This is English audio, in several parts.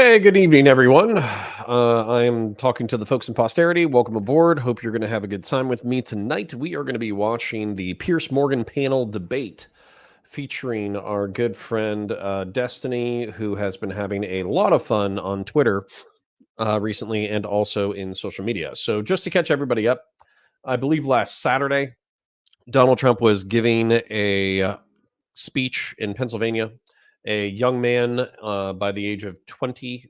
Hey, good evening, everyone. I am talking to the folks in posterity. Welcome aboard. Hope you're going to have a good time with me tonight. We are going to be watching the Pierce Morgan panel debate featuring our good friend Destiny, who has been having a lot of fun on Twitter recently and also in social media. So, just to catch everybody up, I believe last Saturday, Donald Trump was giving a speech in Pennsylvania. A young man by the age of 20,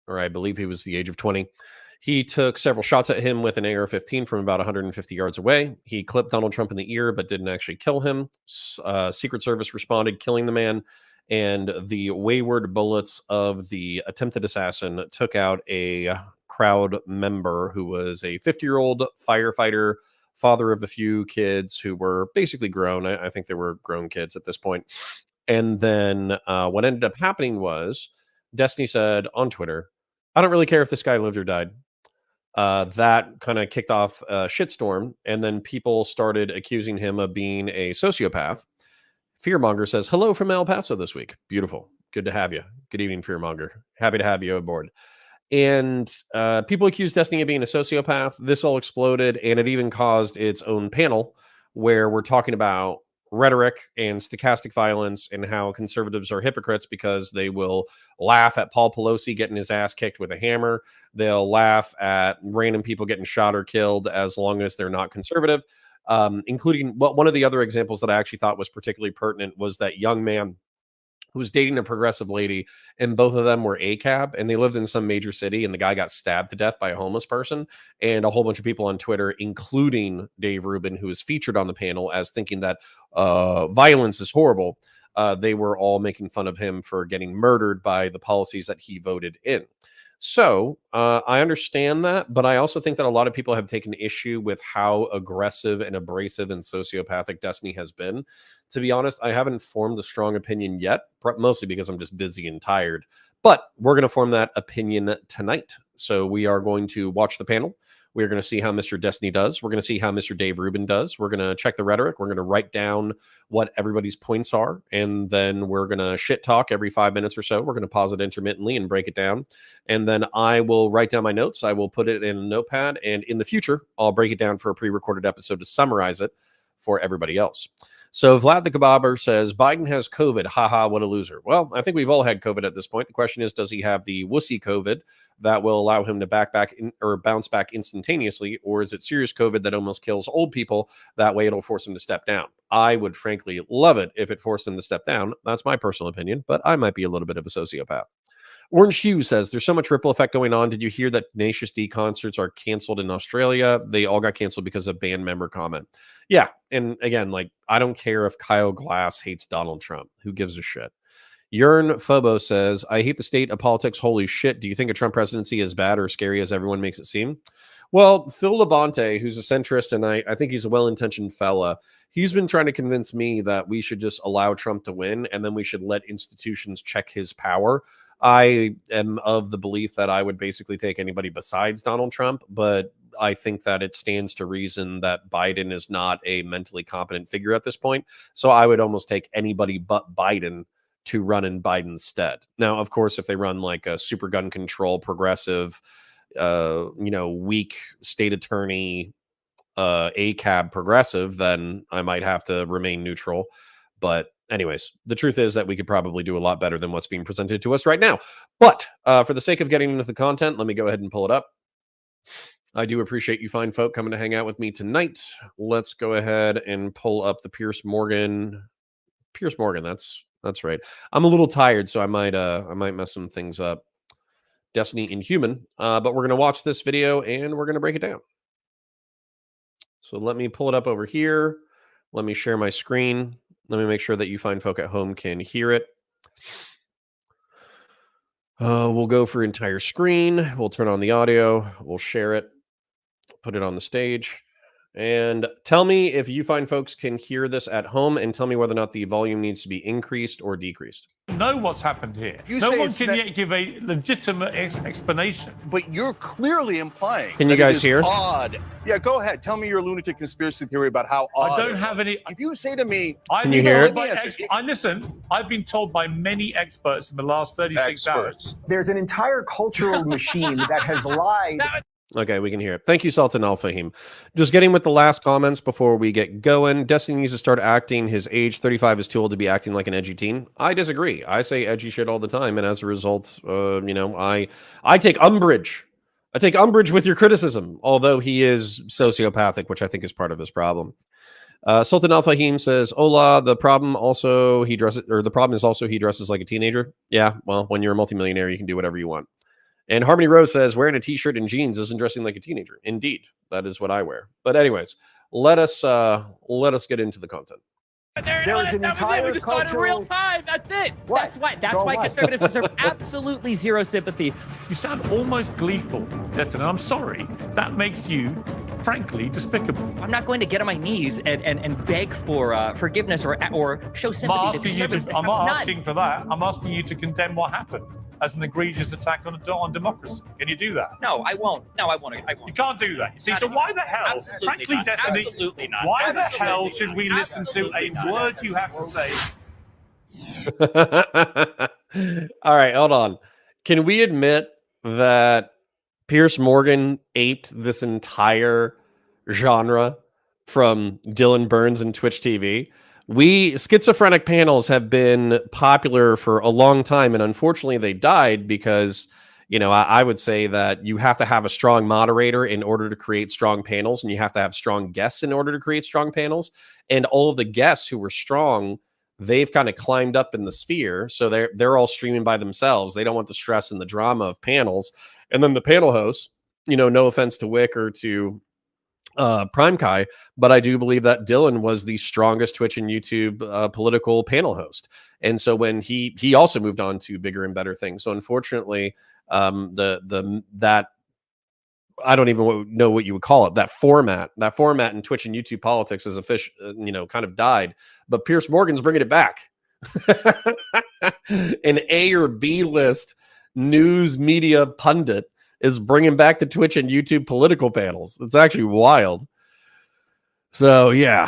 or I believe he was the age of 20, he took several shots at him with an AR-15 from about 150 yards away. He clipped Donald Trump in the ear, but didn't actually kill him. Secret Service responded, killing the man. And the wayward bullets of the attempted assassin took out a crowd member who was a 50-year-old firefighter, father of a few kids who were basically grown. I think they were grown kids at this point. And then what ended up happening was Destiny said on Twitter, I don't really care if this guy lived or died. That kind of kicked off a shitstorm. And then people started accusing him of being a sociopath. Fearmonger says, hello from El Paso this week. Beautiful. Good to have you. Good evening, Fearmonger. Happy to have you aboard. And people accused Destiny of being a sociopath. This all exploded, and it even caused its own panel where we're talking about rhetoric and stochastic violence and how conservatives are hypocrites because they will laugh at Paul Pelosi getting his ass kicked with a hammer. They'll laugh at random people getting shot or killed as long as they're not conservative. Including one of the other examples that I actually thought was particularly pertinent was that young man who was dating a progressive lady, and both of them were ACAB, and they lived in some major city, and the guy got stabbed to death by a homeless person. And a whole bunch of people on Twitter, including Dave Rubin, who was featured on the panel as thinking that violence is horrible, they were all making fun of him for getting murdered by the policies that he voted in. So I understand that, but I also think that a lot of people have taken issue with how aggressive and abrasive and sociopathic Destiny has been. To be honest, I haven't formed a strong opinion yet, mostly because I'm just busy and tired. But we're going to form that opinion tonight. So we are going to watch the panel. We're going to see how Mr. Destiny does. We're going to see how Mr. Dave Rubin does. We're going to check the rhetoric. We're going to write down what everybody's points are. And then we're going to shit talk every 5 minutes or so. We're going to pause it intermittently and break it down. And then I will write down my notes. I will put it in a notepad. And in the future, I'll break it down for a pre-recorded episode to summarize it for everybody else. So Vlad the Kebabber says, Biden has COVID. Haha, what a loser. Well, I think we've all had COVID at this point. The question is, does he have the wussy COVID that will allow him to bounce back instantaneously? Or is it serious COVID that almost kills old people? That way it'll force him to step down. I would frankly love it if it forced him to step down. That's my personal opinion, but I might be a little bit of a sociopath. Orange Hugh says, there's so much ripple effect going on. Did you hear that Tenacious D concerts are canceled in Australia? They all got canceled because of band member comment. Yeah. And again, like, I don't care if Kyle Glass hates Donald Trump. Who gives a shit? Yearn Phobo says, I hate the state of politics. Holy shit. Do you think a Trump presidency is bad or scary as everyone makes it seem? Well, Phil Labonte, who's a centrist, and I think he's a well-intentioned fella, he's been trying to convince me that we should just allow Trump to win and then we should let institutions check his power. I am of the belief that I would basically take anybody besides Donald Trump, but I think that it stands to reason that Biden is not a mentally competent figure at this point. So I would almost take anybody but Biden to run in Biden's stead. Now, of course, if they run like a super gun control, progressive, weak state attorney, ACAB progressive, then I might have to remain neutral. But anyways, the truth is that we could probably do a lot better than what's being presented to us right now. But for the sake of getting into the content, let me go ahead and pull it up. I do appreciate you fine folk coming to hang out with me tonight. Let's go ahead and pull up the Piers Morgan. Piers Morgan, that's right. I'm a little tired, so I might mess some things up. Destiny Inhuman. But we're gonna watch this video and we're gonna break it down. So let me pull it up over here. Let me share my screen. Let me make sure that you fine folk at home can hear it. We'll go for entire screen. We'll turn on the audio. We'll share it. Put it on the stage. And tell me if you find folks can hear this at home, and tell me whether or not the volume needs to be increased or decreased. Know what's happened here. No one can yet give a legitimate explanation. But you're clearly implying. Can you guys hear? Odd. Yeah, go ahead. Tell me your lunatic conspiracy theory about how odd. I don't have any. If you say to me, can you hear it? Listen, I've been told by many experts in the last 36 hours. There's an entire cultural machine that has lied. Okay, we can hear it. Thank you, Sultan Al Fahim. Just getting with the last comments before we get going. Destiny needs to start acting his age. 35 is too old to be acting like an edgy teen. I disagree. I say edgy shit all the time, and as a result, I take umbrage. I take umbrage with your criticism, although he is sociopathic, which I think is part of his problem. Sultan Al Fahim says, "Hola, the problem is also he dresses like a teenager." Yeah, well, when you're a multimillionaire, you can do whatever you want. And Harmony Rose says, wearing a t-shirt and jeans isn't dressing like a teenager. Indeed, that is what I wear. But anyways, let us get into the content. There is an entire we just saw it in real time. That's it. What? That's why conservatives deserve absolutely zero sympathy. You sound almost gleeful, Destiny. I'm sorry. That makes you, frankly, despicable. I'm not going to get on my knees and beg for forgiveness or show sympathy to conservatives. I'm not asking for that. I'm asking you to condemn what happened as an egregious attack on democracy. Can you do that? No, I won't. No, I won't. You can't do that. You see, so why the hell, frankly, not. Destiny, Absolutely not. why the hell should we listen to a word you have to say? All right, hold on. Can we admit that Piers Morgan aped this entire genre from Dylan Burns and Twitch TV? Schizophrenic panels have been popular for a long time, and unfortunately they died because, I would say that you have to have a strong moderator in order to create strong panels, and you have to have strong guests in order to create strong panels. And all of the guests who were strong, they've kind of climbed up in the sphere, so they're all streaming by themselves. They don't want the stress and the drama of panels. And then the panel hosts, no offense to Wick or to Prime Kai, but I do believe that Dylan was the strongest Twitch and YouTube political panel host. And so when he also moved on to bigger and better things. So unfortunately, that I don't even know what you would call it. That format in Twitch and YouTube politics is kind of died. But Piers Morgan's bringing it back. An A or B list news media pundit is bringing back the Twitch and YouTube political panels. It's actually wild. So, yeah.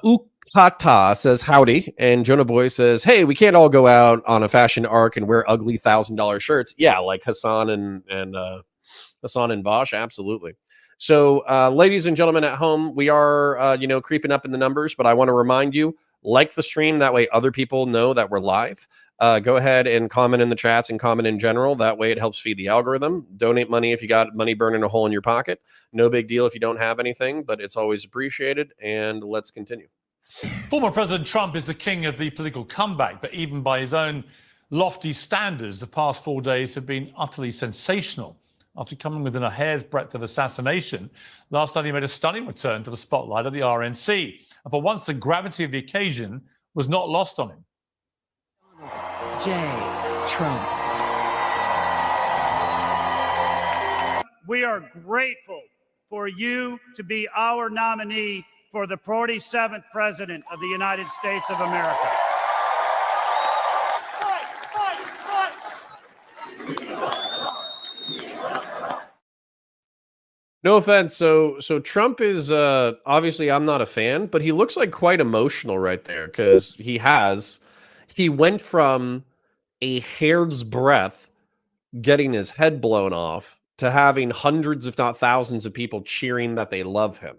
Ukata says, howdy. And Jonah Boy says, hey, we can't all go out on a fashion arc and wear ugly $1,000 shirts. Yeah, like Hassan and Bosch. Absolutely. So, ladies and gentlemen at home, we are, creeping up in the numbers, but I want to remind you, like the stream. That way other people know that we're live. Go ahead and comment in the chats and comment in general. That way it helps feed the algorithm. Donate money if you got money burning a hole in your pocket. No big deal if you don't have anything, but it's always appreciated. And let's continue. Former President Trump is the king of the political comeback, but even by his own lofty standards, the past 4 days have been utterly sensational. After coming within a hair's breadth of assassination, last night he made a stunning return to the spotlight of the RNC. And for once, the gravity of the occasion was not lost on him. Trump. We are grateful for you to be our nominee for the 47th President of the United States of America. No offense. So Trump is obviously I'm not a fan, but he looks like quite emotional right there because he went from a hair's breadth getting his head blown off to having hundreds, if not thousands, of people cheering that they love him.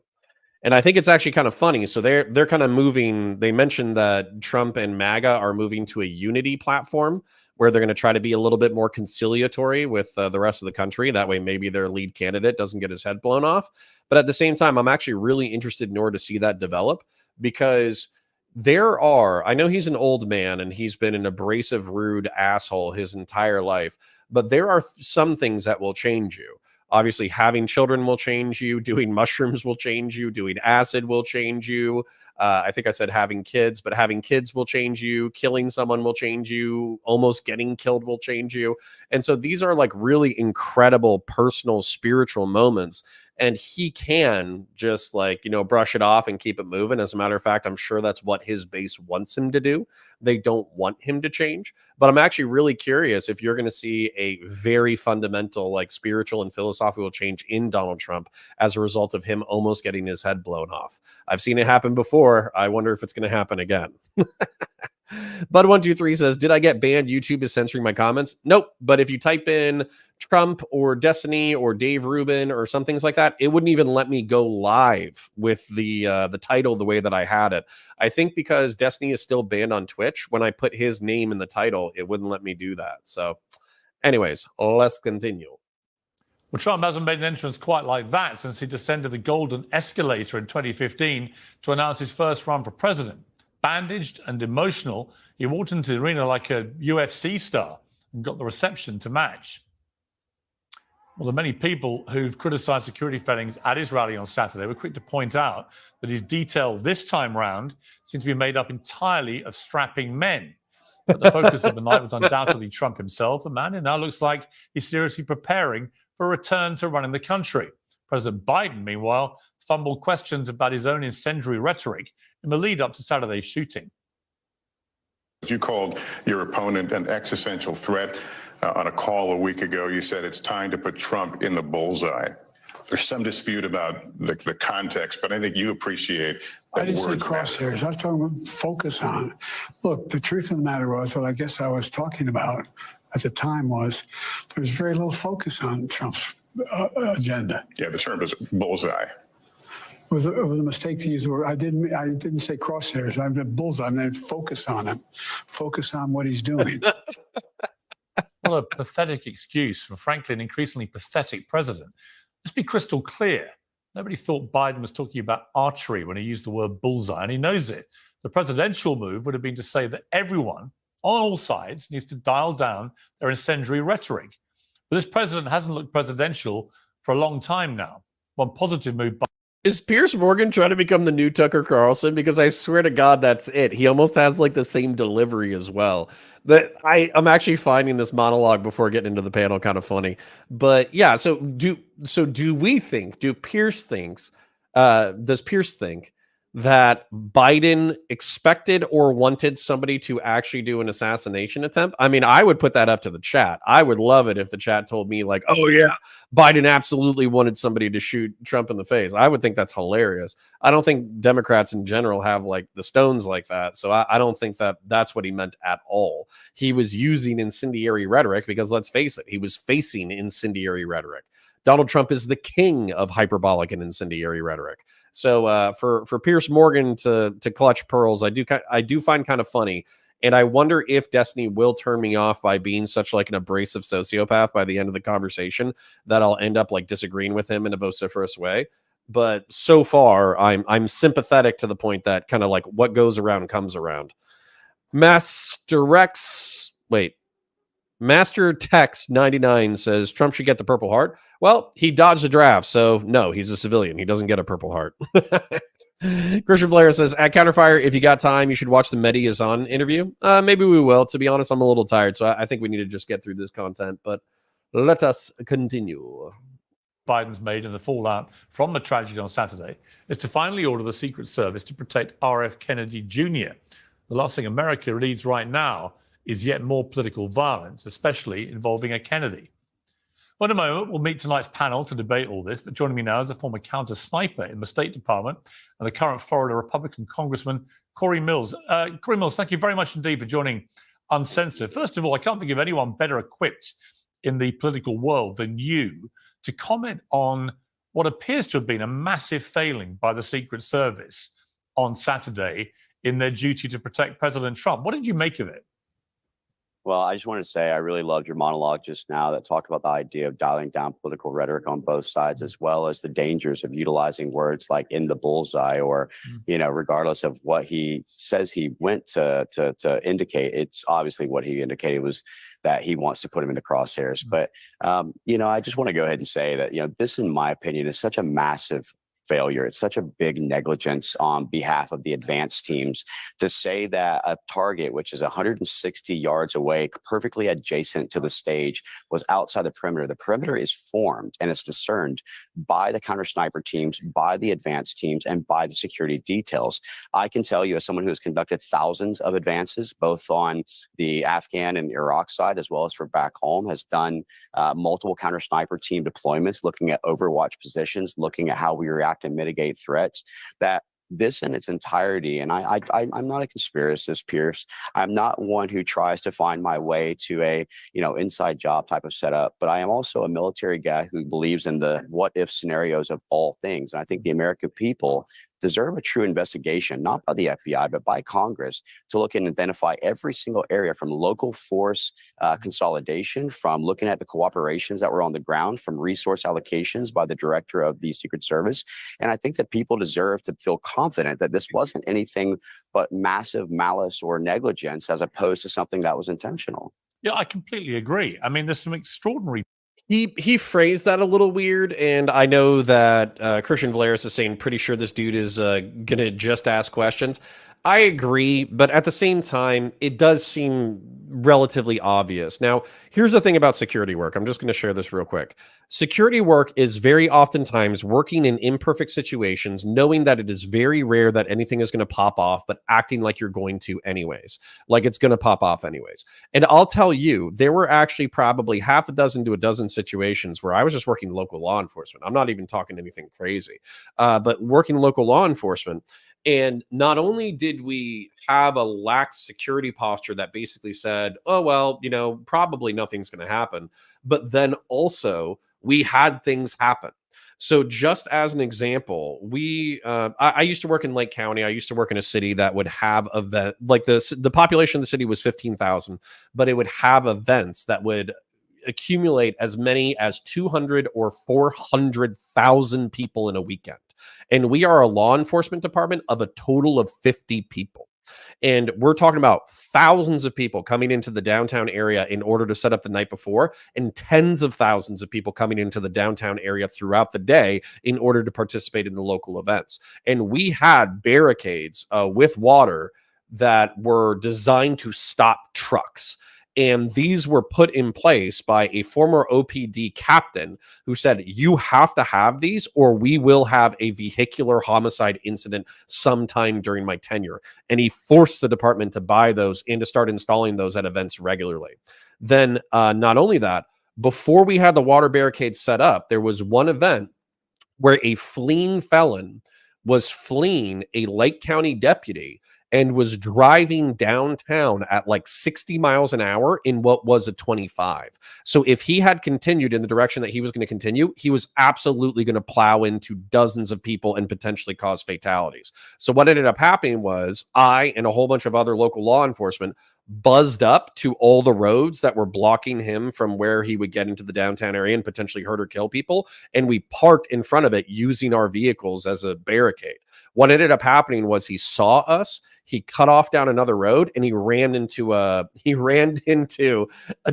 And I think it's actually kind of funny. So they're kind of moving. They mentioned that Trump and MAGA are moving to a unity platform where they're going to try to be a little bit more conciliatory with the rest of the country. That way, maybe their lead candidate doesn't get his head blown off. But at the same time, I'm actually really interested in order to see that develop because I know he's an old man and he's been an abrasive, rude asshole his entire life, but there are some things that will change you. Obviously, having children will change you. Doing mushrooms will change you. Doing acid will change you. I think I said having kids, but having kids will change you. Killing someone will change you. Almost getting killed will change you. And so these are like really incredible personal, spiritual moments. And he can just like, brush it off and keep it moving. As a matter of fact, I'm sure that's what his base wants him to do. They don't want him to change. But I'm actually really curious if you're going to see a very fundamental, like spiritual and philosophical change in Donald Trump as a result of him almost getting his head blown off. I've seen it happen before. I wonder if it's going to happen again. Bud123 says, did I get banned? YouTube is censoring my comments. Nope. But if you type in Trump or Destiny or Dave Rubin or some things like that, it wouldn't even let me go live with the title the way that I had it. I think because Destiny is still banned on Twitch, when I put his name in the title, it wouldn't let me do that. So anyways, let's continue. Well, Trump hasn't made an entrance quite like that since he descended the golden escalator in 2015 to announce his first run for president. Bandaged and emotional, he walked into the arena like a UFC star and got the reception to match. Well, the many people who've criticized security failings at his rally on Saturday were quick to point out that his detail this time round seemed to be made up entirely of strapping men. But the focus of the night was undoubtedly Trump himself, a man who now looks like he's seriously preparing for a return to running the country. President Biden, meanwhile, fumbled questions about his own incendiary rhetoric in the lead up to Saturday's shooting. You called your opponent an existential threat. On a call a week ago, you said it's time to put Trump in the bullseye. There's some dispute about the context, but I think you appreciate that. I didn't say crosshairs. I was talking about focus on. Look, the truth of the matter was, what I guess I was talking about at the time was there was very little focus on Trump's agenda. Yeah, the term is bullseye. It was a mistake to use the word. I didn't say crosshairs. I meant bullseye. I meant focus on him. Focus on what he's doing. What a pathetic excuse from, frankly, an increasingly pathetic president. Let's be crystal clear. Nobody thought Biden was talking about archery when he used the word bullseye, and he knows it. The presidential move would have been to say that everyone on all sides needs to dial down their incendiary rhetoric. But this president hasn't looked presidential for a long time now. One positive move by Is Piers Morgan trying to become the new Tucker Carlson? Because I swear to God, that's it. He almost has like the same delivery as well. That I'm actually finding this monologue before getting into the panel kind of funny. But yeah, so do Piers thinks, does Piers think that Biden expected or wanted somebody to actually do an assassination attempt? I mean, I would put that up to the chat. I would love it if the chat told me like, oh yeah, Biden absolutely wanted somebody to shoot Trump in the face. I would think that's hilarious. I don't think Democrats in general have like the stones like that. So I don't think that that's what he meant at all. He was using incendiary rhetoric because let's face it, he was facing incendiary rhetoric. Donald Trump is the king of hyperbolic and incendiary rhetoric. So for Piers Morgan to clutch pearls, I do find kind of funny. And I wonder if Destiny will turn me off by being such like an abrasive sociopath by the end of the conversation that I'll end up like disagreeing with him in a vociferous way. But so far, I'm sympathetic to the point that kind of like what goes around comes around. Master Tex 99 says Trump should get the Purple Heart. Well, he dodged the draft, so no, he's a civilian. He doesn't get a Purple Heart. Christian Blair says, at Counterfire, if you got time, you should watch the Mehdi Hasan interview. Maybe we will. To be honest, I'm a little tired, so I think we need to just get through this content. But let us continue. Biden's made in the fallout from the tragedy on Saturday is to finally order the Secret Service to protect R.F. Kennedy Jr. The last thing America needs right now is yet more political violence, especially involving a Kennedy. Well, in a moment, we'll meet tonight's panel to debate all this, but joining me now is the former counter sniper in the State Department and the current Florida Republican Congressman, Corey Mills. Corey Mills, thank you very much indeed for joining Uncensored. First of all, I can't think of anyone better equipped in the political world than you to comment on what appears to have been a massive failing by the Secret Service on Saturday in their duty to protect President Trump. What did you make of it? Well, I just wanted to say I really loved your monologue just now that talked about the idea of dialing down political rhetoric on both sides, as well as the dangers of utilizing words like in the bullseye or, regardless of what he says he went to indicate. It's obviously what he indicated was that he wants to put him in the crosshairs. But, I just want to go ahead and say that, this, in my opinion, is such a massive failure. It's such a big negligence on behalf of the advanced teams to say that a target, which is 160 yards away, perfectly adjacent to the stage, was outside the perimeter. The perimeter is formed and it's discerned by the counter sniper teams, by the advanced teams, and by the security details. I can tell you, as someone who has conducted thousands of advances, both on the Afghan and Iraq side, as well as for back home, has done multiple counter sniper team deployments, looking at overwatch positions, looking at how we react and mitigate threats, that this in its entirety, and I'm not a conspiracist, Piers. I'm not one who tries to find my way to a inside job type of setup, but I am also a military guy who believes in the what if scenarios of all things. And I think the American people deserve a true investigation, not by the FBI, but by Congress, to look and identify every single area, from local force consolidation, from looking at the cooperations that were on the ground, from resource allocations by the director of the Secret Service. And I think that people deserve to feel confident that this wasn't anything but massive malice or negligence, as opposed to something that was intentional. Yeah, I completely agree. I mean, there's some extraordinary. He phrased that a little weird, and I know that Christian Valeris is saying, pretty sure this dude is gonna just ask questions. I agree, but at the same time, it does seem relatively obvious. Now, here's the thing about security work. I'm just going to share this real quick. Security work is very oftentimes working in imperfect situations, knowing that it is very rare that anything is going to pop off, but acting like you're going to anyways, like it's going to pop off anyways. And I'll tell you, there were actually probably half a dozen to a dozen situations where I was just working local law enforcement. I'm not even talking anything crazy, but working local law enforcement. And not only did we have a lax security posture that basically said, oh, well, probably nothing's going to happen, but then also we had things happen. So just as an example, I used to work in Lake County. I used to work in a city that would have event, like the population of the city was 15,000, but it would have events that would accumulate as many as 200 or 400,000 people in a weekend. And we are a law enforcement department of a total of 50 people. And we're talking about thousands of people coming into the downtown area in order to set up the night before, and tens of thousands of people coming into the downtown area throughout the day in order to participate in the local events. And we had barricades with water that were designed to stop trucks. And these were put in place by a former OPD captain who said, you have to have these or we will have a vehicular homicide incident sometime during my tenure. And he forced the department to buy those and to start installing those at events regularly. Then not only that, before we had the water barricades set up, there was one event where a fleeing felon was fleeing a Lake County deputy and was driving downtown at like 60 miles an hour in what was a 25. So if he had continued in the direction that he was going to continue, he was absolutely going to plow into dozens of people and potentially cause fatalities. So what ended up happening was I and a whole bunch of other local law enforcement buzzed up to all the roads that were blocking him from where he would get into the downtown area and potentially hurt or kill people. And we parked in front of it using our vehicles as a barricade. What ended up happening was he saw us, he cut off down another road, and he ran into a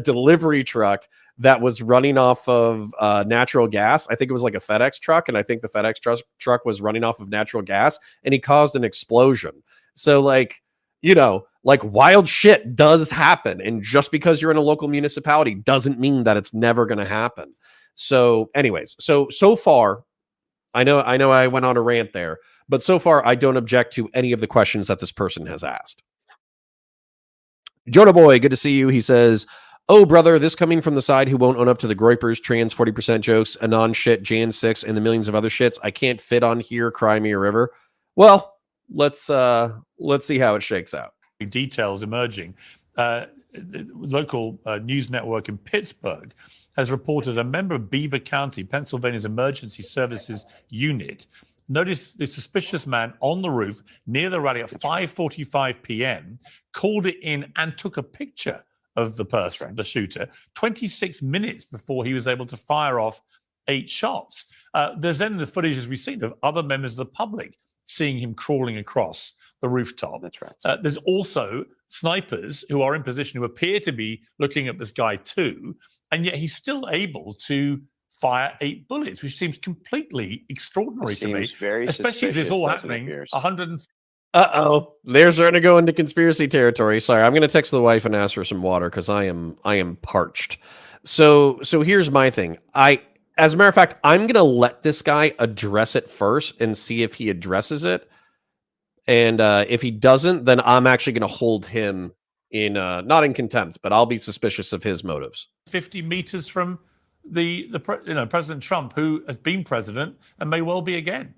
delivery truck that was running off of natural gas. I think it was like a FedEx truck, and I think the FedEx truck was running off of natural gas, and he caused an explosion. So like wild shit does happen. And just because you're in a local municipality doesn't mean that it's never going to happen. So anyways, so far, I know I went on a rant there, but so far I don't object to any of the questions that this person has asked. Jonah Boy, good to see you. He says, oh, brother, this coming from the side who won't own up to the Groypers, trans 40% jokes, Anon shit, Jan 6, and the millions of other shits. I can't fit on here, cry me a river. Well, let's see how it shakes out. Details emerging. The local news network in Pittsburgh has reported a member of Beaver County, Pennsylvania's emergency services unit, noticed the suspicious man on the roof near the rally at 5:45 p.m., called it in and took a picture of the person, the shooter, 26 minutes before he was able to fire off 8 shots. There's then the footage, as we've seen, of other members of the public seeing him crawling across the rooftop. That's right. There's also snipers who are in position who appear to be looking at this guy too, and yet he's still able to fire 8 bullets, which seems completely extraordinary to me, very especially as it's all happening 100. Uh-oh, they're starting to go into conspiracy territory. Sorry, I'm going to text the wife and ask for some water because I am parched. So here's my thing. As a matter of fact, I'm going to let this guy address it first and see if he addresses it. And if he doesn't, then I'm actually going to hold him in not in contempt, but I'll be suspicious of his motives. 50 meters from President Trump, who has been president and may well be again.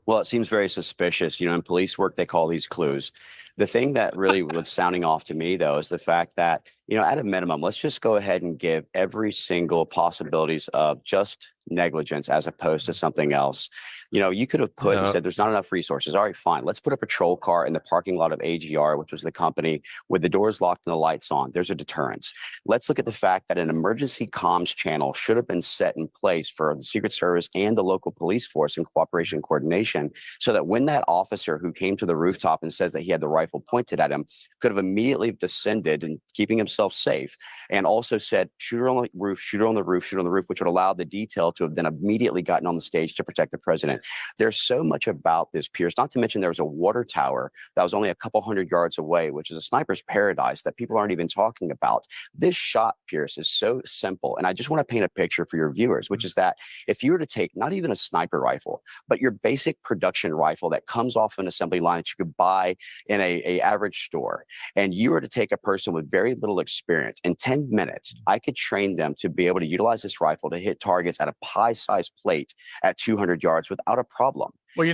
Well, it seems very suspicious. In police work, they call these clues. The thing that really was sounding off to me, though, is the fact that, at a minimum, let's just go ahead and give every single possibilities of just negligence as opposed to something else. You could have put and said there's not enough resources. All right, fine. Let's put a patrol car in the parking lot of AGR, which was the company, with the doors locked and the lights on. There's a deterrence. Let's look at the fact that an emergency comms channel should have been set in place for the Secret Service and the local police force in cooperation and coordination, so that when that officer who came to the rooftop and says that he had the rifle pointed at him could have immediately descended and keeping himself safe, and also said, shoot her on the roof, shoot her on the roof, shoot her on the roof, which would allow the detail to have then immediately gotten on the stage to protect the president. There's so much about this, Piers, not to mention there was a water tower that was only a couple hundred yards away, which is a sniper's paradise that people aren't even talking about. This shot, Piers, is so simple. And I just want to paint a picture for your viewers, which is that if you were to take not even a sniper rifle, but your basic production rifle that comes off an assembly line that you could buy in a average store, and you were to take a person with very little experience, in 10 minutes, I could train them to be able to utilize this rifle to hit targets at a pie-sized plate at 200 yards without a problem. Well,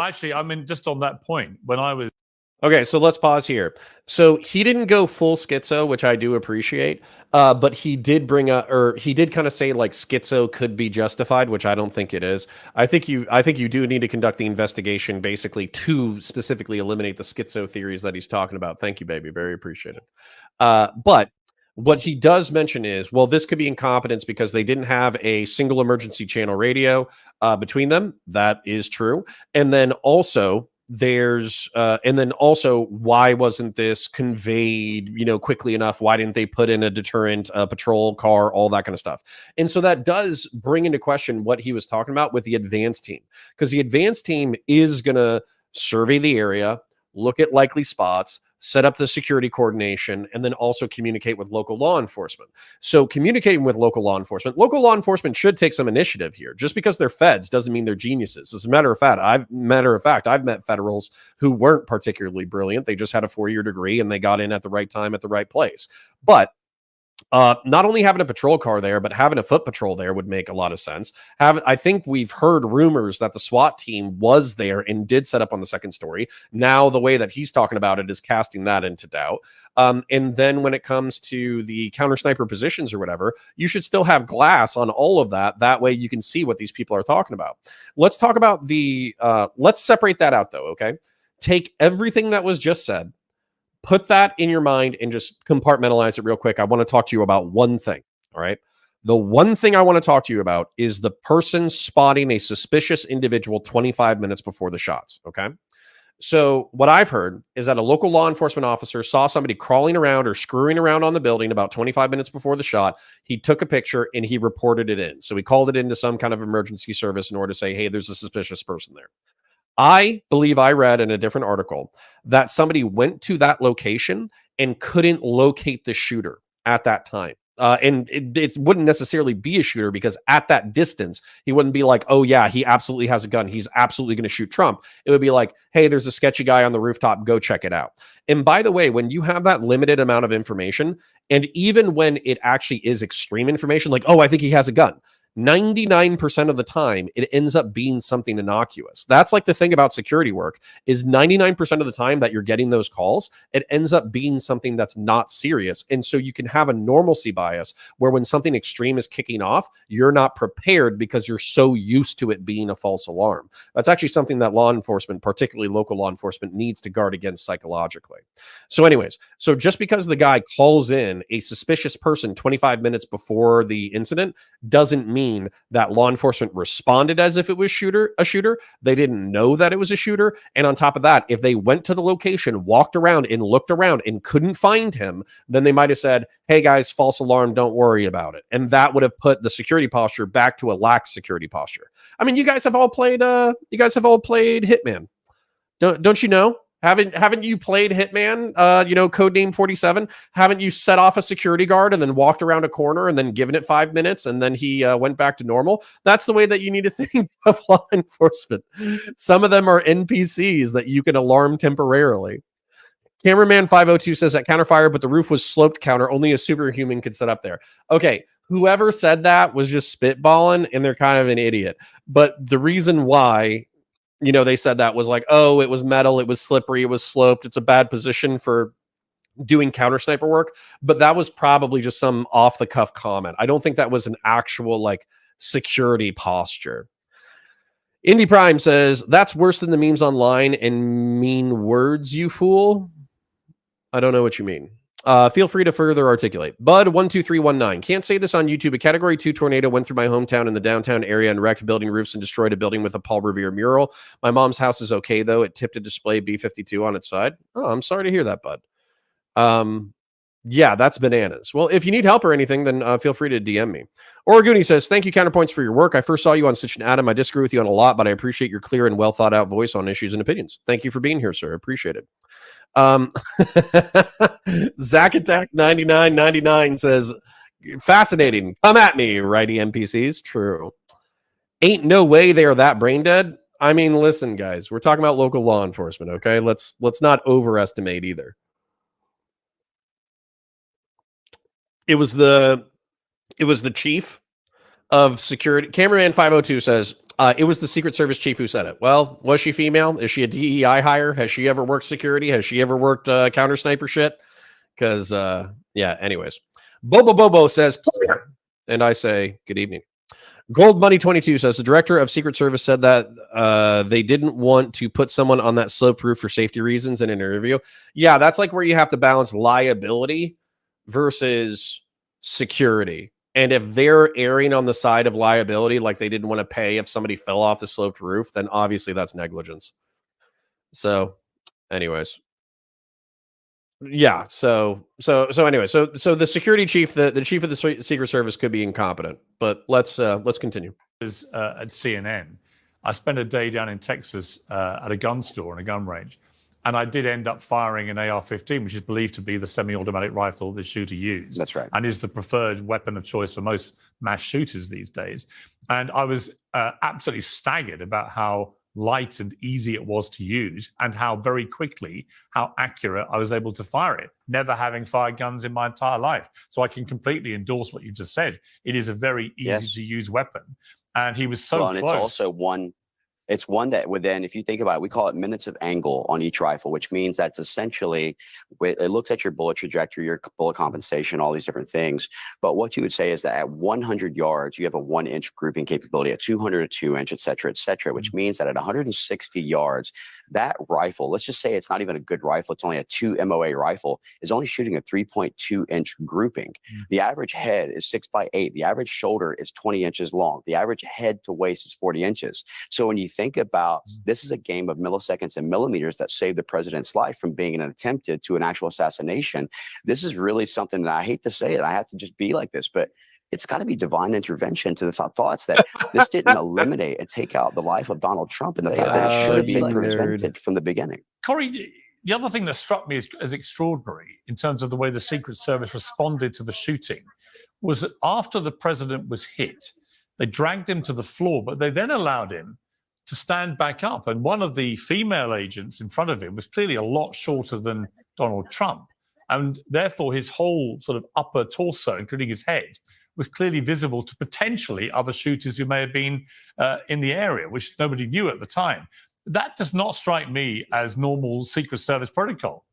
actually, I mean, just on that point, when I was... Okay, so let's pause here. So he didn't go full schizo, which I do appreciate, but he did bring up, or he did kind of say like schizo could be justified, which I don't think it is. I think you do need to conduct the investigation basically to specifically eliminate the schizo theories that he's talking about. Thank you, baby. Very appreciated. But what he does mention is, well, this could be incompetence because they didn't have a single emergency channel radio between them. That is true. And then also why wasn't this conveyed, quickly enough? Why didn't they put in a deterrent, patrol car, all that kind of stuff? And so that does bring into question what he was talking about with the advance team, because the advance team is going to survey the area, look at likely spots, set up the security coordination, and then also communicate with local law enforcement. So communicating with local law enforcement should take some initiative here. Just because they're feds doesn't mean they're geniuses. As a matter of fact, I've met federals who weren't particularly brilliant. They just had a 4-year degree and they got in at the right time at the right place. But not only having a patrol car there, but having a foot patrol there would make a lot of sense. I think we've heard rumors that the SWAT team was there and did set up on the second story. Now, the way that he's talking about it is casting that into doubt. And then when it comes to the counter sniper positions or whatever, you should still have glass on all of that. That way you can see what these people are talking about. Let's talk about let's separate that out though. Okay. Take everything that was just said, put that in your mind and just compartmentalize it real quick. I want to talk to you about one thing. All right. The one thing I want to talk to you about is the person spotting a suspicious individual 25 minutes before the shots. Okay. So what I've heard is that a local law enforcement officer saw somebody crawling around or screwing around on the building about 25 minutes before the shot. He took a picture and he reported it in. So he called it into some kind of emergency service in order to say, hey, there's a suspicious person there. I believe I read in a different article that somebody went to that location and couldn't locate the shooter at that time. And it wouldn't necessarily be a shooter because at that distance, he wouldn't be like, oh, yeah, he absolutely has a gun. He's absolutely going to shoot Trump. It would be like, hey, there's a sketchy guy on the rooftop. Go check it out. And by the way, when you have that limited amount of information, and even when it actually is extreme information, like, oh, I think he has a gun, 99% of the time, it ends up being something innocuous. That's like the thing about security work is 99% of the time that you're getting those calls, it ends up being something that's not serious. And so you can have a normalcy bias where when something extreme is kicking off, you're not prepared because you're so used to it being a false alarm. That's actually something that law enforcement, particularly local law enforcement, needs to guard against psychologically. So anyways, so just because the guy calls in a suspicious person 25 minutes before the incident doesn't mean mean that law enforcement responded as if it was a shooter. They didn't know that it was a shooter. And on top of that, if they went to the location, walked around and looked around and couldn't find him, then they might have said, hey guys, false alarm, don't worry about it. And that would have put the security posture back to a lax security posture. I mean, you guys have all played Hitman. Don't you know? Haven't you played Hitman? Codename 47. Haven't you set off a security guard and then walked around a corner and then given it 5 minutes and then he went back to normal? That's the way that you need to think of law enforcement. Some of them are NPCs that you can alarm temporarily. Cameraman 502 says that counterfire, but the roof was sloped counter. Only a superhuman could set up there. Okay, whoever said that was just spitballing, and they're kind of an idiot. But the reason why, they said that was like, oh, it was metal, it was slippery, it was sloped, it's a bad position for doing counter sniper work. But that was probably just some off the cuff comment. I don't think that was an actual security posture. Indy Prime says that's worse than the memes online and mean words, you fool. I don't know what you mean. Feel free to further articulate. Bud12319. Can't say this on YouTube. A Category 2 tornado went through my hometown in the downtown area and wrecked building roofs and destroyed a building with a Paul Revere mural. My mom's house is okay, though. It tipped a display B-52 on its side. Oh, I'm sorry to hear that, Bud. Yeah, that's bananas. Well, if you need help or anything, then feel free to DM me. Oraguni says, thank you, Counterpoints, for your work. I first saw you on Stitch and Adam. I disagree with you on a lot, but I appreciate your clear and well thought out voice on issues and opinions. Thank you for being here, sir. Appreciate it. Zach Attack 9999 says, fascinating. Come at me, righty NPCs. True. Ain't no way they are that brain dead. I mean, listen, guys, we're talking about local law enforcement, okay? Let's not overestimate either. It was the chief of security. Cameraman 502 says, it was the Secret Service chief who said it. Well, was she female? Is she a DEI hire? Has she ever worked security? Has she ever worked counter sniper shit? Because, yeah, anyways. Bobo says, clear. And I say, good evening. Gold Money 22 says, the director of Secret Service said that they didn't want to put someone on that sloped roof for safety reasons in an interview. Yeah, that's like where you have to balance liability versus security. And if they're erring on the side of liability, like they didn't want to pay if somebody fell off the sloped roof, then obviously that's negligence. So anyways, yeah. So anyway, so the security chief, the chief of the Secret Service could be incompetent, but let's continue. At CNN, I spent a day down in Texas at a gun store and a gun range. And I did end up firing an AR-15, which is believed to be the semi-automatic rifle the shooter used. That's right. And is the preferred weapon of choice for most mass shooters these days. And I was absolutely staggered about how light and easy it was to use and how very quickly, how accurate I was able to fire it, never having fired guns in my entire life. So I can completely endorse what you just said. It is a very easy to use weapon. And he was so close. And it's also it's one that within, if you think about it, we call it minutes of angle on each rifle, which means that's essentially, it looks at your bullet trajectory, your bullet compensation, all these different things. But what you would say is that at 100 yards, you have a 1-inch grouping capability, at 200 a 2-inch, et cetera, which means that at 160 yards, that rifle, let's just say it's not even a good rifle, it's only a 2 MOA rifle, is only shooting a 3.2-inch grouping. The average head is 6x8. The average shoulder is 20 inches long. The average head to waist is 40 inches. So when you think about, this is a game of milliseconds and millimeters that saved the president's life from being an attempted to an actual assassination. This is really something that, I hate to say it, I have to just be like this, but it's got to be divine intervention to the thoughts that this didn't eliminate and take out the life of Donald Trump, and the fact that it should have been prevented from the beginning. Corey, the other thing that struck me as extraordinary in terms of the way the Secret Service responded to the shooting was that after the president was hit, they dragged him to the floor, but they then allowed him to stand back up. And one of the female agents in front of him was clearly a lot shorter than Donald Trump. And therefore, his whole sort of upper torso, including his head, was clearly visible to potentially other shooters who may have been in the area, which nobody knew at the time. That does not strike me as normal Secret Service protocol.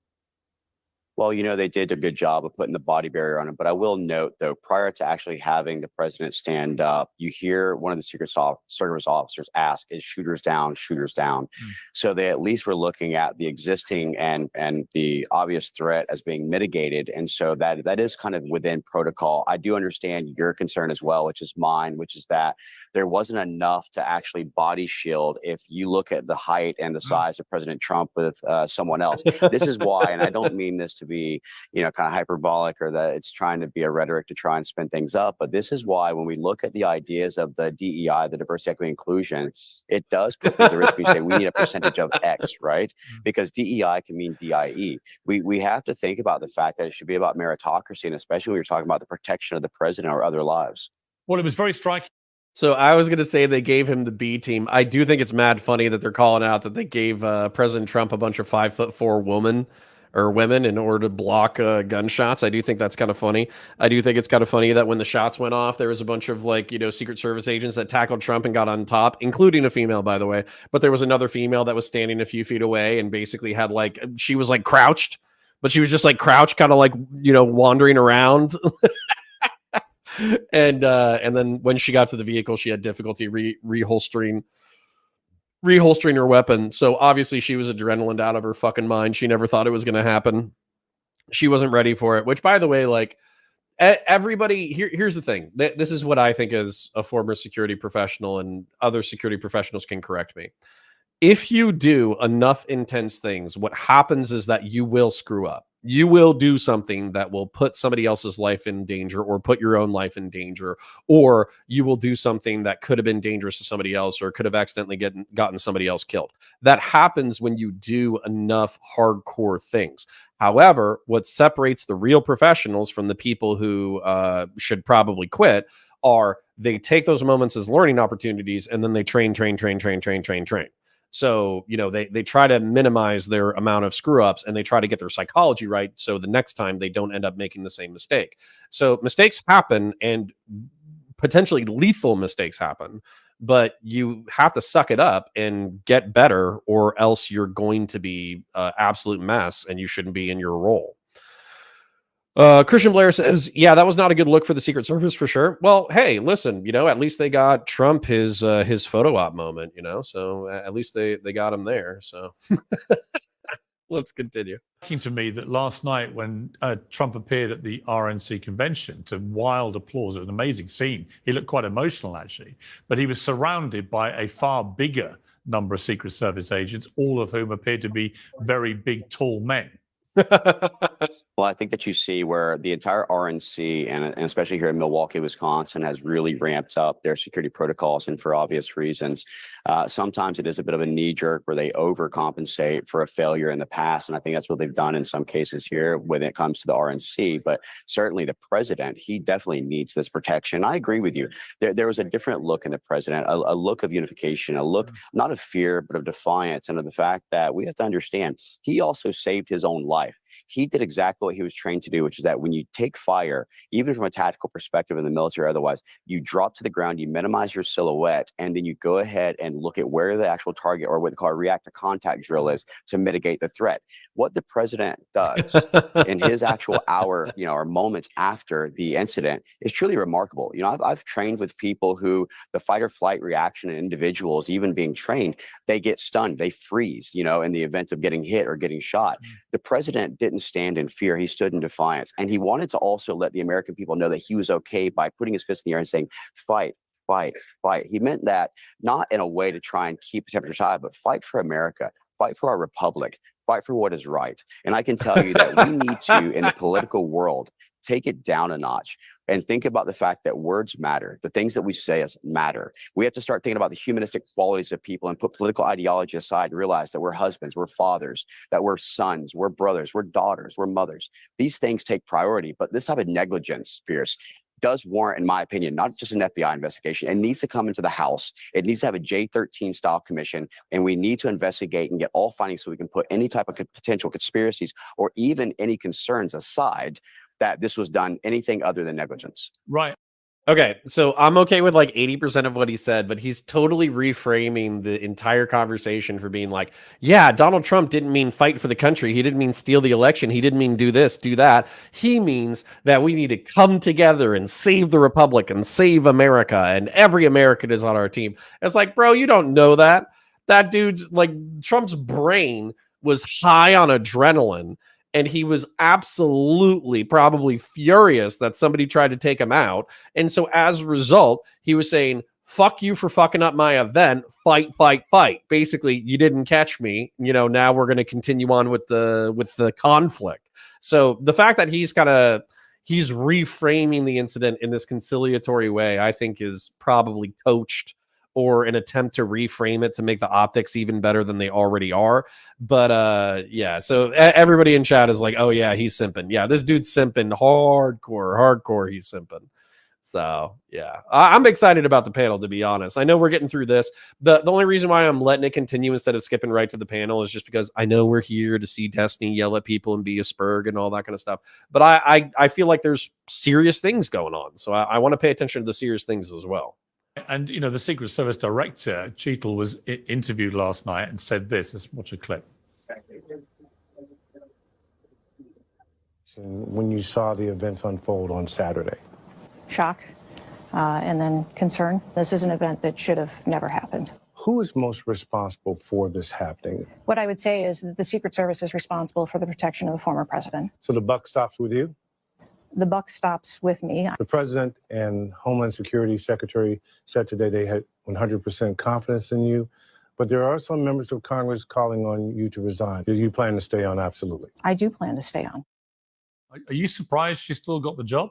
Well, they did a good job of putting the body barrier on him. But I will note, though, prior to actually having the president stand up, you hear one of the Secret Service officers ask, "Is shooters down? Shooters down?" So they at least were looking at the existing and the obvious threat as being mitigated. And so that is kind of within protocol. I do understand your concern as well, which is mine, which is that there wasn't enough to actually body shield if you look at the height and the size of President Trump with someone else. This is why, and I don't mean this to be, kind of hyperbolic or that it's trying to be a rhetoric to try and spin things up. But this is why when we look at the ideas of the DEI, the diversity, equity, inclusion, it does put things at risk. We say we need a percentage of X, right? Because DEI can mean DIE. We have to think about the fact that it should be about meritocracy, and especially when you're talking about the protection of the president or other lives. Well, it was very striking. So I was going to say they gave him the B team. I do think it's mad funny that they're calling out that they gave President Trump a bunch of 5'4" women in order to block gunshots. I do think that's kind of funny. I do think it's kind of funny that when the shots went off, there was a bunch of Secret Service agents that tackled Trump and got on top, including a female, by the way. But there was another female that was standing a few feet away and basically had she was crouched, but she was just crouched, kind of wandering around. And then when she got to the vehicle, she had difficulty reholstering her weapon. So obviously she was adrenaline out of her fucking mind. She never thought it was going to happen. She wasn't ready for it, which, by the way, everybody here's the thing. This is what I think as a former security professional, and other security professionals can correct me. If you do enough intense things, what happens is that you will screw up. You will do something that will put somebody else's life in danger, or put your own life in danger, or you will do something that could have been dangerous to somebody else, or could have accidentally gotten somebody else killed. That happens when you do enough hardcore things. However, what separates the real professionals from the people who should probably quit are they take those moments as learning opportunities, and then they train. So, they try to minimize their amount of screw ups, and they try to get their psychology right. So the next time they don't end up making the same mistake. So mistakes happen, and potentially lethal mistakes happen, but you have to suck it up and get better, or else you're going to be an absolute mess and you shouldn't be in your role. Christian Blair says, yeah, that was not a good look for the Secret Service for sure. Well, hey, listen, at least they got Trump his photo op moment, so at least they got him there. So let's continue. To me that last night when Trump appeared at the RNC convention to wild applause, it was an amazing scene. He looked quite emotional, actually, but he was surrounded by a far bigger number of Secret Service agents, all of whom appeared to be very big, tall men. Well, I think that you see where the entire RNC and especially here in Milwaukee, Wisconsin, has really ramped up their security protocols, and for obvious reasons. Sometimes it is a bit of a knee jerk where they overcompensate for a failure in the past. And I think that's what they've done in some cases here when it comes to the RNC. But certainly the president, he definitely needs this protection. I agree with you. There was a different look in the president, a look of unification, a look not of fear, but of defiance, and of the fact that we have to understand he also saved his own life. He did exactly what he was trained to do, which is that when you take fire, even from a tactical perspective in the military or otherwise, you drop to the ground, you minimize your silhouette, and then you go ahead and look at where the actual target, or what they call a react to contact drill, is to mitigate the threat. What the president does in his actual hour, or moments after the incident is truly remarkable. I've trained with people who the fight or flight reaction in individuals, even being trained, they get stunned, they freeze, in the event of getting hit or getting shot. The president didn't stand in fear. He stood in defiance. And he wanted to also let the American people know that he was okay by putting his fist in the air and saying, fight, fight, fight. He meant that not in a way to try and keep the temperature high, but fight for America, fight for our republic, fight for what is right. And I can tell you that we need to, in the political world, take it down a notch and think about the fact that words matter. The things that we say matter. We have to start thinking about the humanistic qualities of people and put political ideology aside and realize that we're husbands, we're fathers, that we're sons, we're brothers, we're daughters, we're mothers. These things take priority, but this type of negligence, Piers, does warrant, in my opinion, not just an FBI investigation. It needs to come into the House. It needs to have a J13 style commission, and we need to investigate and get all findings so we can put any type of potential conspiracies or even any concerns aside that this was done anything other than negligence. Right. Okay, so I'm okay with like 80% of what he said, but he's totally reframing the entire conversation for being like, yeah, Donald Trump didn't mean fight for the country. He didn't mean steal the election. He didn't mean do this, do that. He means that we need to come together and save the republic and save America, and every American is on our team. It's like, bro, you don't know that. That dude's like, Trump's brain was high on adrenaline, and he was absolutely probably furious that somebody tried to take him out. And so as a result, he was saying, fuck you for fucking up my event, fight, fight, fight. Basically, you didn't catch me. You know, now we're going to continue on with the conflict. So the fact that he's reframing the incident in this conciliatory way, I think is probably coached or an attempt to reframe it to make the optics even better than they already are. But yeah, so everybody in chat is like, oh yeah, he's simping. Yeah, this dude's simping hardcore. He's simping. So yeah, I'm excited about the panel, to be honest. I know we're getting through this. The only reason why I'm letting it continue instead of skipping right to the panel is just because I know we're here to see Destiny yell at people and be a spurg and all that kind of stuff. But I feel like there's serious things going on. So I want to pay attention to the serious things as well. And, you know, the Secret Service director, Cheetle, was interviewed last night and said this. Let's watch a clip. When you saw the events unfold on Saturday? Shock, and then concern. This is an event that should have never happened. Who is most responsible for this happening? What I would say is that the Secret Service is responsible for the protection of the former president. So the buck stops with you? The buck stops with me. The president and Homeland Security Secretary said today they had 100% confidence in you, but there are some members of Congress calling on you to resign. Do you plan to stay on? Absolutely. I do plan to stay on. Are you surprised she still got the job?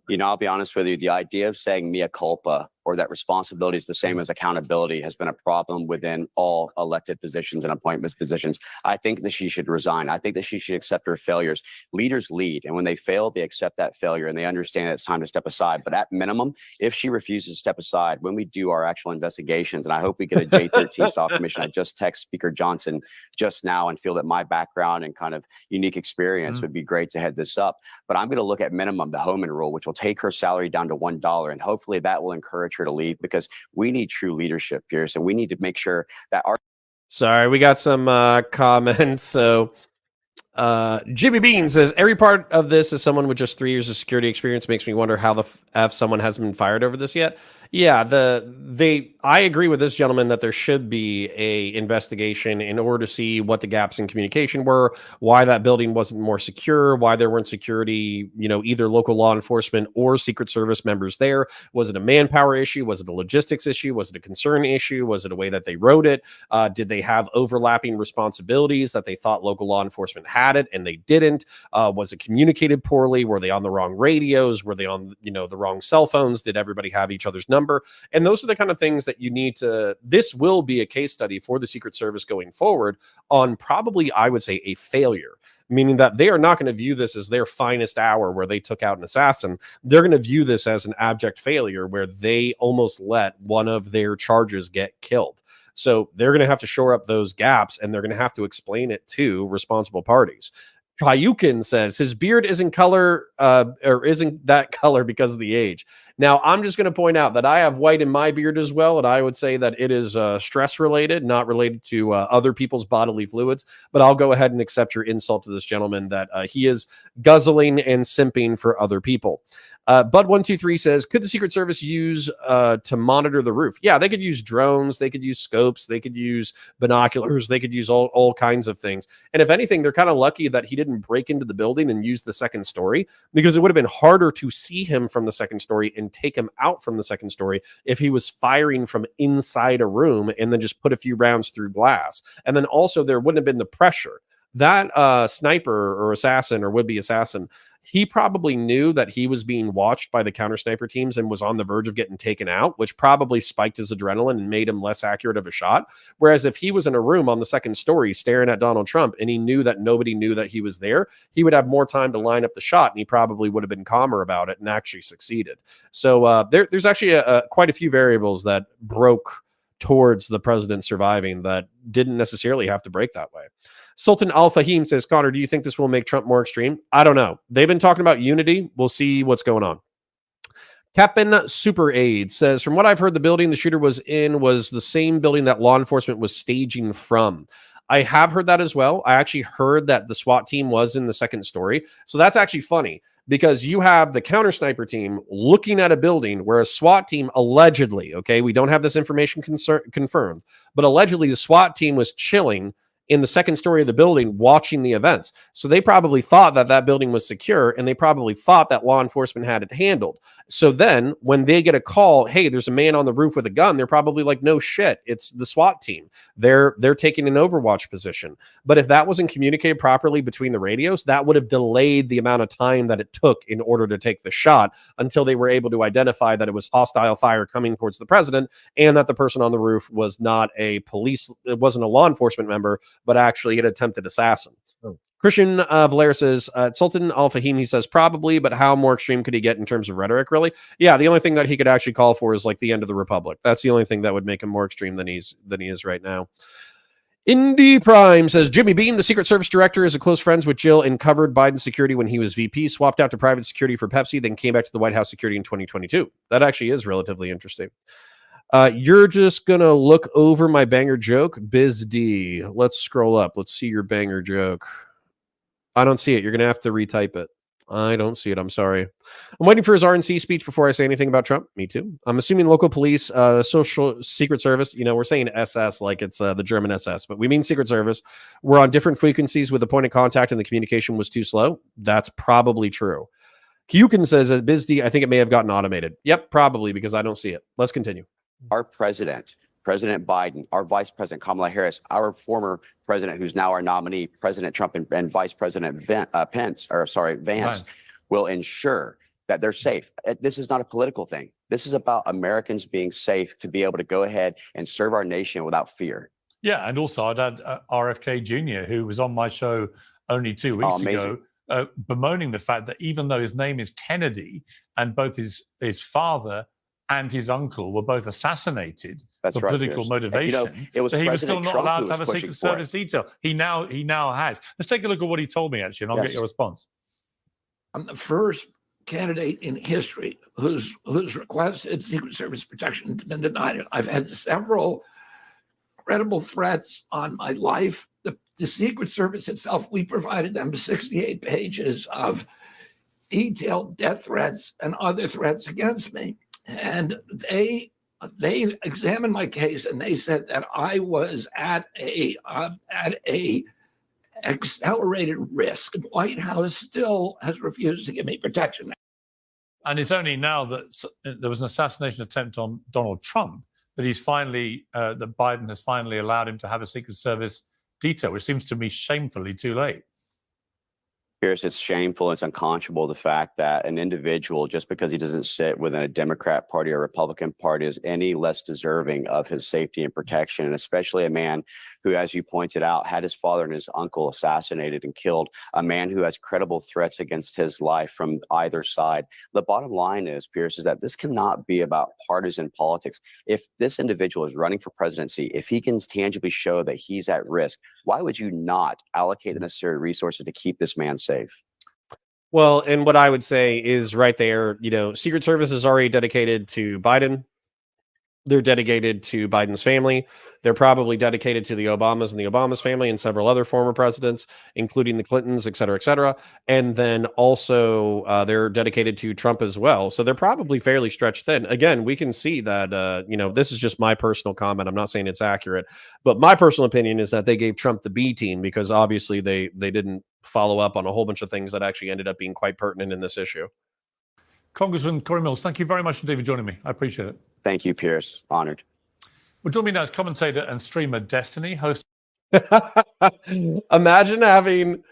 You know, I'll be honest with you, the idea of saying mea culpa or that responsibility is the same as accountability has been a problem within all elected positions and appointments positions. I think that she should resign. I think that she should accept her failures. Leaders lead, and when they fail, they accept that failure and they understand that it's time to step aside. But at minimum, if she refuses to step aside, when we do our actual investigations, and I hope we get a J13 style commission, I just text Speaker Johnson just now and feel that my background and kind of unique experience would be great to head this up. But I'm going to look at minimum, the Homan rule, which will take her salary down to $1. And hopefully that will encourage her to leave, because we need true leadership, Piers, and we need to make sure that our... Sorry, we got some comments. So Jimmy Bean says, every part of this is someone with just 3 years of security experience makes me wonder how the F someone hasn't been fired over this yet. Yeah, I agree with this gentleman that there should be a investigation in order to see what the gaps in communication were, why that building wasn't more secure, why there weren't security, either local law enforcement or Secret Service members there. Was it a manpower issue? Was it a logistics issue? Was it a concern issue? Was it a way that they wrote it? Did they have overlapping responsibilities that they thought local law enforcement had it and they didn't? Was it communicated poorly? Were they on the wrong radios? Were they on, the wrong cell phones? Did everybody have each other's number? And those are the kind of things that you need to, this will be a case study for the Secret Service going forward on probably, I would say, a failure, meaning that they are not going to view this as their finest hour where they took out an assassin. They're going to view this as an abject failure where they almost let one of their charges get killed. So they're going to have to shore up those gaps, and they're going to have to explain it to responsible parties. Kayukin says his beard isn't color or isn't that color because of the age. Now, I'm just going to point out that I have white in my beard as well, and I would say that it is stress related, not related to other people's bodily fluids. But I'll go ahead and accept your insult to this gentleman that he is guzzling and simping for other people. Bud123 says, could the Secret Service use to monitor the roof? Yeah, they could use drones, they could use scopes, they could use binoculars, they could use all kinds of things. And if anything, they're kind of lucky that he didn't break into the building and use the second story, because it would have been harder to see him from the second story and take him out from the second story if he was firing from inside a room and then just put a few rounds through glass. And then also there wouldn't have been the pressure. That sniper or assassin or would-be assassin, he probably knew that he was being watched by the counter sniper teams and was on the verge of getting taken out, which probably spiked his adrenaline and made him less accurate of a shot. Whereas if he was in a room on the second story staring at Donald Trump and he knew that nobody knew that he was there, he would have more time to line up the shot, and he probably would have been calmer about it and actually succeeded. So there's actually quite a few variables that broke towards the president surviving that didn't necessarily have to break that way. Sultan Al Fahim says, Connor, do you think this will make Trump more extreme? I don't know. They've been talking about unity. We'll see what's going on. Captain Super Aid says, from what I've heard, the building the shooter was in was the same building that law enforcement was staging from. I have heard that as well. I actually heard that the SWAT team was in the second story. So that's actually funny because you have the counter sniper team looking at a building where a SWAT team allegedly, okay, we don't have this information confirmed, but allegedly the SWAT team was chilling in the second story of the building watching the events. So they probably thought that that building was secure, and they probably thought that law enforcement had it handled. So then when they get a call, hey, there's a man on the roof with a gun, they're probably like, no shit, it's the SWAT team. They're taking an overwatch position. But if that wasn't communicated properly between the radios, that would have delayed the amount of time that it took in order to take the shot until they were able to identify that it was hostile fire coming towards the president and that the person on the roof was not a police, it wasn't a law enforcement member, but actually an attempted assassin. Christian Valera says, Sultan Al-Fahim, he says, probably, but how more extreme could he get in terms of rhetoric, really? Yeah, the only thing that he could actually call for is like the end of the Republic. That's the only thing that would make him more extreme than he is right now. Indy Prime says, Jimmy Bean, the Secret Service director, is a close friends with Jill and covered Biden's security when he was VP, swapped out to private security for Pepsi, then came back to the White House security in 2022. That actually is relatively interesting. You're just going to look over my banger joke, Biz D. Let's scroll up. Let's see your banger joke. I don't see it. You're going to have to retype it. I don't see it. I'm sorry. I'm waiting for his RNC speech before I say anything about Trump. Me too. I'm assuming local police, social secret service, you know, we're saying SS like it's the German SS, but we mean secret service. We're on different frequencies with the point of contact and the communication was too slow. That's probably true. Kukin says, at BizD, I think it may have gotten automated. Yep, probably, because I don't see it. Let's continue. Our president, President Biden, our vice president, Kamala Harris, our former president, who's now our nominee, President Trump, and Vice President Vance, will ensure that they're safe. This is not a political thing. This is about Americans being safe to be able to go ahead and serve our nation without fear. Yeah, and also I'd add RFK Jr., who was on my show only 2 weeks ago, bemoaning the fact that even though his name is Kennedy and both his father and his uncle were both assassinated for political motivation, and, you know, he was still not allowed to have a Secret Service detail. He now has. Let's take a look at what he told me, actually, and I'll get your response. I'm the first candidate in history whose requested Secret Service protection has been denied. I've had several credible threats on my life. The Secret Service itself, we provided them 68 pages of detailed death threats and other threats against me. And they examined my case and they said that I was at a accelerated risk. The White House still has refused to give me protection. And it's only now that there was an assassination attempt on Donald Trump that he's finally, that Biden has finally allowed him to have a Secret Service detail, which seems to me shamefully too late. Piers, it's shameful. It's unconscionable the fact that an individual, just because he doesn't sit within a Democrat Party or Republican Party, is any less deserving of his safety and protection, and especially a man who, as you pointed out, had his father and his uncle assassinated and killed, a man who has credible threats against his life from either side. The bottom line is, Piers, is that this cannot be about partisan politics. If this individual is running for presidency, if he can tangibly show that he's at risk, why would you not allocate the necessary resources to keep this man safe? Well, and what I would say is right there, you know, Secret Service is already dedicated to Biden. They're dedicated to Biden's family. They're probably dedicated to the Obamas and the Obamas family and several other former presidents, including the Clintons, et cetera, et cetera. And then also they're dedicated to Trump as well. So they're probably fairly stretched thin. Again, we can see that, you know, this is just my personal comment. I'm not saying it's accurate, but my personal opinion is that they gave Trump the B team because obviously they didn't follow up on a whole bunch of things that actually ended up being quite pertinent in this issue. Congressman Corey Mills, thank you very much indeed for joining me. I appreciate it. Thank you, Piers. Honored. Well, joining me now is commentator and streamer Destiny, host. Imagine having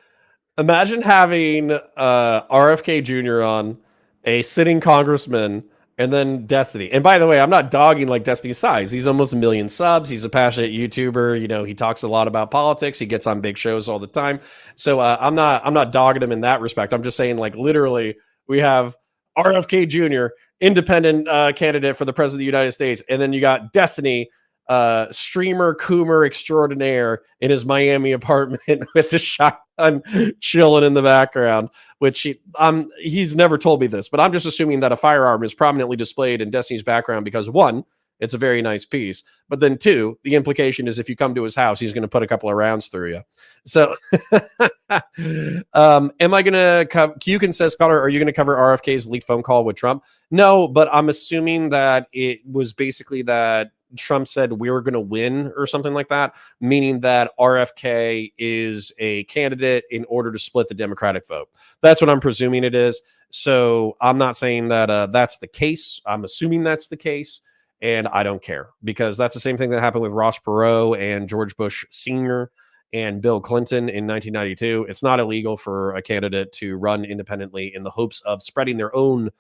RFK Jr. on, a sitting congressman, and then Destiny. And by the way, I'm not dogging like Destiny's size. He's almost 1 million subs. He's a passionate YouTuber. You know, he talks a lot about politics. He gets on big shows all the time. So I'm not dogging him in that respect. I'm just saying, like, literally, we have RFK Jr., independent candidate for the president of the United States, and then you got Destiny, streamer, coomer extraordinaire in his Miami apartment with a shot. I'm chilling in the background, which he's never told me this, but I'm just assuming that a firearm is prominently displayed in Destiny's background because one, it's a very nice piece, but then two, the implication is if you come to his house, he's going to put a couple of rounds through you. So, am I going to cover? Kukin says, Connor, are you going to cover RFK's leaked phone call with Trump? No, but I'm assuming that it was basically that Trump said we're going to win or something like that, meaning that RFK is a candidate in order to split the Democratic vote. That's what I'm presuming it is. So I'm not saying that that's the case. I'm assuming that's the case. And I don't care because that's the same thing that happened with Ross Perot and George Bush Sr. and Bill Clinton in 1992. It's not illegal for a candidate to run independently in the hopes of spreading their own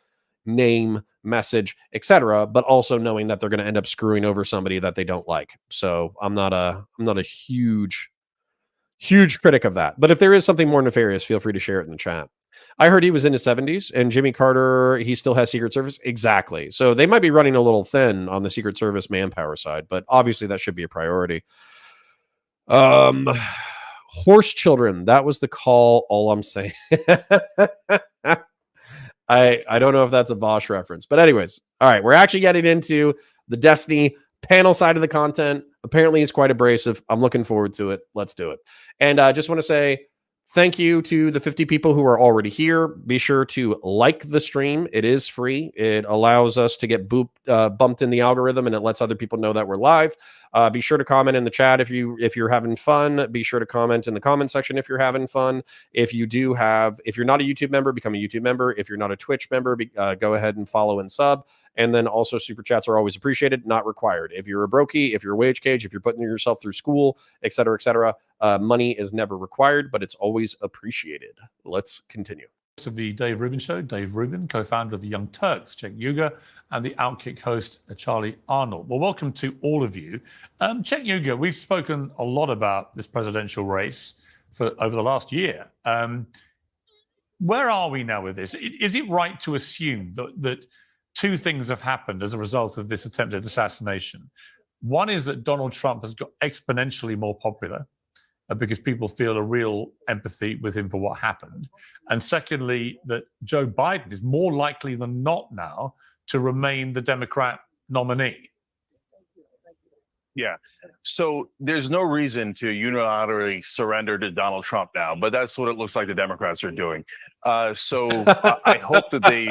name, message, etc., but also knowing that they're going to end up screwing over somebody that they don't like. So I'm not a huge critic of that. But if there is something more nefarious, feel free to share it in the chat. I heard he was in his 70s and Jimmy Carter, he still has Secret Service. Exactly. So they might be running a little thin on the Secret Service manpower side, but obviously that should be a priority. Horse children, that was the call. All I'm saying. I don't know if that's a Vosh reference, but anyways, all right, we're actually getting into the Destiny panel side of the content. Apparently it's quite abrasive. I'm looking forward to it. Let's do it. And I just want to say thank you to the 50 people who are already here. Be sure to like the stream. It is free. It allows us to get bumped in the algorithm, and it lets other people know that we're live. Be sure to comment in the chat if you're having fun. Be sure to comment in the comment section if you're having fun. If you're not a YouTube member, become a YouTube member. If you're not a Twitch member, go ahead and follow and sub. And then also super chats are always appreciated, not required. If you're a brokey, if you're a wage cage, if you're putting yourself through school, et cetera, money is never required, but it's always appreciated. Let's continue. Of the Dave Rubin Show, Dave Rubin, co-founder of the Young Turks, Cenk Uygur, and the Outkick host, Charlie Arnold. Well, welcome to all of you. Cenk Uygur, we've spoken a lot about this presidential race over the last year. Where are we now with this? Is it right to assume that two things have happened as a result of this attempted assassination? One is that Donald Trump has got exponentially more popular because people feel a real empathy with him for what happened. And secondly, that Joe Biden is more likely than not now to remain the Democrat nominee. Yeah. So there's no reason to unilaterally surrender to Donald Trump now, but that's what it looks like the Democrats are doing. So I hope that they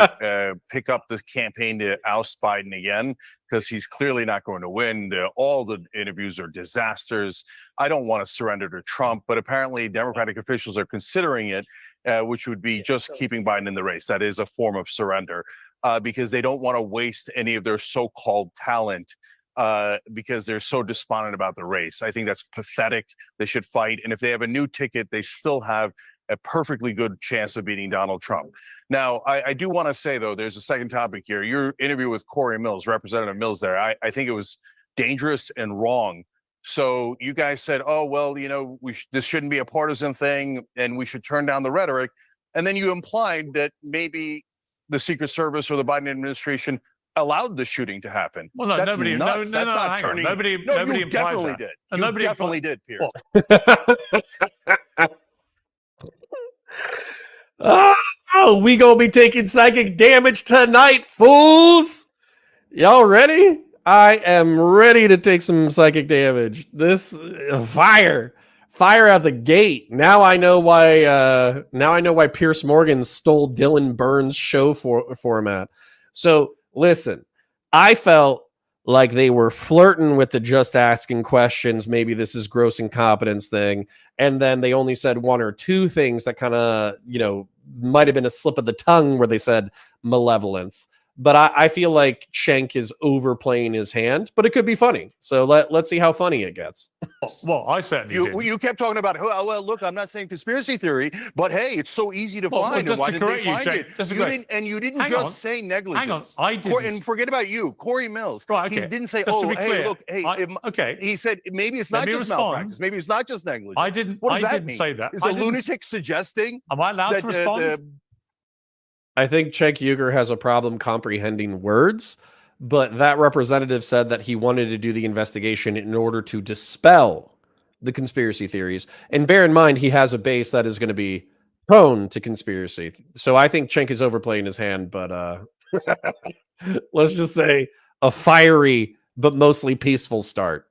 pick up the campaign to oust Biden again, because he's clearly not going to win. All the interviews are disasters. I don't want to surrender to Trump, but apparently Democratic officials are considering it, which would be just keeping Biden in the race. That is a form of surrender because they don't want to waste any of their so-called talent because they're so despondent about the race. I think that's pathetic. They should fight. And if they have a new ticket, they still have a perfectly good chance of beating Donald Trump. Now, I do want to say, though, there's a second topic here. Your interview with Corey Mills, Representative Mills there, I think it was dangerous and wrong. So you guys said, oh, well, you know, this shouldn't be a partisan thing and we should turn down the rhetoric. And then you implied that maybe the Secret Service or the Biden administration allowed the shooting to happen. Well, no, that's nobody, nuts. no, That's no, not hang turning. on. Nobody you definitely that. did. And You definitely did, Piers. Oh, we gonna be taking psychic damage tonight, fools. Y'all ready? I am ready to take some psychic damage. This fire out the gate. Now I know why. Piers Morgan stole Dylan Burns' show format. So listen, I felt like they were flirting with the just asking questions. Maybe this is gross incompetence thing. And then they only said one or two things that kind of, might have been a slip of the tongue where they said malevolence. But I feel like Cenk is overplaying his hand, but it could be funny. So let's see how funny it gets. Well, I certainly did. You kept talking about, well, look, I'm not saying conspiracy theory, but hey, it's so easy to find. Just why to didn't correct they you, find Cenk, it? You didn't just say negligence. Hang on, I didn't. And forget about you, Corey Mills. Right, okay. He didn't say, just hey, look, hey. Okay. He said maybe it's not just malpractice. Maybe it's not just negligence. I didn't. What does I that didn't mean? say that. Is a lunatic suggesting? Am I allowed to respond? I think Cenk Uygur has a problem comprehending words, but that representative said that he wanted to do the investigation in order to dispel the conspiracy theories. And bear in mind, he has a base that is going to be prone to conspiracy. So I think Cenk is overplaying his hand, but let's just say a fiery but mostly peaceful start.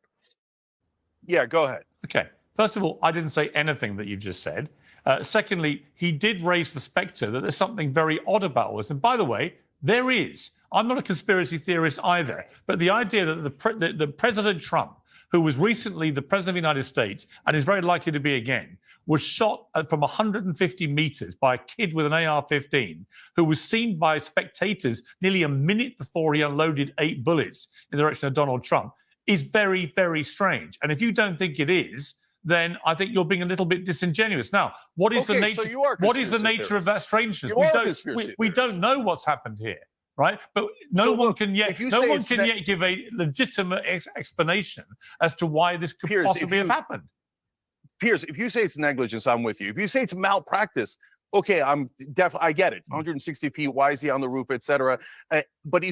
Yeah, go ahead. Okay. First of all, I didn't say anything that you've just said. Secondly, he did raise the specter that there's something very odd about all this. And by the way, there is. I'm not a conspiracy theorist either, but the idea that the President Trump, who was recently the President of the United States and is very likely to be again, was shot from 150 meters by a kid with an AR-15 who was seen by spectators nearly a minute before he unloaded 8 bullets in the direction of Donald Trump, is very, very strange. And if you don't think it is, then I think you're being a little bit disingenuous. Now, what is the nature? So what is the nature of that strangeness? We don't know what's happened here, right? But no one can yet give a legitimate explanation as to why this could possibly have happened. Piers, if you say it's negligence, I'm with you. If you say it's malpractice, okay, I get it. 160 feet, why is he on the roof, etc. But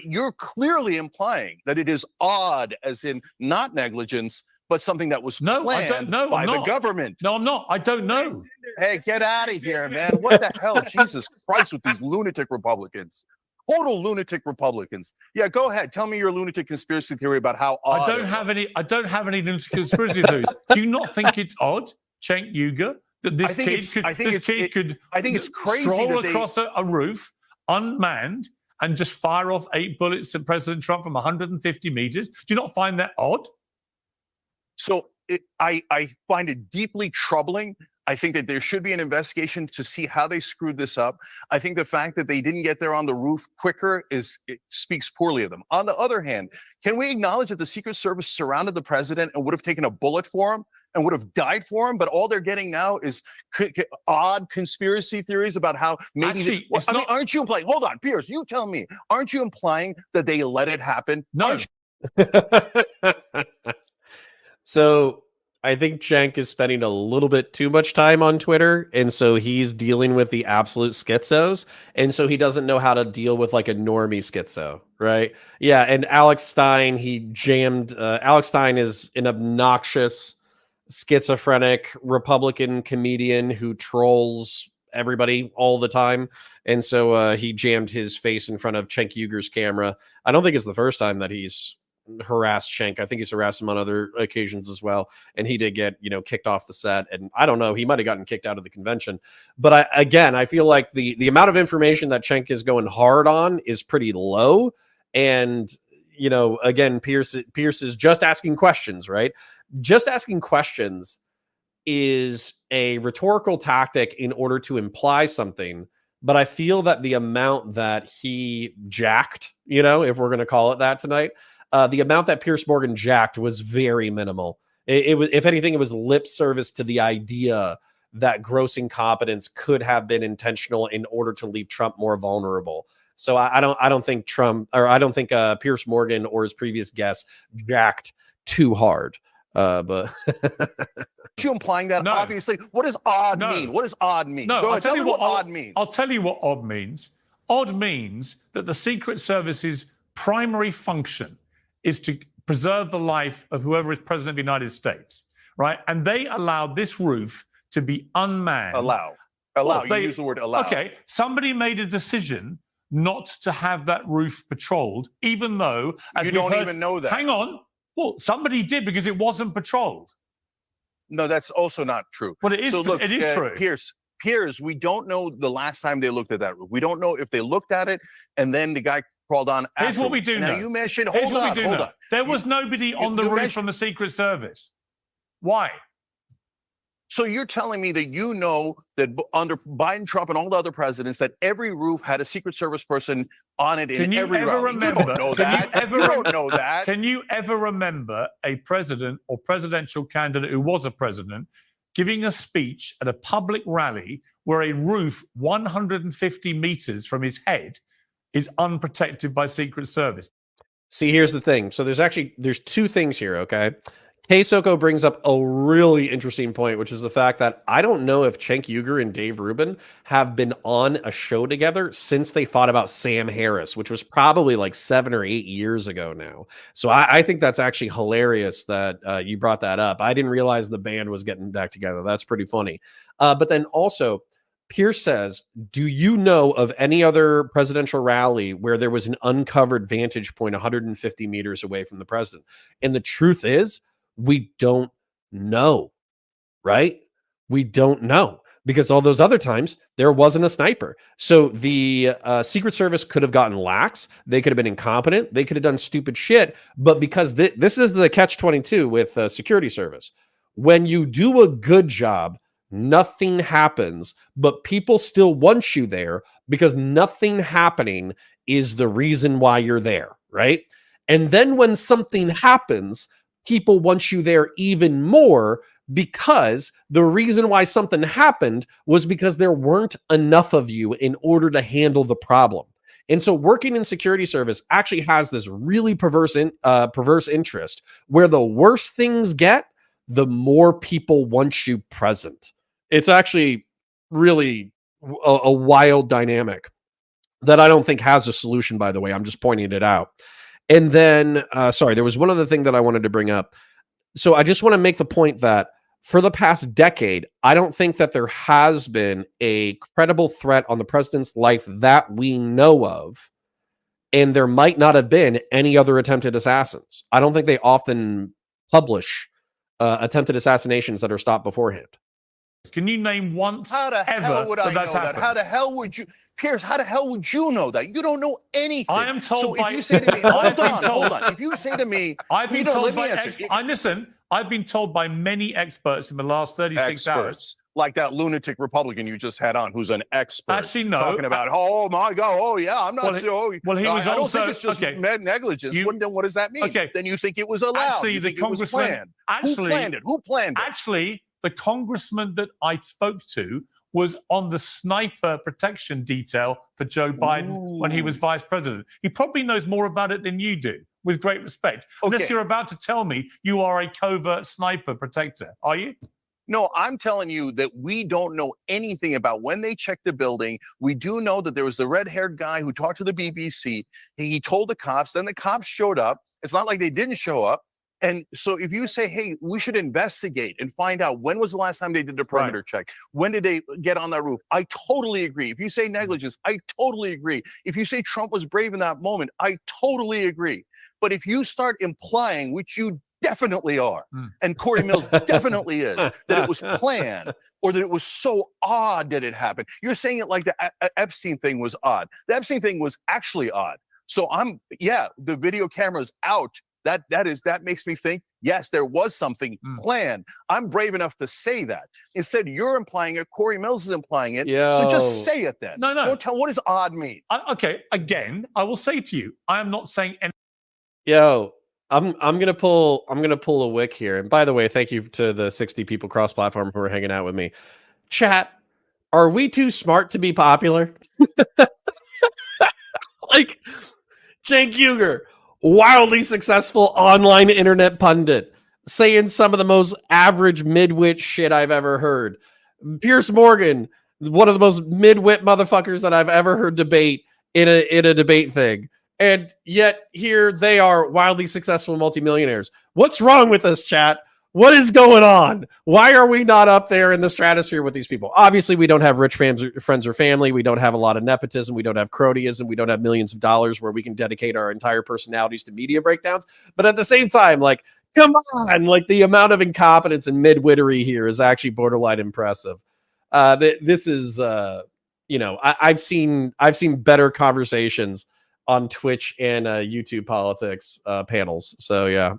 you're clearly implying that it is odd, as in not negligence, but something that was planned by the government. No, I'm not. I don't know. Hey, get out of here, man. What the hell? Jesus Christ, with these lunatic Republicans. Total lunatic Republicans. Yeah, go ahead. Tell me your lunatic conspiracy theory about how odd I don't have any lunatic conspiracy theories. Do you not think it's odd, Cenk Uygur, that this kid could stroll across a roof unmanned and just fire off 8 bullets at President Trump from 150 meters? Do you not find that odd? So I find it deeply troubling. I think that there should be an investigation to see how they screwed this up. I think the fact that they didn't get there on the roof quicker speaks poorly of them. On the other hand, can we acknowledge that the Secret Service surrounded the president and would have taken a bullet for him and would have died for him? But all they're getting now is odd conspiracy theories about how maybe. Actually, aren't you implying? Hold on, Piers, you tell me. Aren't you implying that they let it happen? No. So I think Cenk is spending a little bit too much time on Twitter, and so he's dealing with the absolute schizos, and so he doesn't know how to deal with like a normie schizo, right? Yeah, and Alex Stein, he jammed. Alex Stein is an obnoxious, schizophrenic Republican comedian who trolls everybody all the time, and so he jammed his face in front of Cenk Uygur's camera. I don't think it's the first time that he's harassed Cenk. I think he's harassed him on other occasions as well, and he did get kicked off the set, and I don't know, he might have gotten kicked out of the convention. But I feel like the amount of information that Cenk is going hard on is pretty low, and again, Piers is just asking questions, right? Just asking questions is a rhetorical tactic in order to imply something. But I feel that the amount that he jacked, if we're going to call it that tonight, the amount that Piers Morgan jacked was very minimal. It was, if anything, it was lip service to the idea that gross incompetence could have been intentional in order to leave Trump more vulnerable. So I don't think Piers Morgan or his previous guests jacked too hard. But you implying that? No. Obviously, what does odd mean? What does odd mean? No, I'll tell you what odd means. I'll tell you what odd means. Odd means that the Secret Service's primary function is to preserve the life of whoever is president of the United States, right? And they allowed this roof to be unmanned. Allow. You use the word allow. Okay, somebody made a decision not to have that roof patrolled, even though, as you don't even know that. Hang on. Well, somebody did because it wasn't patrolled. No, that's also not true. But it is. So look, it is true. Piers, we don't know the last time they looked at that roof. We don't know if they looked at it and then the guy crawled on. Here's what we do know. Now you mentioned. Hold on. There was nobody on the roof from the Secret Service. Why? So you're telling me that you know that under Biden, Trump, and all the other presidents, that every roof had a Secret Service person on it in every rally? You don't know that. You don't know that. Can you ever remember a president or presidential candidate who was a president giving a speech at a public rally where a roof 150 meters from his head is unprotected by Secret Service? See, here's the thing. So there's two things here, okay? Soko brings up a really interesting point, which is the fact that I don't know if Cenk Uygur and Dave Rubin have been on a show together since they fought about Sam Harris, which was probably like 7 or 8 years ago now. So I think that's actually hilarious that you brought that up. I didn't realize the band was getting back together. That's pretty funny. But then also, Piers says, do you know of any other presidential rally where there was an uncovered vantage point 150 meters away from the president? And the truth is, we don't know, right? We don't know because all those other times there wasn't a sniper. So the Secret Service could have gotten lax. They could have been incompetent. They could have done stupid shit. But because this is the catch-22 with security service, when you do a good job, nothing happens, but people still want you there because nothing happening is the reason why you're there, right? And then when something happens, people want you there even more because the reason why something happened was because there weren't enough of you in order to handle the problem. And so working in security service actually has this really perverse interest where the worse things get, the more people want you present. It's actually really a wild dynamic that I don't think has a solution, by the way. I'm just pointing it out. And then, sorry, there was one other thing that I wanted to bring up. So I just want to make the point that for the past decade, I don't think that there has been a credible threat on the president's life that we know of. And there might not have been any other attempted assassins. I don't think they often publish attempted assassinations that are stopped beforehand. Can you name once How the hell would I know that? How the hell would you, Piers? How the hell would you know that? You don't know anything. I am told. So by, if you say to me, hold on. If you say to me, I've been told by I've been told by many experts in the last 36 hours. Like that lunatic Republican you just had on, who's an expert. Actually, no. Talking about, oh my God, oh yeah, I'm not sure. Well, he was I also. don't think it's just negligence. Then what does that mean? Okay. Then you think it was allowed. Actually, the congressman. Who planned it? Who planned it? Actually, the congressman that I spoke to was on the sniper protection detail for Joe Biden when he was vice president. He probably knows more about it than you do, with great respect. Okay. Unless you're about to tell me you are a covert sniper protector, are you? No, I'm telling you that we don't know anything about when they checked the building. We do know that there was the red-haired guy who talked to the BBC. He told the cops, then the cops showed up. It's not like they didn't show up. And so if you say, hey, we should investigate and find out when was the last time they did the perimeter check? When did they get on that roof? I totally agree. If you say negligence, I totally agree. If you say Trump was brave in that moment, I totally agree. But if you start implying, which you definitely are, and Corey Mills definitely is, that it was planned or that it was so odd that it happened, you're saying it like the Epstein thing was odd. The Epstein thing was actually odd. So the video camera's out. That makes me think, yes, there was something planned. I'm brave enough to say that. Instead, you're implying it. Corey Mills is implying it. So just say it then. No. Don't tell. What does odd mean? Okay, again, I will say to you, I am not saying anything. I'm gonna pull a wick here. And by the way, thank you to the 60 people cross-platform who are hanging out with me. Chat, are we too smart to be popular? Like Cenk Uygur, wildly successful online internet pundit, saying some of the most average midwit shit I've ever heard. Piers Morgan, one of the most midwit motherfuckers that I've ever heard debate in a debate thing. And yet here they are, wildly successful multimillionaires. What's wrong with us, chat? What is going on? Why are we not up there in the stratosphere with these people? Obviously, we don't have rich friends or family. We don't have a lot of nepotism. We don't have cronyism. We don't have millions of dollars where we can dedicate our entire personalities to media breakdowns. But at the same time, like, come on, like the amount of incompetence and midwittery here is actually borderline impressive. This is, I've seen better conversations on Twitch and YouTube politics panels. So yeah.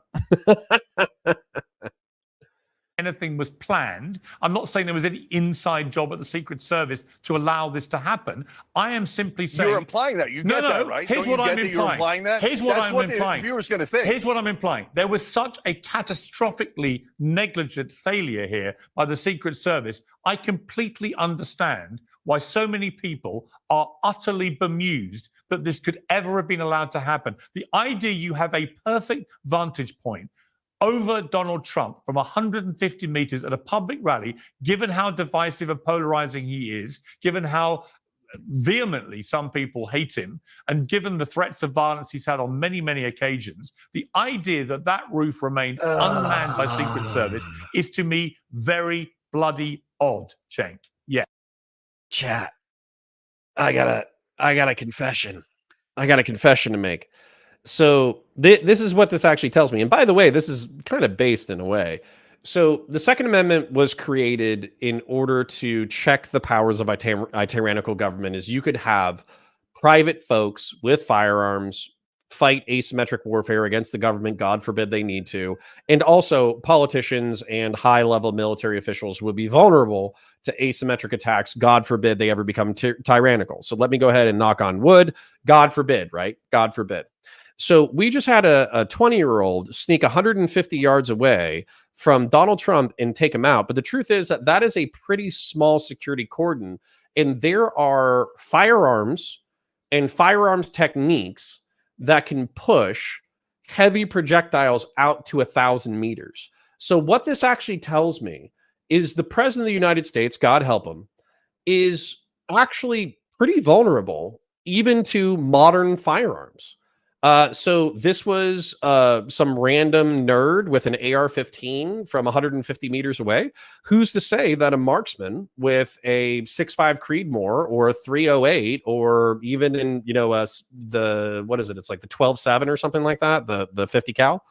Anything was planned. I'm not saying there was any inside job at the Secret Service to allow this to happen. I am simply saying you're implying that. You get that, right? Here's what I'm implying. You're implying that. Here's what I'm implying. The viewer's going to think. Here's what I'm implying. There was such a catastrophically negligent failure here by the Secret Service. I completely understand why so many people are utterly bemused that this could ever have been allowed to happen. The idea you have a perfect vantage point over Donald Trump from 150 meters at a public rally, given how divisive and polarizing he is, given how vehemently some people hate him, and given the threats of violence he's had on many, many occasions, the idea that that roof remained unmanned by Secret Service is to me very bloody odd, Cenk. Yeah. Chat. I got a confession. I got a confession to make. So this is what this actually tells me. And by the way, this is kind of based in a way. So the Second Amendment was created in order to check the powers of a tyrannical government, as you could have private folks with firearms fight asymmetric warfare against the government, God forbid they need to. And also politicians and high-level military officials would be vulnerable to asymmetric attacks, God forbid they ever become tyrannical. So let me go ahead and knock on wood. God forbid, right? God forbid. So we just had a 20-year-old sneak 150 yards away from Donald Trump and take him out. But the truth is that that is a pretty small security cordon. And there are firearms and firearms techniques that can push heavy projectiles out to 1,000 meters. So what this actually tells me is the president of the United States, God help him, is actually pretty vulnerable even to modern firearms. So this was some random nerd with an AR-15 from 150 meters away. Who's to say that a marksman with a 6.5 Creedmoor or a 308 or even in, you know, what is it? It's like the 12-7 or something like that, the 50 cal.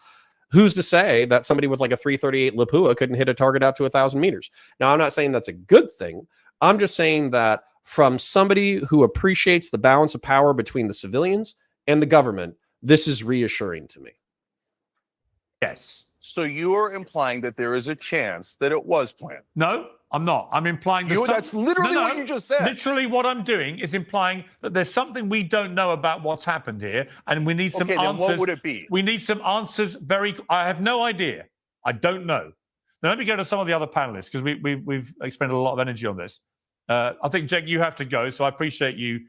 Who's to say that somebody with like a 338 Lapua couldn't hit a target out to 1,000 meters? Now, I'm not saying that's a good thing. I'm just saying that from somebody who appreciates the balance of power between the civilians and the government, this is reassuring to me. Yes. So you are implying that there is a chance that it was planned? No, I'm not. I'm implying that that's literally what you just said. Literally what I'm doing is implying that there's something we don't know about what's happened here, and we need some answers. Then what would it be? We need some answers. I have no idea. I don't know. Now let me go to some of the other panelists, because we've expended a lot of energy on this. I think, Jake, you have to go, so I appreciate you.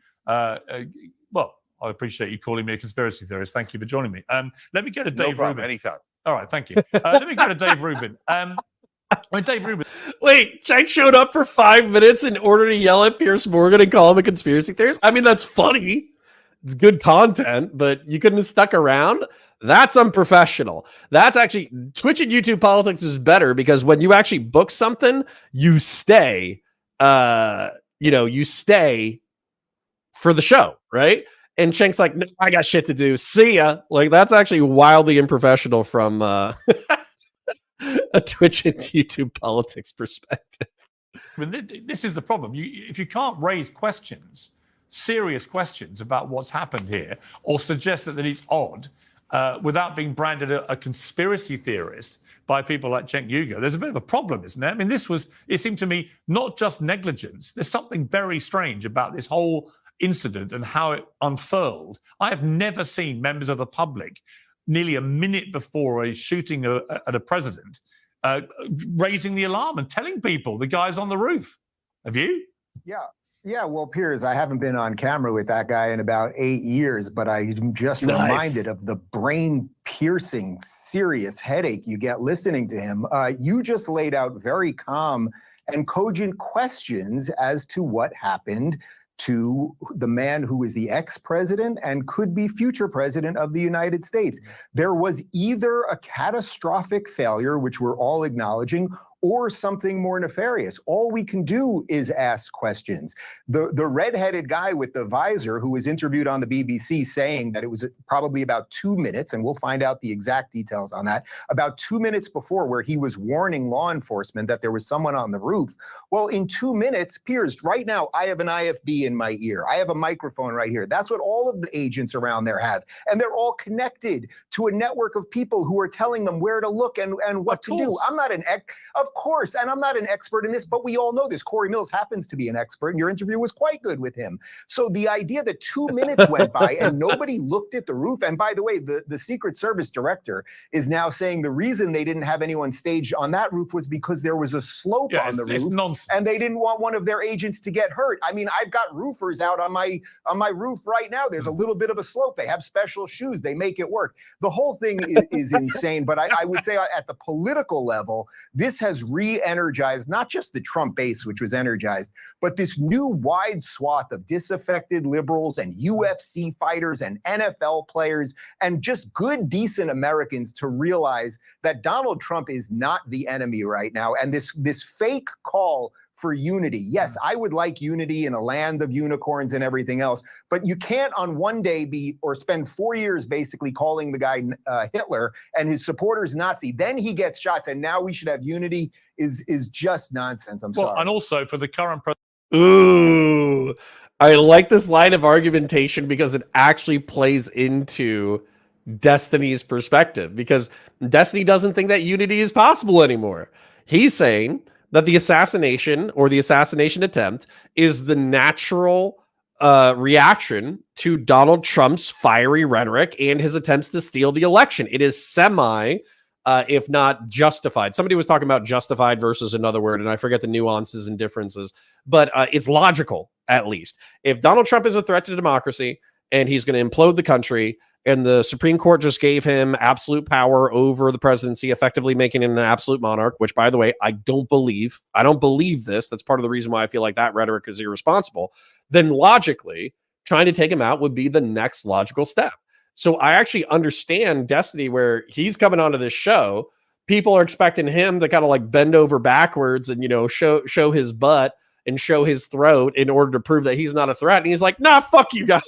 I appreciate you calling me a conspiracy theorist. Thank you for joining me. Let me go to Dave Rubin. Anytime. All right, thank you. Let me go to Dave Rubin. Dave Rubin. Wait, Jake showed up for 5 minutes in order to yell at Piers Morgan and call him a conspiracy theorist? I mean, that's funny. It's good content, but you couldn't have stuck around? That's unprofessional. That's actually, Twitch and YouTube politics is better, because when you actually book something, you stay, you stay for the show, right? And Cenk's like, no, I got shit to do. See ya. Like, that's actually wildly unprofessional from a Twitch and YouTube politics perspective. I mean, this is the problem. If you can't raise questions, serious questions about what's happened here, or suggest that it's odd, without being branded a conspiracy theorist by people like Cenk Uygur, there's a bit of a problem, isn't there? I mean, it seemed to me, not just negligence. There's something very strange about this whole incident and how it unfurled. I have never seen members of the public nearly a minute before a shooting at a president raising the alarm and telling people the guy's on the roof. Have you? Yeah. Well, Piers, I haven't been on camera with that guy in about 8 years, but I'm just reminded of the brain-piercing, serious headache you get listening to him. You just laid out very calm and cogent questions as to what happened to the man who is the ex-president and could be future president of the United States. There was either a catastrophic failure, which we're all acknowledging, or something more nefarious. All we can do is ask questions. The red-headed guy with the visor who was interviewed on the BBC saying that it was probably about 2 minutes, and we'll find out the exact details on that, about 2 minutes before, where he was warning law enforcement that there was someone on the roof. Well, in 2 minutes, Piers, right now, I have an IFB in my ear. I have a microphone right here. That's what all of the agents around there have. And they're all connected to a network of people who are telling them where to look and what to do. I'm not an ex. Of course, and I'm not an expert in this, but we all know this. Corey Mills happens to be an expert, and your interview was quite good with him. So the idea that 2 minutes went by and nobody looked at the roof, and by the way, the Secret Service director is now saying the reason they didn't have anyone staged on that roof was because there was a slope on the roof, and they didn't want one of their agents to get hurt. I mean, I've got roofers out on my roof right now. There's a little bit of a slope. They have special shoes. They make it work. The whole thing is insane. But I would say at the political level, this has re-energized not just the Trump base, which was energized, but this new wide swath of disaffected liberals and UFC fighters and NFL players and just good, decent Americans to realize that Donald Trump is not the enemy right now. And this fake call for unity. Yes, I would like unity in a land of unicorns and everything else, but you can't on one day spend 4 years basically calling the guy Hitler and his supporters Nazi. Then he gets shots, and now we should have unity is just nonsense. I'm sorry. And also for the current president. Ooh, I like this line of argumentation because it actually plays into Destiny's perspective, because Destiny doesn't think that unity is possible anymore. He's saying that the assassination or the assassination attempt is the natural reaction to Donald Trump's fiery rhetoric and his attempts to steal the election. It is semi, if not justified. Somebody was talking about justified versus another word, and I forget the nuances and differences, but it's logical, at least. If Donald Trump is a threat to democracy and he's going to implode the country, and the Supreme Court just gave him absolute power over the presidency, effectively making him an absolute monarch, which, by the way, I don't believe this. That's part of the reason why I feel like that rhetoric is irresponsible. Then logically, trying to take him out would be the next logical step. So I actually understand Destiny, where he's coming onto this show. People are expecting him to kind of like bend over backwards and, show his butt and show his throat in order to prove that he's not a threat. And he's like, nah, fuck you guys.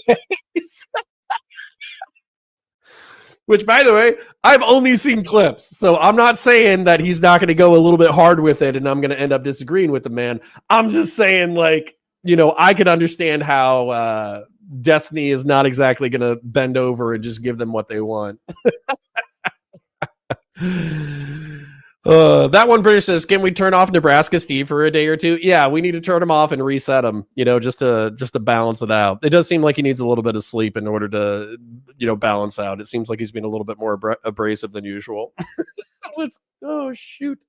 Which, by the way, I've only seen clips, so I'm not saying that he's not going to go a little bit hard with it and I'm going to end up disagreeing with the man. I'm just saying, I could understand how Destiny is not exactly going to bend over and just give them what they want. That one British says, can we turn off Nebraska Steve for a day or two? Yeah, we need to turn him off and reset him, just to balance it out. It does seem like he needs a little bit of sleep in order to, balance out. It seems like he's been a little bit more abrasive than usual. Shoot.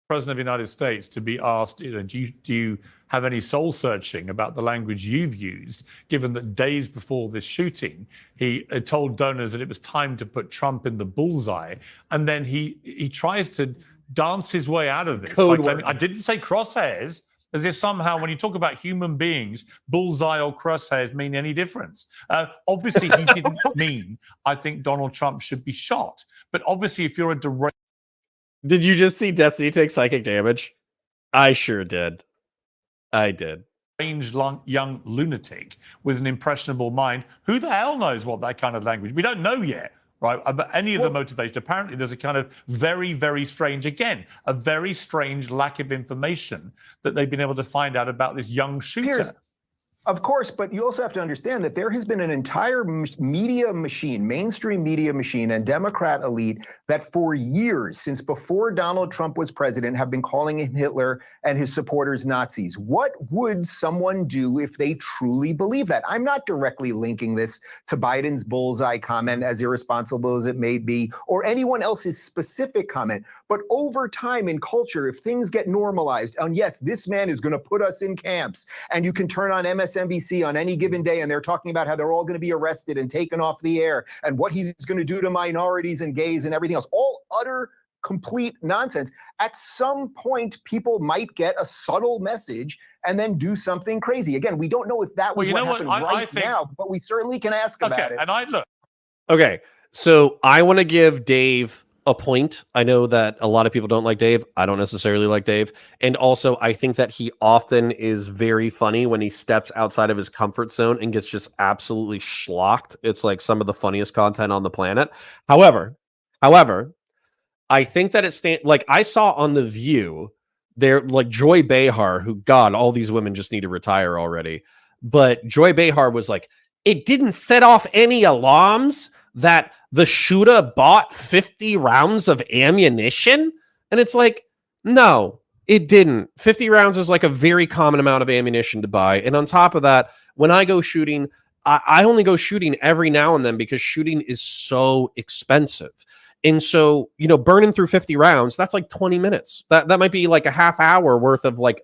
President of the United States to be asked, do you have any soul searching about the language you've used, given that days before this shooting, he told donors that it was time to put Trump in the bullseye. And then he tries to dance his way out of this. I didn't say crosshairs, as if somehow when you talk about human beings, bullseye or crosshairs mean any difference. Obviously, he didn't mean, I think Donald Trump should be shot. But obviously, if you're a direct... Did you just see Destiny take psychic damage? I sure did. I did. Strange young lunatic with an impressionable mind. Who the hell knows what that kind of language? We don't know yet. Right, about any of the motivation. Apparently, there's a kind of very, very strange, again, a very strange lack of information that they've been able to find out about this young shooter. Piers, of course, but you also have to understand that there has been an entire media machine, mainstream media machine and Democrat elite that for years, since before Donald Trump was president, have been calling him Hitler and his supporters Nazis. What would someone do if they truly believe that? I'm not directly linking this to Biden's bullseye comment, as irresponsible as it may be, or anyone else's specific comment. But over time in culture, if things get normalized, and yes, this man is going to put us in camps, and you can turn on MSNBC on any given day, and they're talking about how they're all going to be arrested and taken off the air, and what he's going to do to minorities and gays and everything else. All utter, complete nonsense. At some point, people might get a subtle message and then do something crazy. Again, we don't know if that was what happened right now, but we certainly can ask about it. Okay, so I want to give Dave a point. I know that a lot of people don't like Dave. I don't necessarily like Dave. And also, I think that he often is very funny when he steps outside of his comfort zone and gets just absolutely schlocked. It's like some of the funniest content on the planet. However, I think that I saw on The View, there, like Joy Behar, who, God, all these women just need to retire already. But Joy Behar was like, it didn't set off any alarms that the shooter bought 50 rounds of ammunition. And it's like, no, It didn't. 50 rounds is like a very common amount of ammunition to buy. And on top of that, when I go shooting, I only go shooting every now and then because shooting is so expensive. And so, you know, burning through 50 rounds, that's like 20 minutes. That might be like a half hour worth of like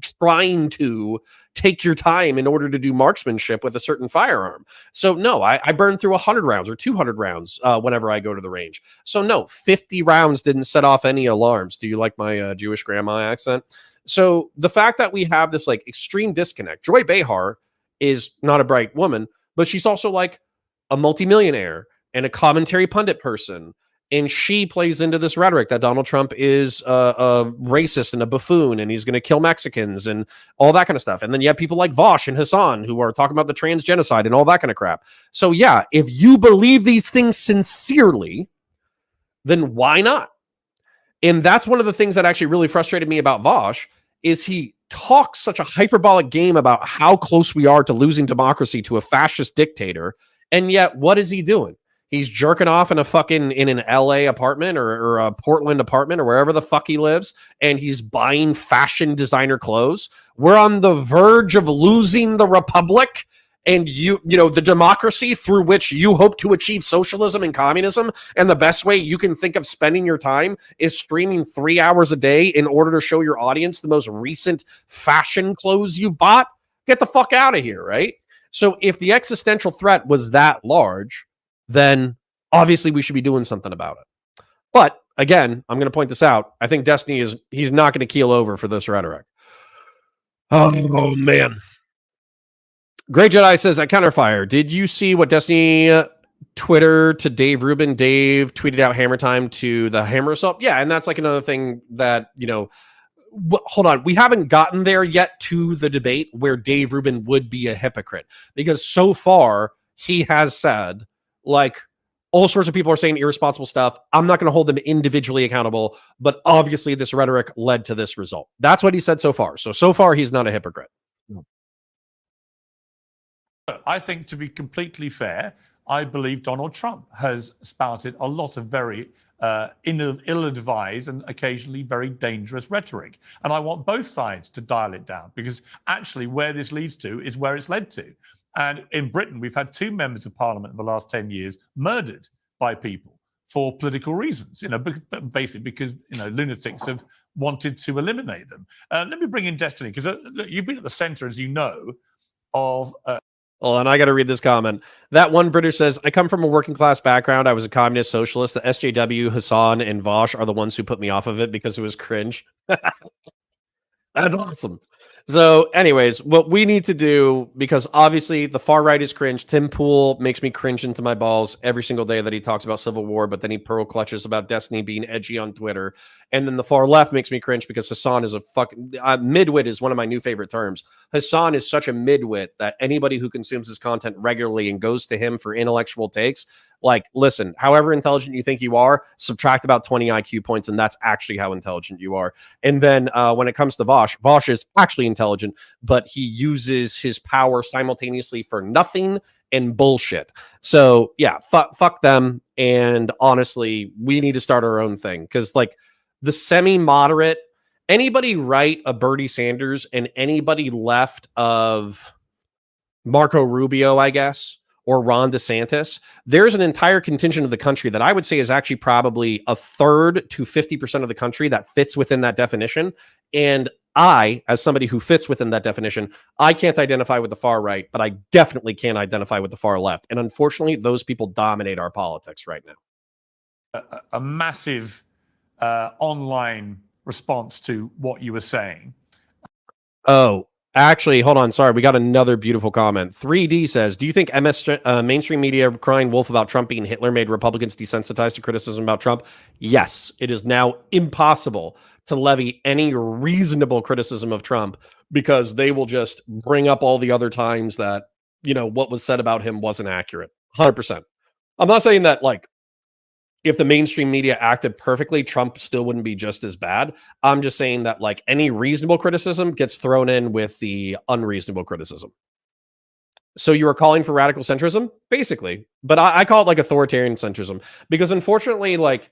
trying to take your time in order to do marksmanship with a certain firearm. So no, I burn through 100 rounds or 200 rounds whenever I go to the range. So no, 50 rounds didn't set off any alarms. Do you like my Jewish grandma accent? So the fact that we have this like extreme disconnect, Joy Behar is not a bright woman, but she's also like a multimillionaire and a commentary pundit person. And she plays into this rhetoric that Donald Trump is a racist and a buffoon and he's going to kill Mexicans and all that kind of stuff. And then you have people like Vosh and Hassan who are talking about the trans genocide and all that kind of crap. So yeah, if you believe these things sincerely, then why not? And that's one of the things that actually really frustrated me about Vosh is he talks such a hyperbolic game about how close we are to losing democracy to a fascist dictator. And yet what is he doing? He's jerking off in an LA apartment or a Portland apartment or wherever the fuck he lives. And he's buying fashion designer clothes. We're on the verge of losing the republic and the democracy through which you hope to achieve socialism and communism. And the best way you can think of spending your time is streaming 3 hours a day in order to show your audience the most recent fashion clothes you've bought. Get the fuck out of here, right? So if the existential threat was that large, then obviously we should be doing something about it. But again, I'm going to point this out. I think Destiny he's not going to keel over for this rhetoric. Oh man. Grey Jedi says at Counterfire, did you see what Destiny Twitter to Dave Rubin? Dave tweeted out hammer time to the hammer assault. Yeah, and that's like another thing that, hold on. We haven't gotten there yet to the debate where Dave Rubin would be a hypocrite because so far he has said, like, all sorts of people are saying irresponsible stuff. I'm not going to hold them individually accountable, but obviously this rhetoric led to this result. That's what he said so far. So far, he's not a hypocrite. I think, to be completely fair, I believe Donald Trump has spouted a lot of very ill-advised and occasionally very dangerous rhetoric. And I want both sides to dial it down because actually where this leads to is where it's led to. And in Britain, we've had 2 members of parliament in the last 10 years murdered by people for political reasons, basically because, lunatics have wanted to eliminate them. Let me bring in Destiny, because you've been at the center, as you know, of... Well, and I got to read this comment. That one British says, I come from a working class background. I was a communist socialist. The SJW, Hassan, and Vosh are the ones who put me off of it because it was cringe. That's awesome. So anyways, what we need to do, because obviously the far right is cringe. Tim Pool makes me cringe into my balls every single day that he talks about Civil War, but then he pearl clutches about Destiny being edgy on Twitter. And then the far left makes me cringe because Hassan is a fucking... midwit is one of my new favorite terms. Hassan is such a midwit that anybody who consumes his content regularly and goes to him for intellectual takes, like, listen, however intelligent you think you are, subtract about 20 IQ points, and that's actually how intelligent you are. And then when it comes to Vosh is actually intelligent, but he uses his power simultaneously for nothing and bullshit. So yeah, fuck them. And honestly, we need to start our own thing because, like, the semi-moderate, anybody right of Bernie Sanders and anybody left of Marco Rubio, I guess, or Ron DeSantis, there's an entire contingent of the country that I would say is actually probably a third to 50% of the country that fits within that definition. And I, as somebody who fits within that definition, I can't identify with the far right, but I definitely can't identify with the far left. And unfortunately, those people dominate our politics right now. A massive online response to what you were saying. Oh, actually, hold on. Sorry, we got another beautiful comment. 3D says, do you think mainstream media crying wolf about Trump being Hitler made Republicans desensitized to criticism about Trump? Yes, it is now impossible to levy any reasonable criticism of Trump because they will just bring up all the other times that, what was said about him wasn't accurate. 100%. I'm not saying that, like, if the mainstream media acted perfectly, Trump still wouldn't be just as bad. I'm just saying that, like, any reasonable criticism gets thrown in with the unreasonable criticism. So you are calling for radical centrism, basically, but I call it like authoritarian centrism because unfortunately, like,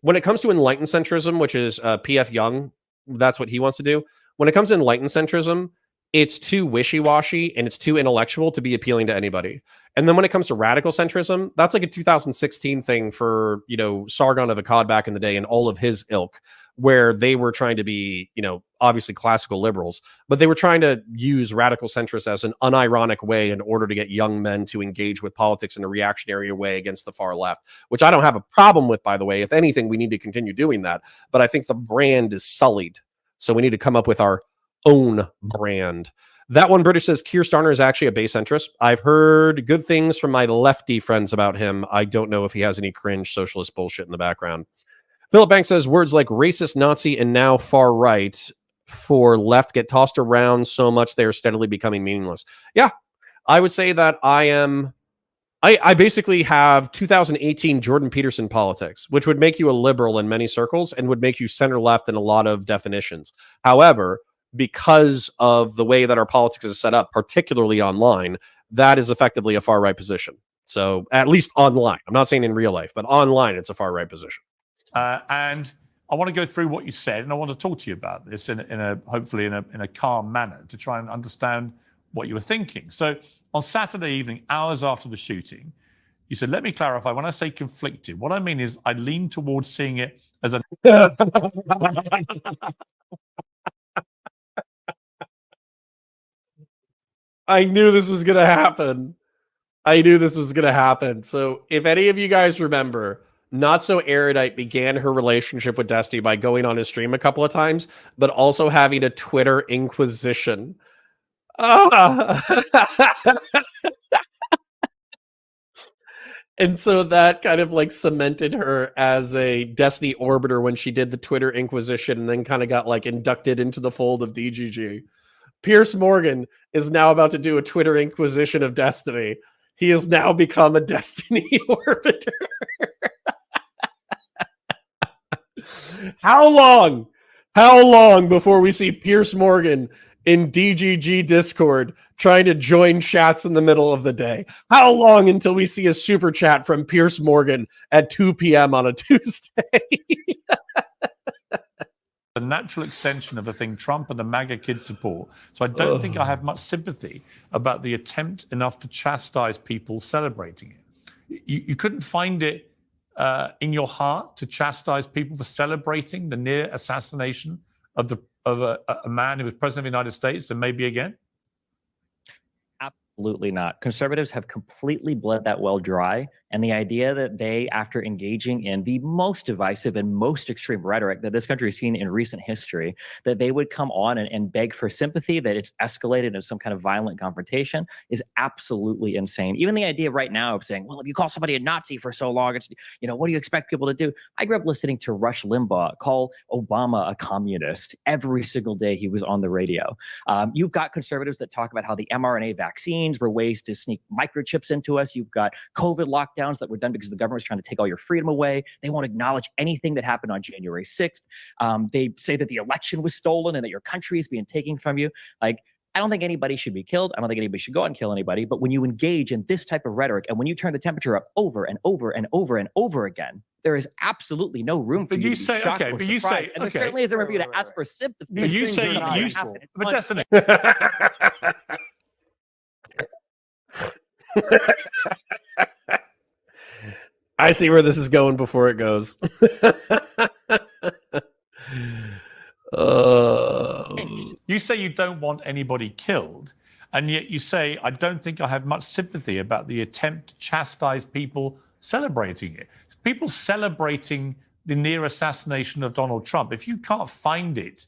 when it comes to enlightened centrism, which is P.F. Young that's what he wants to do. When it comes to enlightened centrism, it's too wishy-washy and it's too intellectual to be appealing to anybody. And then when it comes to radical centrism, that's like a 2016 thing for, you know, Sargon of Akkad back in the day and all of his ilk, where they were trying to be, you know, obviously classical liberals, but they were trying to use radical centrists as an unironic way in order to get young men to engage with politics in a reactionary way against the far left, which I don't have a problem with, by the way. If anything, we need to continue doing that. But I think the brand is sullied. So we need to come up with our own brand. That one British says Keir Starmer is actually a base centrist. I've heard good things from my lefty friends about him. I don't know if he has any cringe socialist bullshit in the background. Philip Banks says words like racist, Nazi, and now far right for left get tossed around so much they are steadily becoming meaningless. Yeah, I would say that I basically have 2018 Jordan Peterson politics, which would make you a liberal in many circles and would make you center left in a lot of definitions. However, because of the way that our politics is set up, particularly online, that is effectively a far right position. So at least online, I'm not saying in real life, but online, it's a far right position. And I want to go through what you said, and I want to talk to you about this in a hopefully in a calm manner to try and understand what you were thinking. So on Saturday evening, hours after the shooting, you said, let me clarify, when I say conflicted, what I mean is I lean towards seeing it as a... I knew this was going to happen. I knew this was going to happen. So if any of you guys remember, Not So Erudite began her relationship with Destiny by going on his stream a couple of times, but also having a Twitter inquisition. And so that kind of like cemented her as a Destiny orbiter when she did the Twitter inquisition and then kind of got like inducted into the fold of DGG. Piers Morgan is now about to do a Twitter inquisition of Destiny. He has now become a Destiny orbiter. How long before we see Piers Morgan in DGG Discord trying to join chats in the middle of the day? How long until we see a super chat from Piers Morgan at 2 p.m. on a Tuesday? A natural extension of the thing Trump and the MAGA kids support. So I don't think I have much sympathy about the attempt enough to chastise people celebrating it. You couldn't find it in your heart to chastise people for celebrating the near assassination of a man who was president of the United States and maybe again? Absolutely not. Conservatives have completely bled that well dry. And the idea that they, after engaging in the most divisive and most extreme rhetoric that this country has seen in recent history, that they would come on and beg for sympathy, that it's escalated into some kind of violent confrontation is absolutely insane. Even the idea right now of saying, well, if you call somebody a Nazi for so long, it's, you know, what do you expect people to do? I grew up listening to Rush Limbaugh call Obama a communist every single day he was on the radio. You've got conservatives that talk about how the mRNA vaccines were ways to sneak microchips into us. You've got COVID lockdowns that were done because the government was trying to take all your freedom away. They won't acknowledge anything that happened on January 6th. They say that the election was stolen and that your country is being taken from you. Like, I don't think anybody should be killed. I don't think anybody should go out and kill anybody. But when you engage in this type of rhetoric and when you turn the temperature up over and over and over and over again, there is absolutely no room for you to be shocked or surprised. And there certainly isn't room for you to ask for sympathy. But you say, but Destiny. I see where this is going before it goes. You say you don't want anybody killed, and yet you say, I don't think I have much sympathy about the attempt to chastise people celebrating it. It's people celebrating the near assassination of Donald Trump. If you can't find it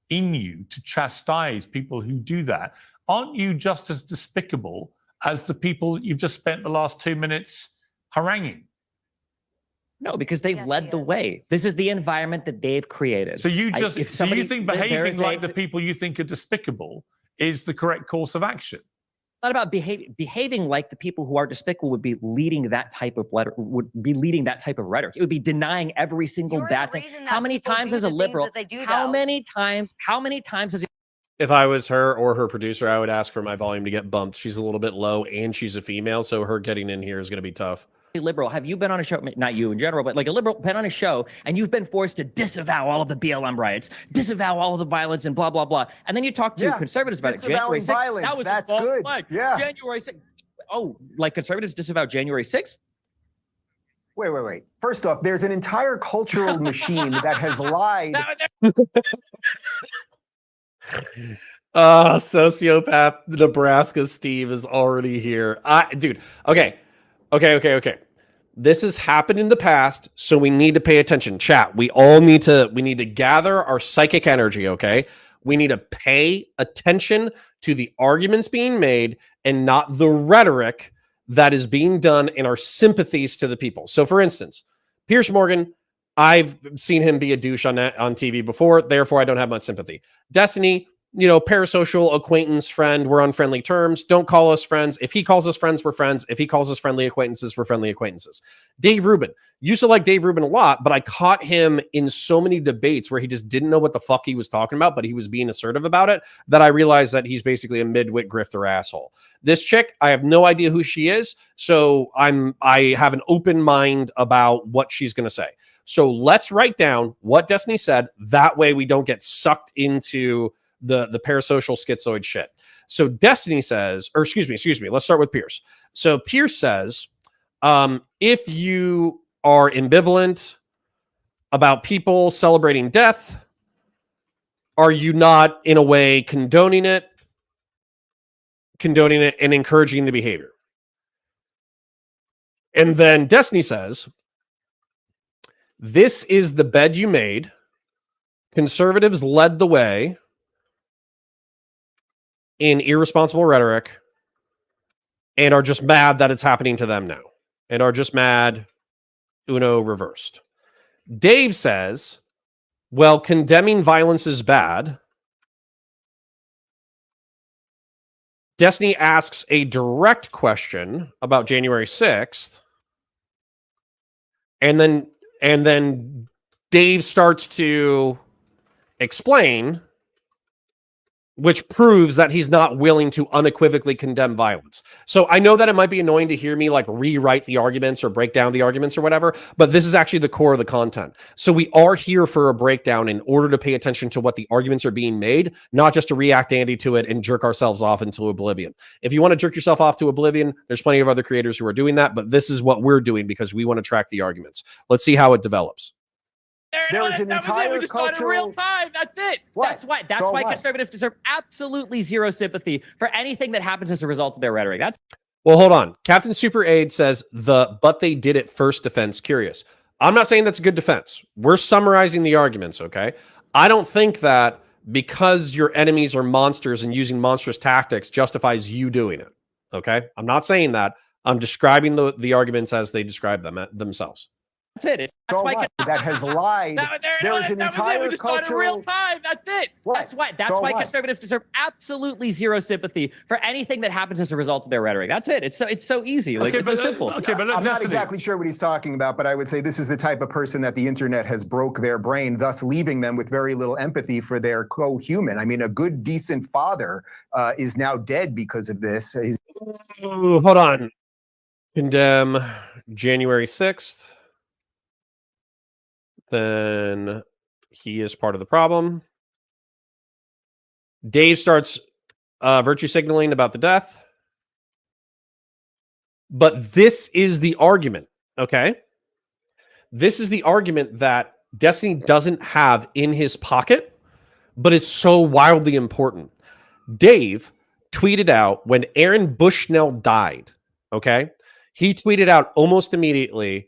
in you to chastise people who do that, aren't you just as despicable as the people that you've just spent the last 2 minutes haranguing? No, because they've led the way. This is the environment that they've created. So you think behaving like the people you think are despicable is the correct course of action? Not about behaving like the people who are despicable would be leading that type of rhetoric. It would be denying every single bad thing. How many times as a liberal? How many times has If I was her or her producer, I would ask for my volume to get bumped. She's a little bit low and she's a female, so her getting in here is going to be tough. liberal, have you been on a show, not you in general, but like a liberal been on a show and you've been forced to disavow all of the BLM riots, disavow all of the violence and blah, blah, blah. And then you talk to conservatives about it. January 6th, violence, that was that's a false good. flag. Yeah. January 6th. Oh, like conservatives disavow January 6th? Wait. First off, there's an entire cultural machine that has lied. Sociopath Nebraska Steve is already here. Dude, okay. This has happened in the past, so we need to pay attention. Chat, we need to gather our psychic energy, okay? We need to pay attention to the arguments being made and not the rhetoric that is being done in our sympathies to the people. So for instance, Piers Morgan, I've seen him be a douche on TV before, therefore I don't have much sympathy. Destiny, parasocial acquaintance, friend, we're on friendly terms. Don't call us friends. If he calls us friends, we're friends. If he calls us friendly acquaintances, we're friendly acquaintances. Dave Rubin. Used to like Dave Rubin a lot, but I caught him in so many debates where he just didn't know what the fuck he was talking about, but he was being assertive about it, that I realized that he's basically a midwit grifter asshole. This chick, I have no idea who she is, so I have an open mind about what she's going to say. So let's write down what Destiny said. That way we don't get sucked into the parasocial schizoid shit. So Destiny says, or excuse me, let's start with Piers. So Piers says, if you are ambivalent about people celebrating death, are you not in a way condoning it and encouraging the behavior? And then Destiny says, this is the bed you made. Conservatives led the way in irresponsible rhetoric and are just mad that it's happening to them now and are just mad Uno reversed. Dave says, well, condemning violence is bad. Destiny asks a direct question about January 6th. And then Dave starts to explain, which proves that he's not willing to unequivocally condemn violence. So I know that it might be annoying to hear me like rewrite the arguments or break down the arguments or whatever, but this is actually the core of the content. So we are here for a breakdown in order to pay attention to what the arguments are being made, not just to react Andy to it and jerk ourselves off into oblivion. If you want to jerk yourself off to oblivion, there's plenty of other creators who are doing that, but this is what we're doing because we want to track the arguments. Let's see how it develops. There is an entire we just saw it in real time. That's it. What? That's why conservatives deserve absolutely zero sympathy for anything that happens as a result of their rhetoric. Well, hold on. Captain Super Aid says but they did it first defense curious. I'm not saying that's a good defense. We're summarizing the arguments, okay? I don't think that because your enemies are monsters and using monstrous tactics justifies you doing it, okay? I'm not saying that. I'm describing the arguments as they describe them themselves. That's it. That's why that has lied. There is an entire we just saw it in real time. That's it. What? That's why conservatives deserve absolutely zero sympathy for anything that happens as a result of their rhetoric. That's it. It's so easy. Like it's so simple. Okay, but I'm not exactly sure what he's talking about, but I would say this is the type of person that the internet has broke their brain, thus leaving them with very little empathy for their co-human. I mean, a good, decent father is now dead because of this. Ooh, hold on. Condemn January 6th. Then he is part of the problem. Dave starts virtue signaling about the death. But this is the argument, okay? This is the argument that Destiny doesn't have in his pocket, but is so wildly important. Dave tweeted out when Aaron Bushnell died, okay? He tweeted out almost immediately,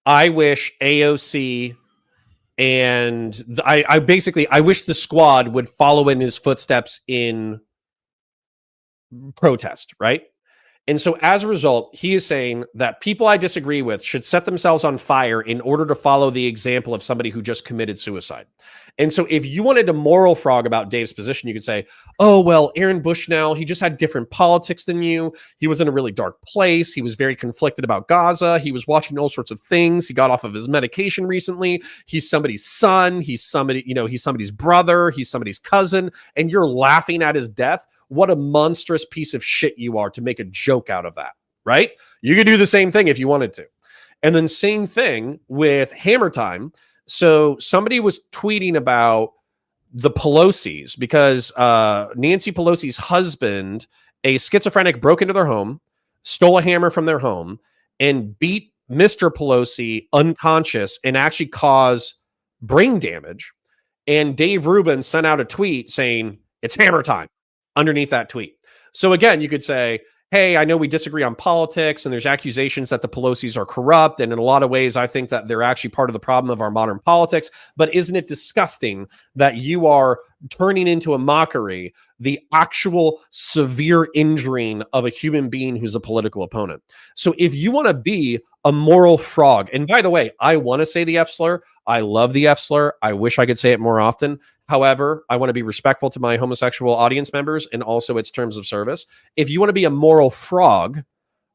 I wish AOC... And I wish the squad would follow in his footsteps in protest, right? And so as a result, he is saying that people I disagree with should set themselves on fire in order to follow the example of somebody who just committed suicide. And so if you wanted to moral frog about Dave's position, you could say, oh, well, Aaron Bushnell, he just had different politics than you. He was in a really dark place. He was very conflicted about Gaza. He was watching all sorts of things. He got off of his medication recently. He's somebody's son. He's somebody's brother. He's somebody's cousin. And you're laughing at his death. What a monstrous piece of shit you are to make a joke out of that, right? You could do the same thing if you wanted to. And then same thing with Hammer Time. So somebody was tweeting about the Pelosi's because Nancy Pelosi's husband, a schizophrenic, broke into their home, stole a hammer from their home, and beat Mr. Pelosi unconscious and actually caused brain damage. And Dave Rubin sent out a tweet saying, it's hammer time underneath that tweet. So again, you could say, hey, I know we disagree on politics and there's accusations that the Pelosi's are corrupt. And in a lot of ways, I think that they're actually part of the problem of our modern politics. But isn't it disgusting that you are turning into a mockery the actual severe injuring of a human being who's a political opponent? So if you want to be a moral frog, and by the way, I want to say the F slur. I love the F slur. I wish I could say it more often. However, I want to be respectful to my homosexual audience members and also its terms of service. If you want to be a moral frog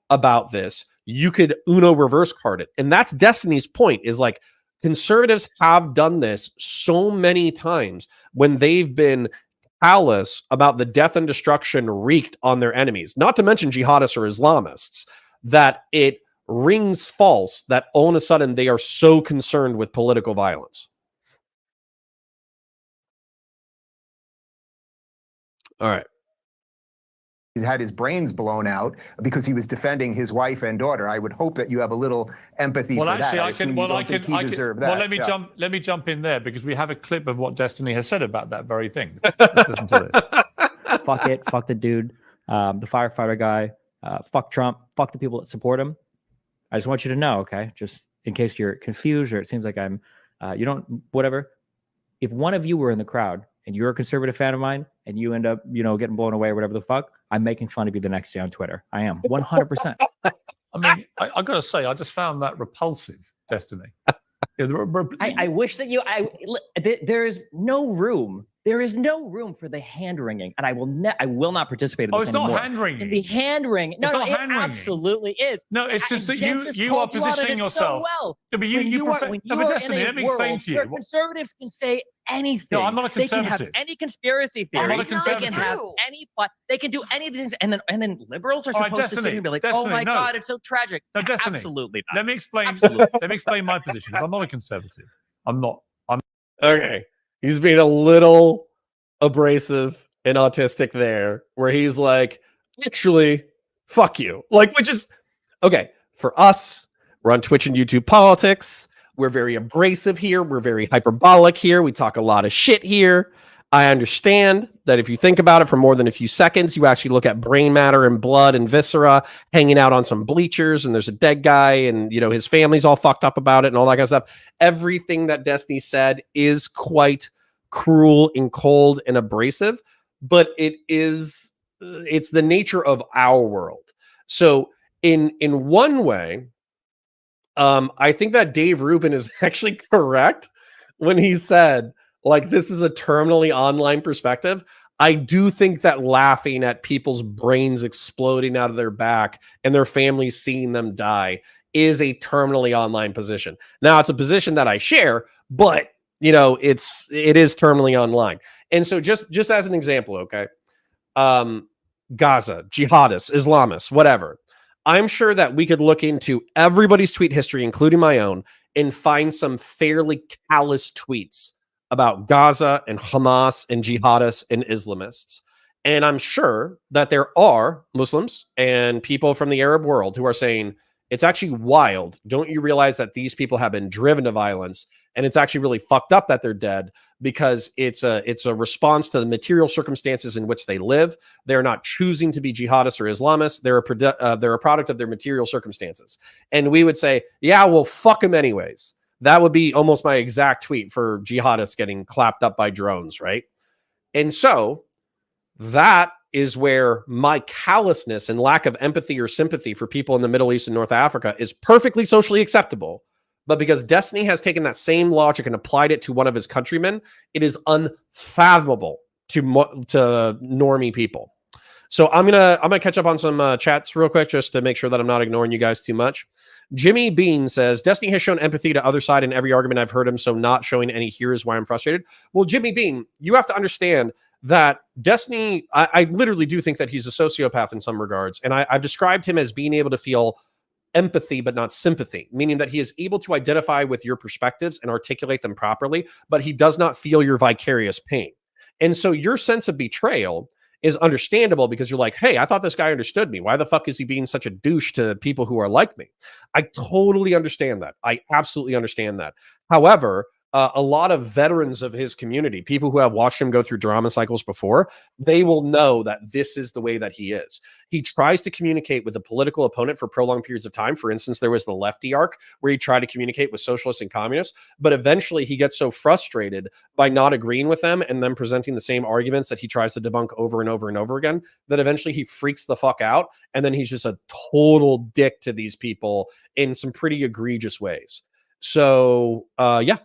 about this, you could Uno reverse card it. And that's Destiny's point, is like, conservatives have done this so many times when they've been callous about the death and destruction wreaked on their enemies, not to mention jihadists or Islamists, that it rings false that all of a sudden they are so concerned with political violence. All right. He's had his brains blown out because he was defending his wife and daughter. I would hope that you have a little empathy for that. Let me jump in there because we have a clip of what Destiny has said about that very thing. Let's listen to this. Fuck it. Fuck the dude, the firefighter guy. Fuck Trump. Fuck the people that support him. I just want you to know, okay? Just in case you're confused or it seems like I'm, you don't, whatever. If one of you were in the crowd and you're a conservative fan of mine and you end up, getting blown away or whatever the fuck, I'm making fun of you the next day on Twitter. I am 100%. I mean, I got to say, I just found that repulsive, Destiny. I wish that there is no room. There is no room for the hand wringing, and I will not participate in this anymore. It's not hand wringing. The hand wringing. No, it absolutely is. No, it's just that you are positioning yourself. So well. No, but Destiny, let me explain to you. Conservatives can say anything. No, I'm not a conservative. They can have any conspiracy theory. I'm not a conservative. They can have any plot. They can do anything, and then liberals are supposed to sit here and be like, "Oh my God, it's so tragic." No, Destiny, absolutely not. Let me explain. Let me explain my position. I'm not a conservative. I'm not. Okay. He's being a little abrasive and autistic there, where he's like, actually, fuck you. Like, which is, okay, for us, we're on Twitch and YouTube politics. We're very abrasive here. We're very hyperbolic here. We talk a lot of shit here. I understand that if you think about it for more than a few seconds, you actually look at brain matter and blood and viscera hanging out on some bleachers, and there's a dead guy, and his family's all fucked up about it and all that kind of stuff. Everything that Destiny said is quite cruel and cold and abrasive, but it's the nature of our world. So in one way, I think that Dave Rubin is actually correct when he said, like, this is a terminally online perspective. I do think that laughing at people's brains exploding out of their back and their families seeing them die is a terminally online position. Now, it's a position that I share, but it is terminally online. And so just as an example, okay, Gaza, jihadists, Islamists, whatever. I'm sure that we could look into everybody's tweet history, including my own, and find some fairly callous tweets about Gaza and Hamas and jihadists and Islamists. And I'm sure that there are Muslims and people from the Arab world who are saying, it's actually wild. Don't you realize that these people have been driven to violence? And it's actually really fucked up that they're dead because it's a response to the material circumstances in which they live. They're not choosing to be jihadists or Islamists. They're a product of their material circumstances. And we would say, yeah, well, fuck them anyways. That would be almost my exact tweet for jihadists getting clapped up by drones, right? And so that is where my callousness and lack of empathy or sympathy for people in the Middle East and North Africa is perfectly socially acceptable. But because Destiny has taken that same logic and applied it to one of his countrymen, it is unfathomable to normie people. So I'm gonna catch up on some chats real quick just to make sure that I'm not ignoring you guys too much. Jimmy Bean says, Destiny has shown empathy to other side in every argument I've heard him, so not showing any here is why I'm frustrated. Well, Jimmy Bean, you have to understand that Destiny, I literally do think that he's a sociopath in some regards. And I've described him as being able to feel empathy but not sympathy, meaning that he is able to identify with your perspectives and articulate them properly, but he does not feel your vicarious pain. And so your sense of betrayal is understandable because you're like, hey, I thought this guy understood me. Why the fuck is he being such a douche to people who are like me? I totally understand that. I absolutely understand that. However, a lot of veterans of his community, people who have watched him go through drama cycles before, they will know that this is the way that he is. He tries to communicate with a political opponent for prolonged periods of time. For instance, there was the lefty arc where he tried to communicate with socialists and communists, but eventually he gets so frustrated by not agreeing with them and then presenting the same arguments that he tries to debunk over and over and over again, that eventually he freaks the fuck out. And then he's just a total dick to these people in some pretty egregious ways. So, yeah.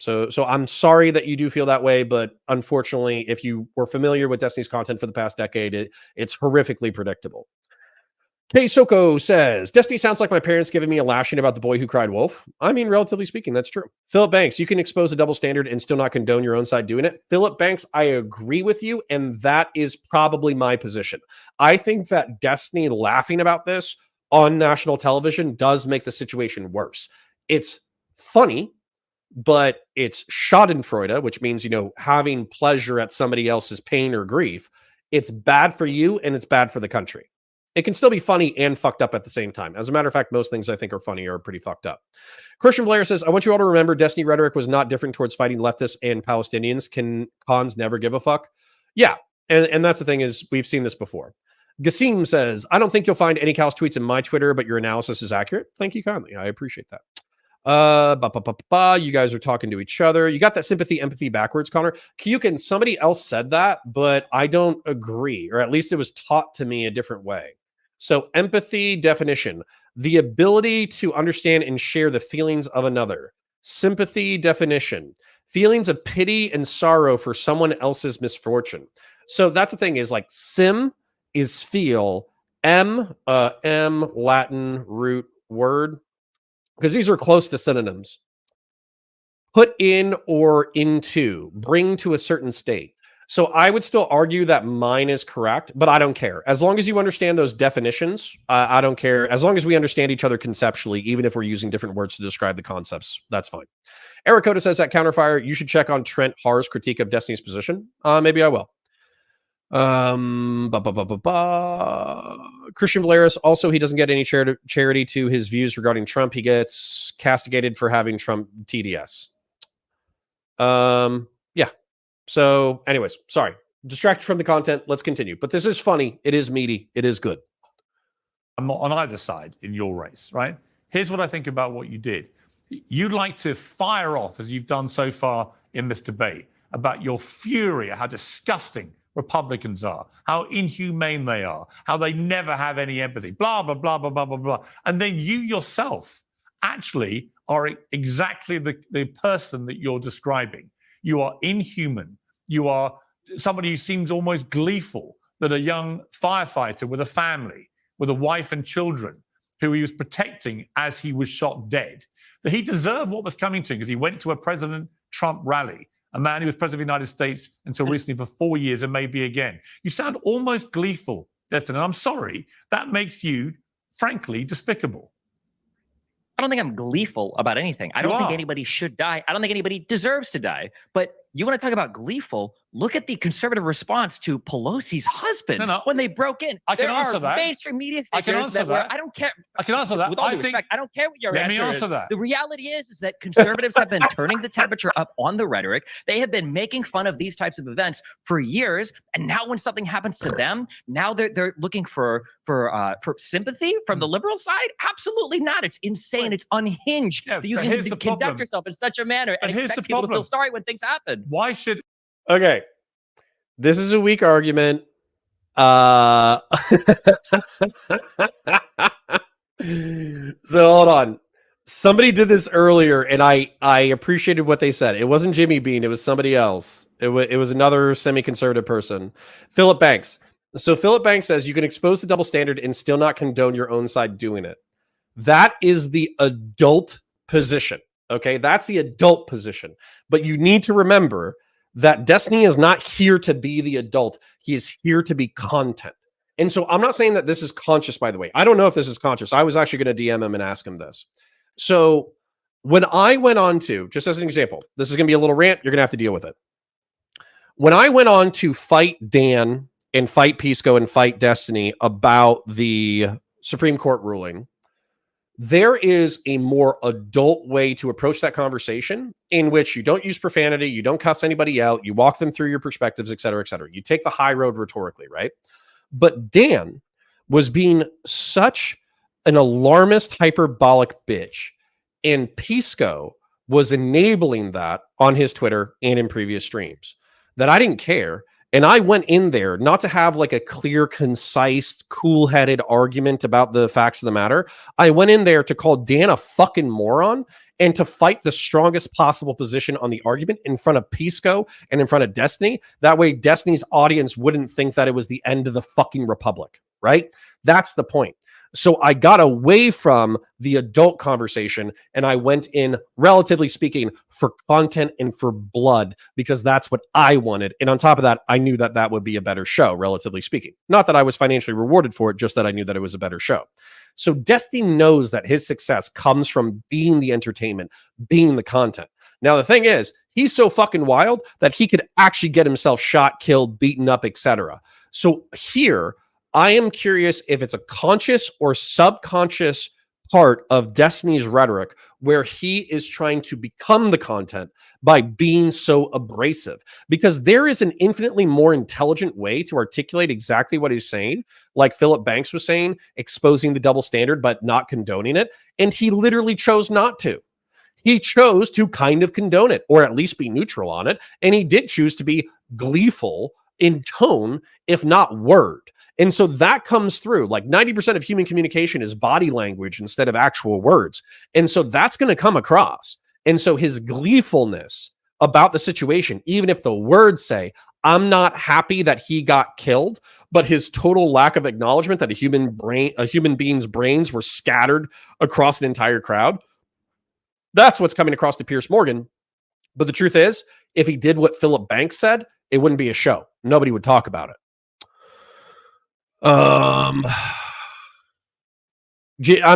So I'm sorry that you do feel that way, but unfortunately, if you were familiar with Destiny's content for the past decade, it's horrifically predictable. K Soko says, Destiny sounds like my parents giving me a lashing about the boy who cried wolf. I mean, relatively speaking, that's true. Philip Banks, you can expose a double standard and still not condone your own side doing it. Philip Banks, I agree with you, and that is probably my position. I think that Destiny laughing about this on national television does make the situation worse. It's funny, but it's Schadenfreude, which means, having pleasure at somebody else's pain or grief. It's bad for you and it's bad for the country. It can still be funny and fucked up at the same time. As a matter of fact, most things I think are funny are pretty fucked up. Christian Blair says, I want you all to remember Destiny rhetoric was not different towards fighting leftists and Palestinians. Can cons never give a fuck? Yeah. And that's the thing is we've seen this before. Gassim says, I don't think you'll find any Cal's tweets in my Twitter, but your analysis is accurate. Thank you kindly. I appreciate that. You guys are talking to each other. You got that sympathy, empathy backwards, Connor. Kyukin, somebody else said that, but I don't agree, or at least it was taught to me a different way. So empathy definition, the ability to understand and share the feelings of another. Sympathy definition, feelings of pity and sorrow for someone else's misfortune. So that's the thing is like sim is feel, M Latin root word, because these are close to synonyms. Put in or into, bring to a certain state. So I would still argue that mine is correct, but I don't care. As long as you understand those definitions, I don't care. As long as we understand each other conceptually, even if we're using different words to describe the concepts, that's fine. Eric Coda says at Counterfire, you should check on Trent Harr's critique of Destiny's position. Maybe I will. Christian Valeris, also, he doesn't get any charity to his views regarding Trump. He gets castigated for having Trump TDS. Yeah. So anyways, sorry. Distracted from the content. Let's continue. But this is funny. It is meaty. It is good. I'm not on either side in your race, right? Here's what I think about what you did. You'd like to fire off, as you've done so far in this debate, about your fury at how disgusting Republicans are, how inhumane they are, how they never have any empathy, blah, blah, blah, blah, blah, blah, blah. And then you yourself actually are exactly the person that you're describing. You are inhuman. You are somebody who seems almost gleeful that a young firefighter with a family, with a wife and children, who he was protecting as he was shot dead, that he deserved what was coming to him because he went to a President Trump rally, a man who was president of the United States until recently for 4 years and maybe again. You sound almost gleeful, Destin, and I'm sorry. That makes you, frankly, despicable. I don't think I'm gleeful about anything. I don't think anybody should die. I don't think anybody deserves to die. But you want to talk about gleeful? Look at the conservative response to Pelosi's husband when they broke in. I can answer that. Mainstream media figures I can answer that. I don't care. I can answer that. With all due respect, I don't care what your answer is. Let me answer that. The reality is that conservatives have been turning the temperature up on the rhetoric. They have been making fun of these types of events for years, and now when something happens to them, now they're looking for sympathy from the liberal side. Absolutely not. It's insane. It's unhinged that you can conduct yourself in such a manner and expect people to feel sorry when things happen. Why should? Okay, this is a weak argument. So hold on. Somebody did this earlier, and I appreciated what they said. It wasn't Jimmy Bean. It was somebody else. It was another semi-conservative person. Philip Banks. So Philip Banks says you can expose the double standard and still not condone your own side doing it. That is the adult position. Okay, that's the adult position. But you need to remember that Destiny is not here to be the adult. He is here to be content. And so I'm not saying that this is conscious, by the way. I don't know if this is conscious. I was actually going to DM him and ask him this. So when I went on to, just as an example, this is going to be a little rant. You're going to have to deal with it. When I went on to fight Dan and fight Pisco and fight Destiny about the Supreme Court ruling, there is a more adult way to approach that conversation in which you don't use profanity, you don't cuss anybody out, you walk them through your perspectives, et cetera, et cetera. You take the high road rhetorically, right? But Dan was being such an alarmist, hyperbolic bitch, and Pisco was enabling that on his Twitter and in previous streams, that I didn't care. And I went in there not to have like a clear, concise, cool-headed argument about the facts of the matter. I went in there to call Dan a fucking moron and to fight the strongest possible position on the argument in front of Pisco and in front of Destiny. That way Destiny's audience wouldn't think that it was the end of the fucking republic, right? That's the point. So I got away from the adult conversation and I went in, relatively speaking, for content and for blood, because that's what I wanted. And on top of that, I knew that that would be a better show, relatively speaking. Not that I was financially rewarded for it, just that I knew that it was a better show. So Destiny knows that his success comes from being the entertainment, being the content. Now, the thing is, he's so fucking wild that he could actually get himself shot, killed, beaten up, etc. So here, I am curious if it's a conscious or subconscious part of Destiny's rhetoric where he is trying to become the content by being so abrasive, because there is an infinitely more intelligent way to articulate exactly what he's saying, like Philip Banks was saying, exposing the double standard but not condoning it, and he literally chose not to. He chose to kind of condone it, or at least be neutral on it, and he did choose to be gleeful in tone, if not word. And so that comes through. Like 90% of human communication is body language instead of actual words. And so that's going to come across. And so his gleefulness about the situation, even if the words say, I'm not happy that he got killed, but his total lack of acknowledgement that a human being's brains were scattered across an entire crowd, that's what's coming across to Piers Morgan. But the truth is, if he did what Philip Banks said, it wouldn't be a show. Nobody would talk about it. I'm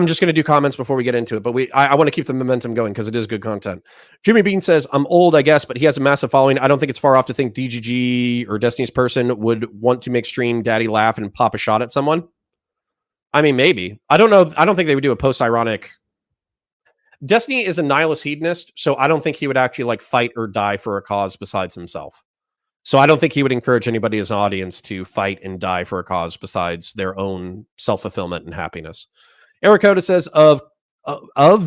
just going to do comments before we get into it, but I want to keep the momentum going because it is good content. Jimmy Bean says, I'm old, I guess, but he has a massive following. I don't think it's far off to think DGG or Destiny's Person would want to make Stream Daddy laugh and pop a shot at someone. I mean, maybe. I don't know. I don't think they would do a post-ironic. Destiny is a nihilist hedonist, so I don't think he would actually like fight or die for a cause besides himself. So I don't think he would encourage anybody as an audience to fight and die for a cause besides their own self-fulfillment and happiness. Eric Oda says, of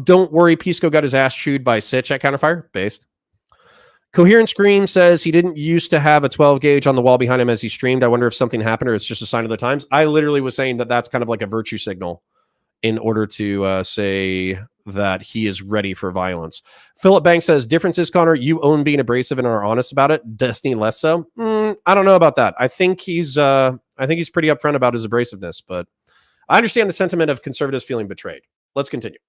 don't worry, Pisco got his ass chewed by Sitch at Counterfire. Based. Coherent Scream says he didn't used to have a 12 gauge on the wall behind him as he streamed. I wonder if something happened or it's just a sign of the times. I literally was saying that that's kind of like a virtue signal in order to say that he is ready for violence. Philip Banks says, difference is, Connor, you own being abrasive and are honest about it. Destiny less so. I don't know about that. I think he's pretty upfront about his abrasiveness, but I understand the sentiment of conservatives feeling betrayed. Let's continue.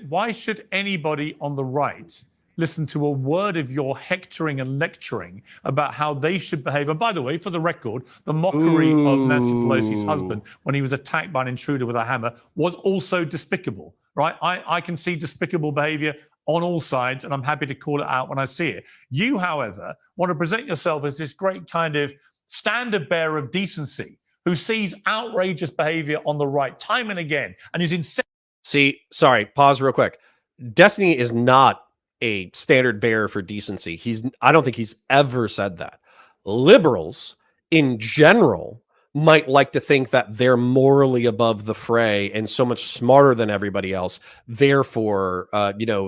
Why should anybody on the right listen to a word of your hectoring and lecturing about how they should behave? And by the way, for the record, the mockery of Nancy Pelosi's husband when he was attacked by an intruder with a hammer was also despicable, right? I can see despicable behavior on all sides, and I'm happy to call it out when I see it. You, however, want to present yourself as this great kind of standard bearer of decency who sees outrageous behavior on the right time and again and is insane. See, sorry, pause real quick. Destiny is not a standard bearer for decency. I don't think he's ever said that. Liberals in general might like to think that they're morally above the fray and so much smarter than everybody else. Therefore,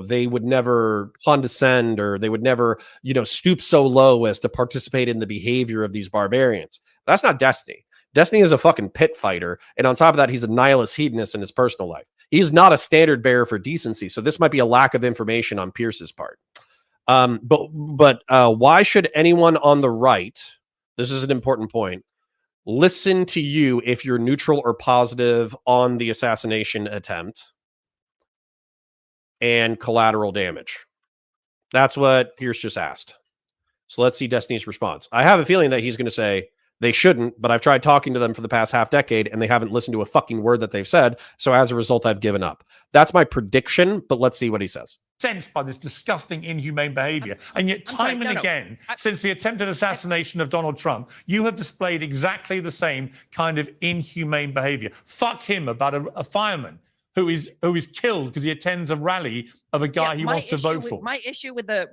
they would never condescend, or they would never, stoop so low as to participate in the behavior of these barbarians. That's not Destiny. Destiny is a fucking pit fighter, and on top of that, he's a nihilist hedonist in his personal life. He's not a standard bearer for decency, so this might be a lack of information on Pierce's part. But why should anyone on the right, this is an important point, listen to you if you're neutral or positive on the assassination attempt and collateral damage? That's what Pierce just asked. So let's see Destiny's response. I have a feeling that he's going to say, They shouldn't, but I've tried talking to them for the past half decade and they haven't listened to a fucking word that they've said. So as a result, I've given up. That's my prediction, but let's see what he says. Sensed by this disgusting, inhumane behavior. And yet, time and again, since the attempted assassination of Donald Trump, you have displayed exactly the same kind of inhumane behavior. Fuck him about a fireman who is killed because he attends a rally of a guy he wants to vote for. My issue with the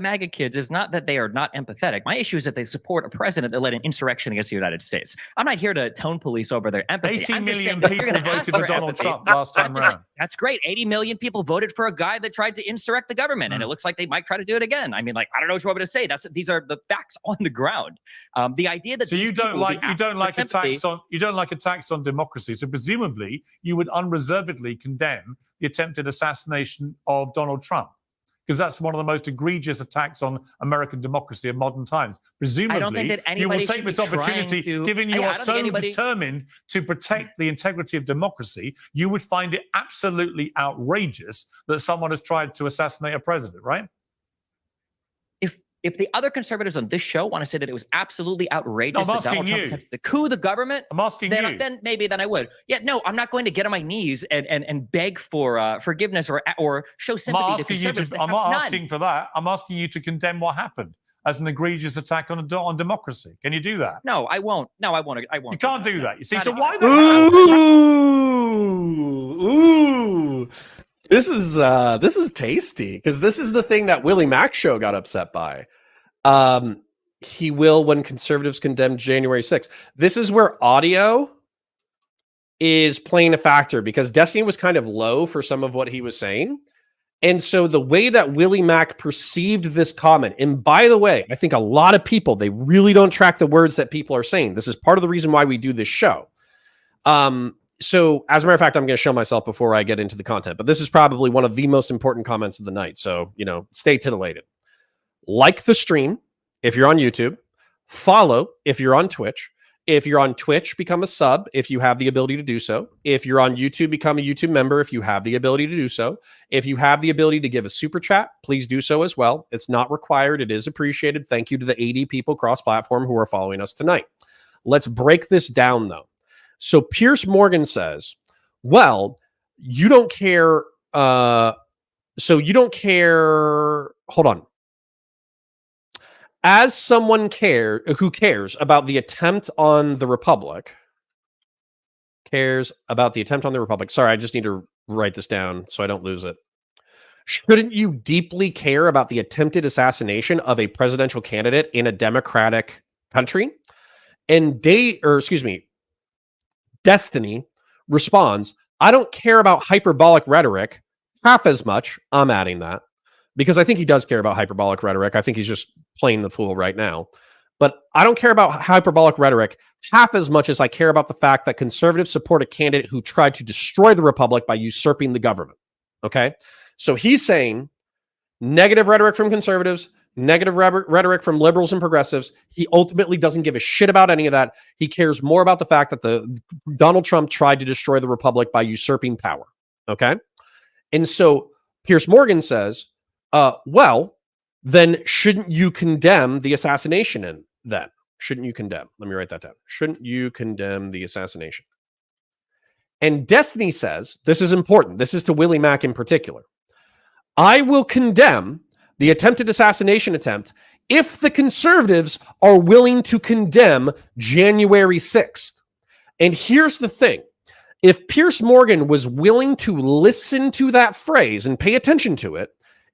MAGA kids is not that they are not empathetic. My issue is that they support a president that led an insurrection against the United States. I'm not here to tone police over their empathy. 80 million people voted for Donald Trump last time around. That's great. 80 million people voted for a guy that tried to insurrect the government, and it looks like they might try to do it again. I mean, like, I don't know what you want me to say. These are the facts on the ground. The idea that so you don't like attacks on democracy. So presumably you would unreservedly condemn the attempted assassination of Donald Trump, because that's one of the most egregious attacks on American democracy in modern times. Presumably, I don't think that you will anybody take should this be trying opportunity, to- given you I are don't so think anybody- determined to protect the integrity of democracy, you would find it absolutely outrageous that someone has tried to assassinate a president, right? If the other conservatives on this show want to say that it was absolutely outrageous No, I'm that Donald asking Trump you. attempted to coup the government, I'm asking you. then maybe I would. Yeah, no, I'm not going to get on my knees and beg for forgiveness or show sympathy to conservatives. I'm not asking for that. I'm asking you to condemn what happened as an egregious attack on democracy. Can you do that? No, I won't. No, I won't. I won't. You can't do that. You see, Not so even- why the hell? Ooh. This is tasty, because this is the thing that Willie Mack show got upset by. He will when conservatives condemn January 6th. This is where audio is playing a factor, because Destiny was kind of low for some of what he was saying. And so the way that Willie Mack perceived this comment, and by the way, I think a lot of people, they really don't track the words that people are saying. This is part of the reason why we do this show. So as a matter of fact, I'm going to show myself before I get into the content, but this is probably one of the most important comments of the night. So, stay titillated. Like the stream if you're on YouTube. Follow if you're on Twitch. If you're on Twitch, become a sub if you have the ability to do so. If you're on YouTube, become a YouTube member if you have the ability to do so. If you have the ability to give a super chat, please do so as well. It's not required. It is appreciated. Thank you to the 80 people cross-platform who are following us tonight. Let's break this down, though. So Piers Morgan says, well, you don't care. So you don't care. Hold on. As someone who cares about the attempt on the Republic, Sorry, I just need to write this down so I don't lose it. Shouldn't you deeply care about the attempted assassination of a presidential candidate in a democratic country? And Destiny responds, I don't care about hyperbolic rhetoric half as much. I'm adding that because I think he does care about hyperbolic rhetoric. I think he's just playing the fool right now. But I don't care about hyperbolic rhetoric half as much as I care about the fact that conservatives support a candidate who tried to destroy the republic by usurping the government. Okay? So he's saying negative rhetoric from conservatives, negative rhetoric from liberals and progressives. He ultimately doesn't give a shit about any of that. He cares more about the fact that Donald Trump tried to destroy the republic by usurping power. Okay? And so Piers Morgan says, well, then shouldn't you condemn the assassination then? Shouldn't you condemn? Let me write that down. Shouldn't you condemn the assassination? And Destiny says, this is important. This is to Willie Mack in particular. I will condemn the attempted assassination attempt if the conservatives are willing to condemn January 6th. And here's the thing. If Piers Morgan was willing to listen to that phrase and pay attention to it,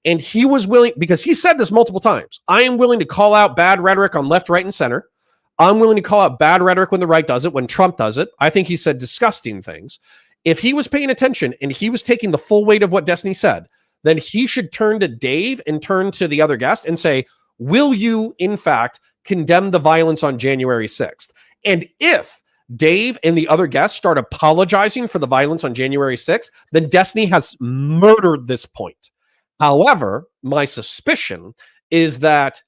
and he was willing, because he said this multiple times, I am willing to call out bad rhetoric on left, right, and center. I'm willing to call out bad rhetoric when the right does it, when Trump does it. I think he said disgusting things. If he was paying attention and he was taking the full weight of what Destiny said, then he should turn to Dave and turn to the other guest and say, will you, in fact, condemn the violence on January 6th? And if Dave and the other guests start apologizing for the violence on January 6th, then Destiny has murdered this point. However, my suspicion is that,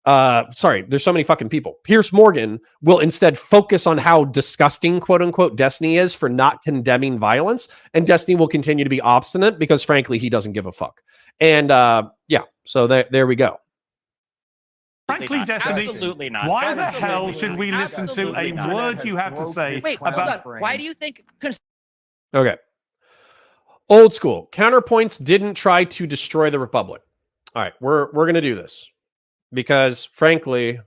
there's so many fucking people. Piers Morgan will instead focus on how disgusting, quote unquote, Destiny is for not condemning violence. And Destiny will continue to be obstinate because, frankly, he doesn't give a fuck. And so there we go. Frankly, Destiny, Absolutely not. why the Absolutely hell not. should we listen to Absolutely a not. word you have to say Wait, hold about... on. Why do you think... Okay. Old school. Counterpoints didn't try to destroy the Republic. All right, we're going to do this because, frankly,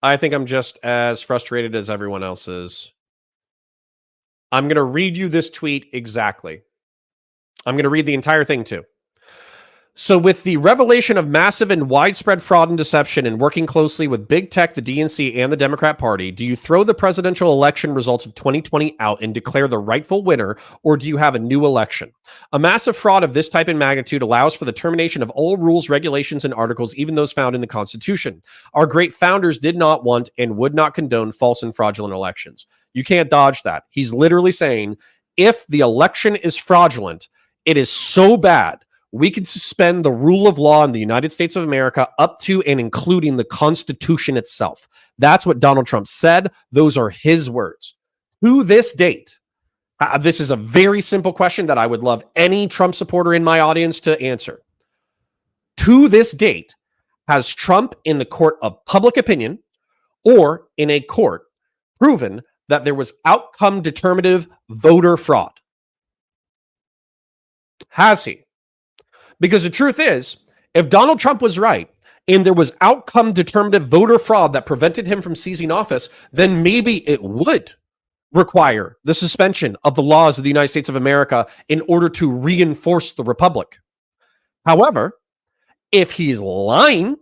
I think I'm just as frustrated as everyone else is. I'm going to read you this tweet exactly. I'm going to read the entire thing too. So with the revelation of massive and widespread fraud and deception and working closely with big tech, the DNC, and the Democrat Party, do you throw the presidential election results of 2020 out and declare the rightful winner, or do you have a new election? A massive fraud of this type and magnitude allows for the termination of all rules, regulations, and articles, even those found in the Constitution. Our great founders did not want and would not condone false and fraudulent elections. You can't dodge that. He's literally saying, if the election is fraudulent, it is so bad, we can suspend the rule of law in the United States of America up to and including the Constitution itself. That's what Donald Trump said. Those are his words. To this date, this is a very simple question that I would love any Trump supporter in my audience to answer. To this date, has Trump in the court of public opinion or in a court proven that there was outcome determinative voter fraud? Has he? Because the truth is, if Donald Trump was right and there was outcome determinative voter fraud that prevented him from seizing office, then maybe it would require the suspension of the laws of the United States of America in order to reinforce the Republic. However, if he's lying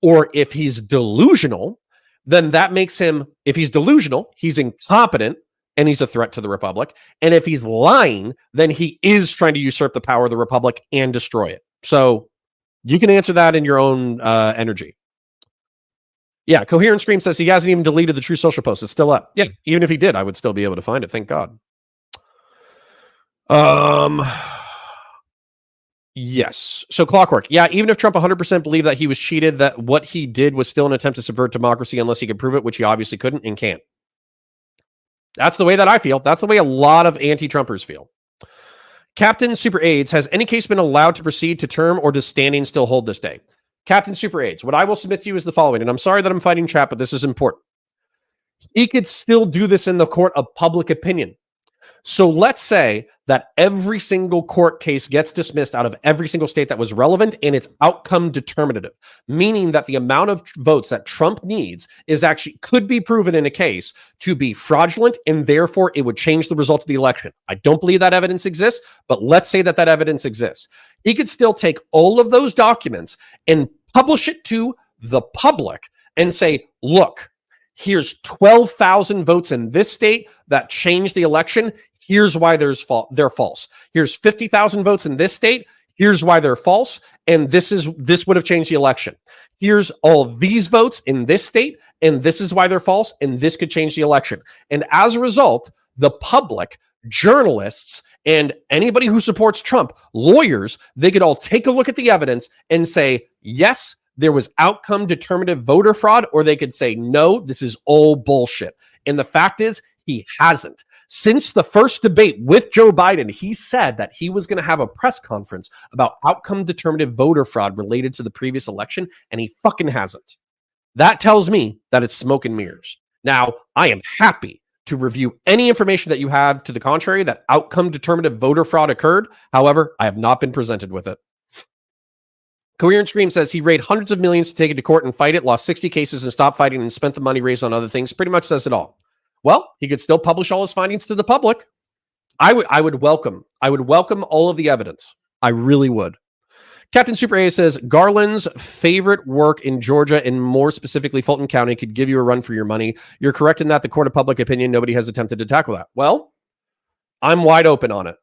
or if he's delusional, then that makes him, if he's delusional, he's incompetent and he's a threat to the Republic. And if he's lying, then he is trying to usurp the power of the Republic and destroy it. So you can answer that in your own energy. Yeah, Coherent Scream says he hasn't even deleted the True Social post. It's still up. Yeah, even if he did, I would still be able to find it. Thank God. Yes. So Clockwork. Yeah, even if Trump 100% believed that he was cheated, that what he did was still an attempt to subvert democracy unless he could prove it, which he obviously couldn't and can't. That's the way that I feel. That's the way a lot of anti-Trumpers feel. Captain Super AIDS, has any case been allowed to proceed to term, or does standing still hold this day? Captain Super AIDS, what I will submit to you is the following, and I'm sorry that I'm fighting chat, but this is important. He could still do this in the court of public opinion. So let's say that every single court case gets dismissed out of every single state that was relevant and it's outcome determinative, meaning that the amount of votes that Trump needs is actually could be proven in a case to be fraudulent, and therefore it would change the result of the election. I don't believe that evidence exists, but let's say that that evidence exists. He could still take all of those documents and publish it to the public and say, look, here's 12,000 votes in this state that changed the election. Here's why they're false. Here's 50,000 votes in this state. Here's why they're false. And this would have changed the election. Here's all these votes in this state, and this is why they're false, and this could change the election. And as a result, the public, journalists, and anybody who supports Trump, lawyers, they could all take a look at the evidence and say, yes, there was outcome determinative voter fraud, or they could say, no, this is all bullshit. And the fact is, he hasn't. Since the first debate with Joe Biden, he said that he was going to have a press conference about outcome determinative voter fraud related to the previous election, and he fucking hasn't. That tells me that it's smoke and mirrors. Now, I am happy to review any information that you have to the contrary that outcome determinative voter fraud occurred. However, I have not been presented with it. Coherent Scream says he raised hundreds of millions to take it to court and fight it, lost 60 cases and stopped fighting and spent the money raised on other things. Pretty much says it all. Well, he could still publish all his findings to the public. I would welcome all of the evidence. I really would. Captain Super A says Garland's favorite work in Georgia, and more specifically Fulton County, could give you a run for your money. You're correct in that the court of public opinion, nobody has attempted to tackle that. Well, I'm wide open on it.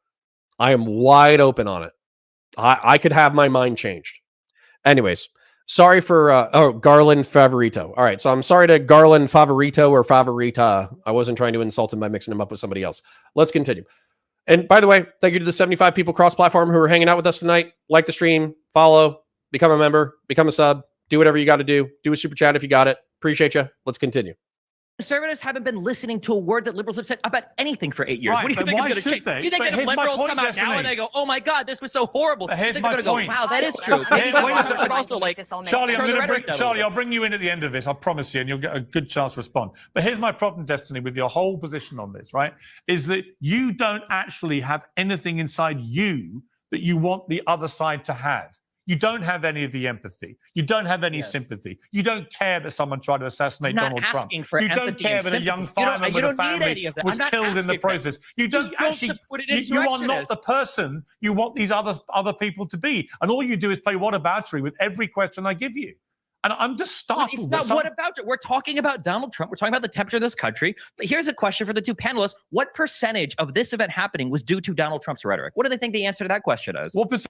I am wide open on it. I could have my mind changed. Anyways, sorry for, Garland Favorito. All right, so I'm sorry to Garland Favorito or Favorita. I wasn't trying to insult him by mixing him up with somebody else. Let's continue. And by the way, thank you to the 75 people cross-platform who are hanging out with us tonight. Like the stream, follow, become a member, become a sub, do whatever you got to do. Do a super chat if you got it. Appreciate you. Let's continue. Conservatives haven't been listening to a word that liberals have said about anything for 8 years. Right, what do you but think is why going to should change? they? You think But that if here's my liberals point, come out now Destiny. and they go, "Oh my God, this was so horrible," But you here's think my they're going to point. go, "Wow, that is true." Wait a second. Should also like Charlie, turn the rhetoric down a Charlie, little I'll bring you in at the end of this. I promise you, and you'll get a good chance to respond. But here's my problem, Destiny, with your whole position on this, right? Is that you don't actually have anything inside you that you want the other side to have. You don't have any of the empathy. You don't have any sympathy. You don't care that someone tried to assassinate I'm not Donald Trump. asking for You don't empathy care and that a young sympathy. You don't- fireman you with a don't need family any of that. was I'm not killed in the asking for that. process. You don't Just don't actually. support an You are not insurrectionist. the person you want these other people to be, and all you do is play whataboutery with every question I give you. And I'm just startled. It's not what about it. We're talking about Donald Trump. We're talking about the temperature of this country. But here's a question for the two panelists. What percentage of this event happening was due to Donald Trump's rhetoric? What do they think the answer to that question is? What percentage?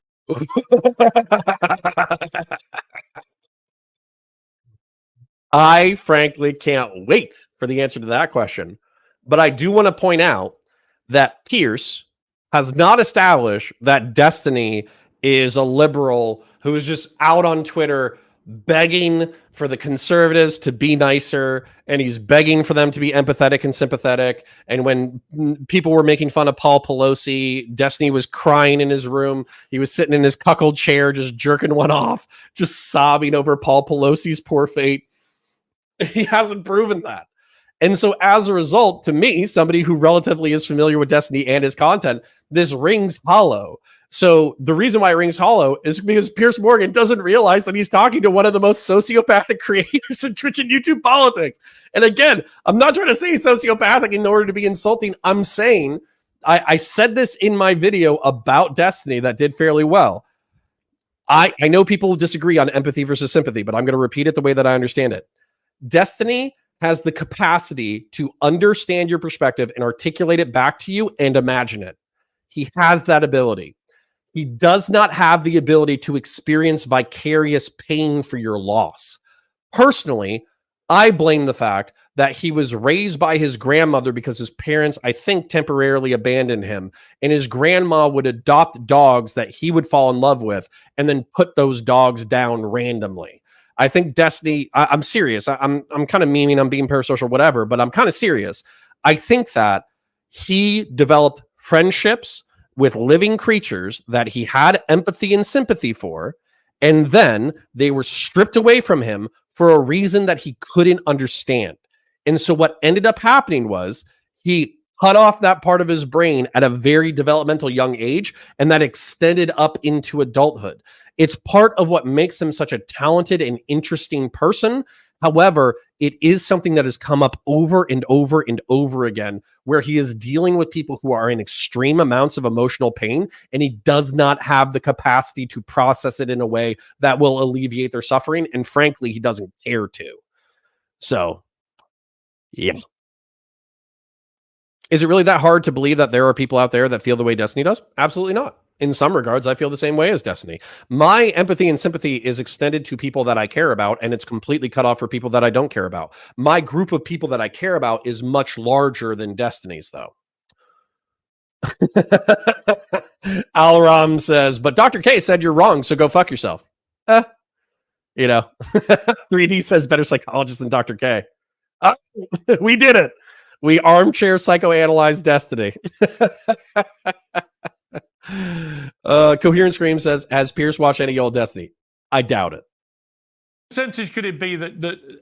I frankly can't wait for the answer to that question. But I do want to point out that Piers has not established that Destiny is a liberal who is just out on Twitter begging for the conservatives to be nicer, and he's begging for them to be empathetic and sympathetic. And when people were making fun of Paul Pelosi, Destiny was crying in his room. He was sitting in his cuckold chair, just jerking one off, just sobbing over Paul Pelosi's poor fate. He hasn't proven that. And so as a result, to me, somebody who relatively is familiar with Destiny and his content, this rings hollow. So the reason why it rings hollow is because Piers Morgan doesn't realize that he's talking to one of the most sociopathic creators in Twitch and YouTube politics. And again, I'm not trying to say sociopathic in order to be insulting. I'm saying, I said this in my video about Destiny that did fairly well. I know people disagree on empathy versus sympathy, but I'm going to repeat it the way that I understand it. Destiny has the capacity to understand your perspective and articulate it back to you and imagine it. He has that ability. He does not have the ability to experience vicarious pain for your loss. Personally, I blame the fact that he was raised by his grandmother because his parents, I think, temporarily abandoned him, and his grandma would adopt dogs that he would fall in love with and then put those dogs down randomly. I think Destiny, I'm serious. I'm kind of memeing, I'm being parasocial, whatever, but I'm kind of serious. I think that he developed friendships with living creatures that he had empathy and sympathy for, and then they were stripped away from him for a reason that he couldn't understand. And so what ended up happening was he cut off that part of his brain at a very developmental young age, and that extended up into adulthood. It's part of what makes him such a talented and interesting person. However, it is something that has come up over and over and over again, where he is dealing with people who are in extreme amounts of emotional pain, and he does not have the capacity to process it in a way that will alleviate their suffering. And frankly, he doesn't care to. So, yeah. Is it really that hard to believe that there are people out there that feel the way Destiny does? Absolutely not. In some regards, I feel the same way as Destiny. My empathy and sympathy is extended to people that I care about, and it's completely cut off for people that I don't care about. My group of people that I care about is much larger than Destiny's, though. Alram says, but Dr. K said you're wrong, so go fuck yourself. You know, 3D says better psychologist than Dr. K. We did it. We armchair psychoanalyzed Destiny. Coherent Scream says, has Piers watched any old Destiny? I doubt it. Percentage could it be that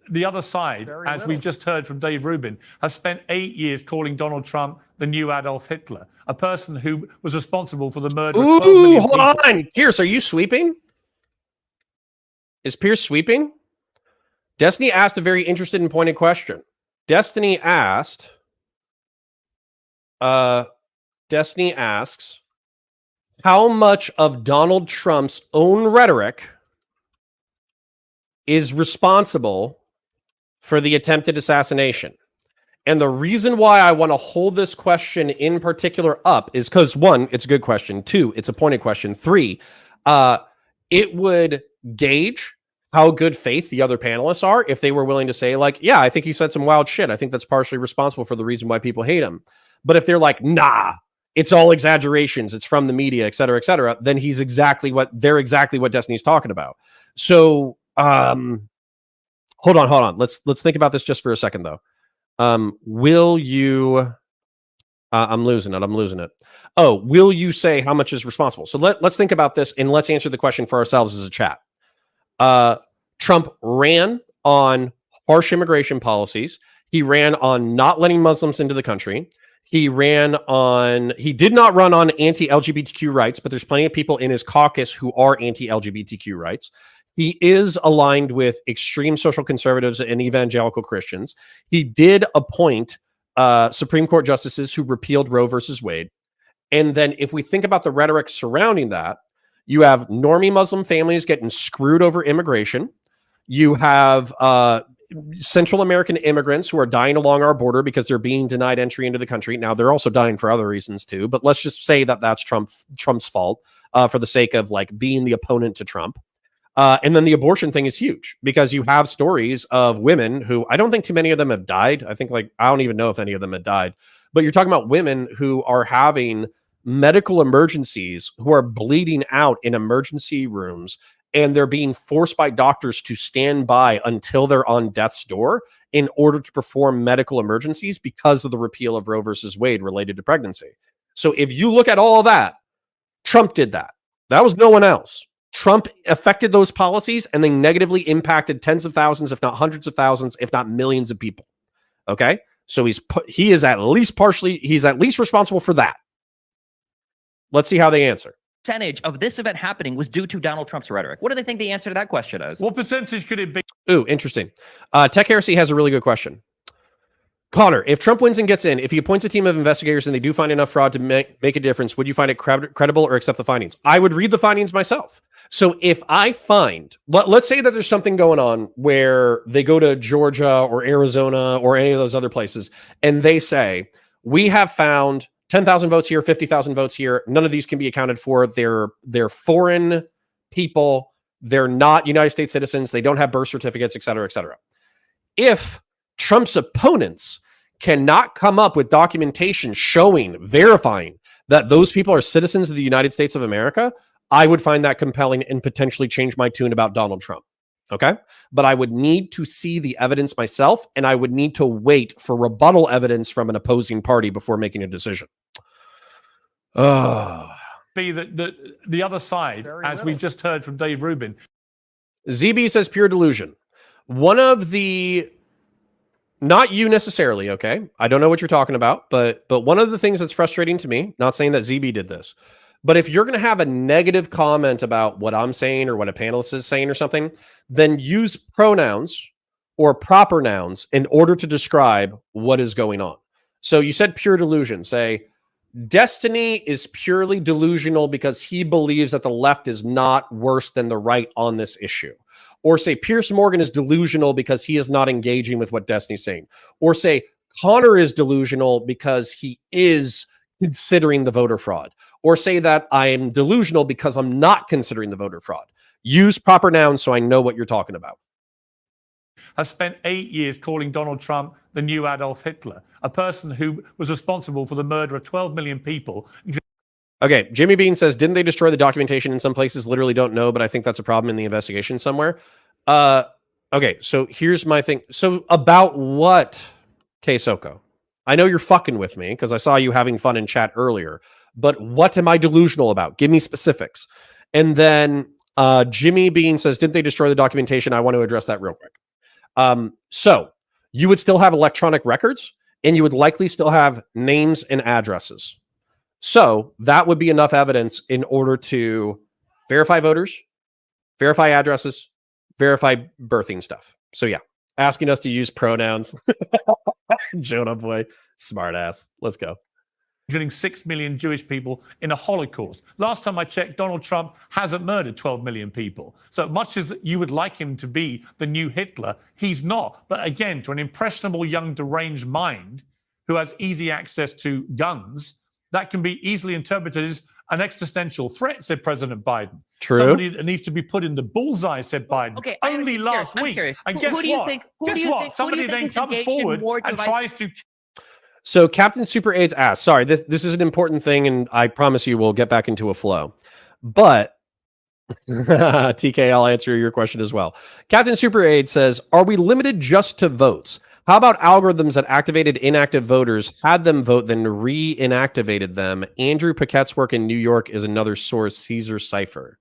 the other side, as we've just heard from Dave Rubin, has spent 8 years calling Donald Trump the new Adolf Hitler, a person who was responsible for the murder of 12 million hold people. on. Piers, are you sweeping? Is Piers sweeping? Destiny asked a very interested and pointed question. Destiny asks, how much of Donald Trump's own rhetoric is responsible for the attempted assassination? And the reason why I want to hold this question in particular up is because, one, it's a good question. Two, it's a pointed question. Three, it would gauge how good faith the other panelists are if they were willing to say, like, yeah, I think he said some wild shit. I think that's partially responsible for the reason why people hate him. But if they're like, nah, it's all exaggerations, it's from the media, et cetera, then they're exactly what Destiny's talking about. So hold on. Let's think about this just for a second, though. Will you? I'm losing it. Oh, will you say how much is responsible? So let's think about this and let's answer the question for ourselves as a chat. Trump ran on harsh immigration policies. He ran on not letting Muslims into the country. He did not run on anti-LGBTQ rights, but there's plenty of people in his caucus who are anti-LGBTQ rights. He is aligned with extreme social conservatives and evangelical Christians. He did appoint Supreme Court justices who repealed Roe versus Wade. And then if we think about the rhetoric surrounding that, you have normie Muslim families getting screwed over immigration. You have Central American immigrants who are dying along our border because they're being denied entry into the country. Now, they're also dying for other reasons too, but let's just say that that's Trump's fault for the sake of like being the opponent to Trump. And then the abortion thing is huge because you have stories of women who I don't think too many of them have died. I think I don't even know if any of them had died, but you're talking about women who are having medical emergencies, who are bleeding out in emergency rooms, and they're being forced by doctors to stand by until they're on death's door in order to perform medical emergencies because of the repeal of Roe versus Wade related to pregnancy. So if you look at all of that, Trump did that. That was no one else. Trump affected those policies and they negatively impacted tens of thousands, if not hundreds of thousands, if not millions of people. Okay. So he is at least responsible for that. Let's see how they answer. Percentage of this event happening was due to Donald Trump's rhetoric? What do they think the answer to that question is? What percentage could it be? Ooh, interesting. Tech Heresy has a really good question. Connor, if Trump wins and gets in, if he appoints a team of investigators and they do find enough fraud to make a difference, would you find it credible or accept the findings? I would read the findings myself. So if I find, let's say that there's something going on where they go to Georgia or Arizona or any of those other places, and they say, we have found 10,000 votes here, 50,000 votes here. None of these can be accounted for. They're foreign people. They're not United States citizens. They don't have birth certificates, et cetera, et cetera. If Trump's opponents cannot come up with documentation verifying that those people are citizens of the United States of America, I would find that compelling and potentially change my tune about Donald Trump. Okay. But I would need to see the evidence myself, and I would need to wait for rebuttal evidence from an opposing party before making a decision. Be the other side, as we've just heard from Dave Rubin. ZB says pure delusion. One of the, not you necessarily, okay? I don't know what you're talking about, but one of the things that's frustrating to me, not saying that ZB did this, but if you're going to have a negative comment about what I'm saying or what a panelist is saying or something, then use pronouns or proper nouns in order to describe what is going on. So you said pure delusion. Say, Destiny is purely delusional because he believes that the left is not worse than the right on this issue. Or say Piers Morgan is delusional because he is not engaging with what Destiny's saying. Or say Connor is delusional because he is considering the voter fraud. Or say that I am delusional because I'm not considering the voter fraud. Use proper nouns so I know what you're talking about. Has spent 8 years calling Donald Trump the new Adolf Hitler, a person who was responsible for the murder of 12 million people. Okay, Jimmy Bean says, didn't they destroy the documentation in some places? Literally don't know, but I think that's a problem in the investigation somewhere. Okay, so here's my thing. So about what, K-Soko? I know you're fucking with me because I saw you having fun in chat earlier, but what am I delusional about? Give me specifics. And then Jimmy Bean says, didn't they destroy the documentation? I want to address that real quick. So you would still have electronic records and you would likely still have names and addresses. So that would be enough evidence in order to verify voters, verify addresses, verify birthing stuff. So yeah, asking us to use pronouns. Jonah boy, smart ass. Let's go. Killing 6 million Jewish people in a Holocaust. Last time I checked, Donald Trump hasn't murdered 12 million people. So much as you would like him to be the new Hitler, he's not. But again, to an impressionable, young, deranged mind who has easy access to guns, that can be easily interpreted as an existential threat, said President Biden. True. Somebody that needs to be put in the bullseye, said Biden. Okay, only last week. And guess what? Somebody then comes forward and tries to... So Captain Super AIDS asked, sorry, this is an important thing, and I promise you we'll get back into a flow. But TK, I'll answer your question as well. Captain Super AIDS says, are we limited just to votes? How about algorithms that activated inactive voters, had them vote, then re-inactivated them? Andrew Paquette's work in New York is another source, Caesar Cipher.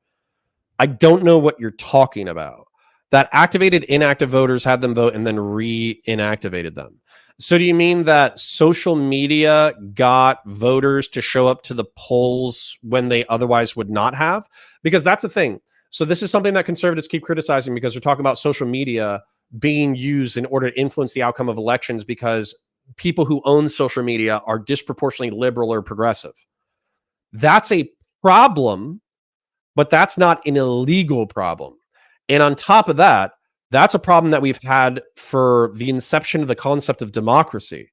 I don't know what you're talking about. That activated inactive voters, had them vote, and then re-inactivated them. So do you mean that social media got voters to show up to the polls when they otherwise would not have? Because that's the thing. So this is something that conservatives keep criticizing, because they're talking about social media being used in order to influence the outcome of elections, because people who own social media are disproportionately liberal or progressive. That's a problem, but that's not an illegal problem. And on top of that, that's a problem that we've had for the inception of the concept of democracy.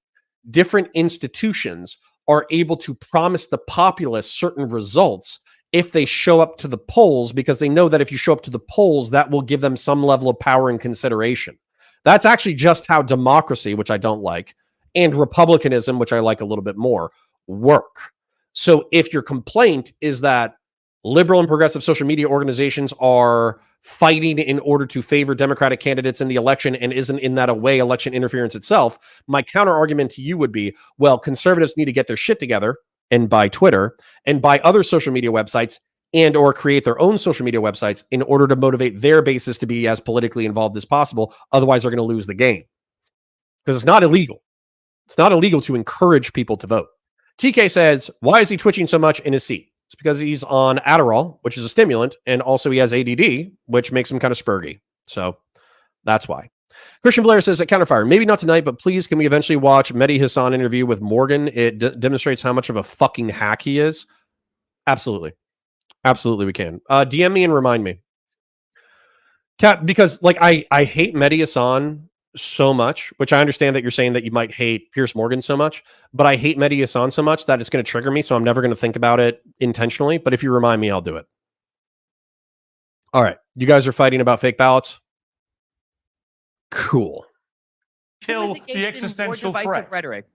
Different institutions are able to promise the populace certain results if they show up to the polls, because they know that if you show up to the polls, that will give them some level of power and consideration. That's actually just how democracy, which I don't like, and republicanism, which I like a little bit more, work. So if your complaint is that liberal and progressive social media organizations are fighting in order to favor Democratic candidates in the election, and isn't in that a way election interference itself, my counter argument to you would be, well, conservatives need to get their shit together and buy Twitter and buy other social media websites, and or create their own social media websites in order to motivate their bases to be as politically involved as possible. Otherwise, they're going to lose the game, because it's not illegal. It's not illegal to encourage people to vote. TK says, why is he twitching so much in his seat? It's because he's on Adderall, which is a stimulant, and also he has ADD, which makes him kind of spurgy. So that's why. Christian Blair says at Counterfire, maybe not tonight, but please, can we eventually watch Mehdi Hassan interview with Morgan? It demonstrates how much of a fucking hack he is. Absolutely. Absolutely, we can. DM me and remind me. Because like I hate Mehdi Hassan so much, which I understand that you're saying that you might hate Piers Morgan so much, but I hate Mehdi Hassan so much that it's going to trigger me, so I'm never going to think about it intentionally. But if you remind me, I'll do it. All right. You guys are fighting about fake ballots? Cool. Kill the existential threat. Rhetoric?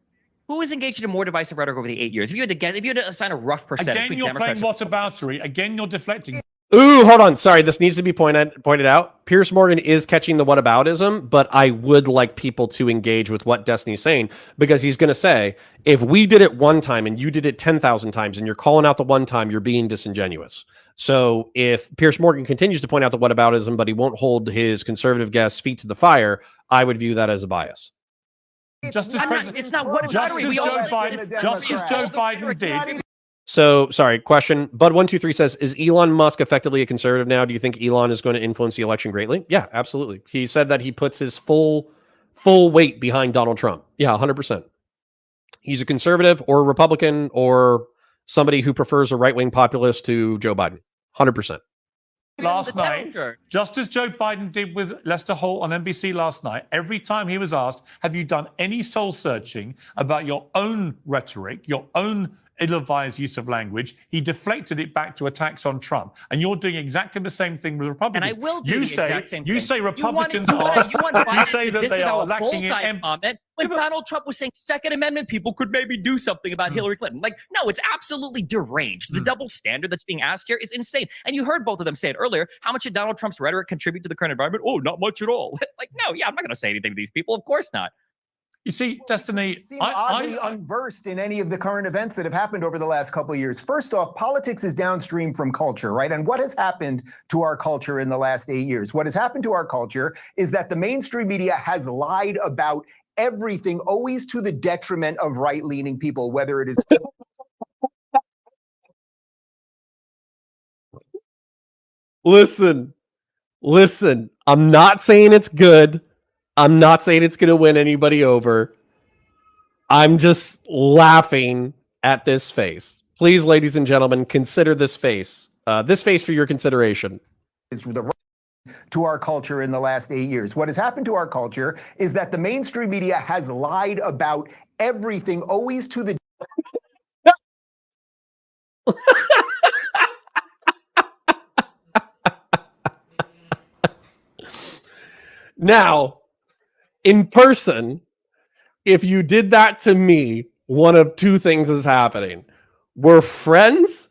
Who was engaged in more divisive rhetoric over the 8 years? If you had to guess, if you had to assign a rough percentage, Again, you're playing whataboutery. Again, you're deflecting. Ooh, hold on. Sorry, this needs to be pointed out. Piers Morgan is catching the whataboutism, but I would like people to engage with what Destiny's saying, because he's going to say, if we did it one time and you did it 10,000 times and you're calling out the one time, you're being disingenuous. So if Piers Morgan continues to point out the whataboutism, but he won't hold his conservative guests' feet to the fire, I would view that as a bias. Just as it's not what Joe Biden did. So, sorry, question. Bud123 says, is Elon Musk effectively a conservative now? Do you think Elon is going to influence the election greatly? Yeah, absolutely. He said that he puts his full weight behind Donald Trump. Yeah, 100%. He's a conservative or a Republican or somebody who prefers a right-wing populist to Joe Biden. 100%. Last night, just as Joe Biden did with Lester Holt on NBC last night, every time he was asked, have you done any soul searching about your own rhetoric, your own ill-advised use of language, he deflected it back to attacks on Trump. And you're doing exactly the same thing with Republicans. And I will do the exact same thing. You say Republicans you say that they are lacking in comment when Donald Trump was saying Second Amendment people could maybe do something about Hillary Clinton. Like, no, it's absolutely deranged. The double standard that's being asked here is insane. And you heard both of them say it earlier. How much did Donald Trump's rhetoric contribute to the current environment? Oh, not much at all. Like, no, yeah, I'm not going to say anything to these people. Of course not. You see, Destiny, seem oddly unversed in any of the current events that have happened over the last couple of years. First off, politics is downstream from culture, right? And what has happened to our culture in the last 8 years? What has happened to our culture is that the mainstream media has lied about everything, always to the detriment of right-leaning people, whether it is... Listen, I'm not saying it's good. I'm not saying it's going to win anybody over. I'm just laughing at this face. Please, ladies and gentlemen, consider this face. This face for your consideration. Is the to our culture in the last 8 years. What has happened to our culture is that the mainstream media has lied about everything, always to the... Now, in person, if you did that to me, one of two things is happening. We're friends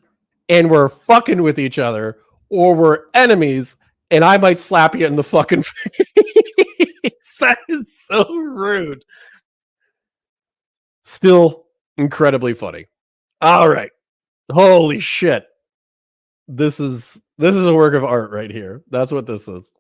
and we're fucking with each other, or we're enemies and I might slap you in the fucking face. That is so rude. Still incredibly funny. All right. Holy shit. This is a work of art right here. That's what this is.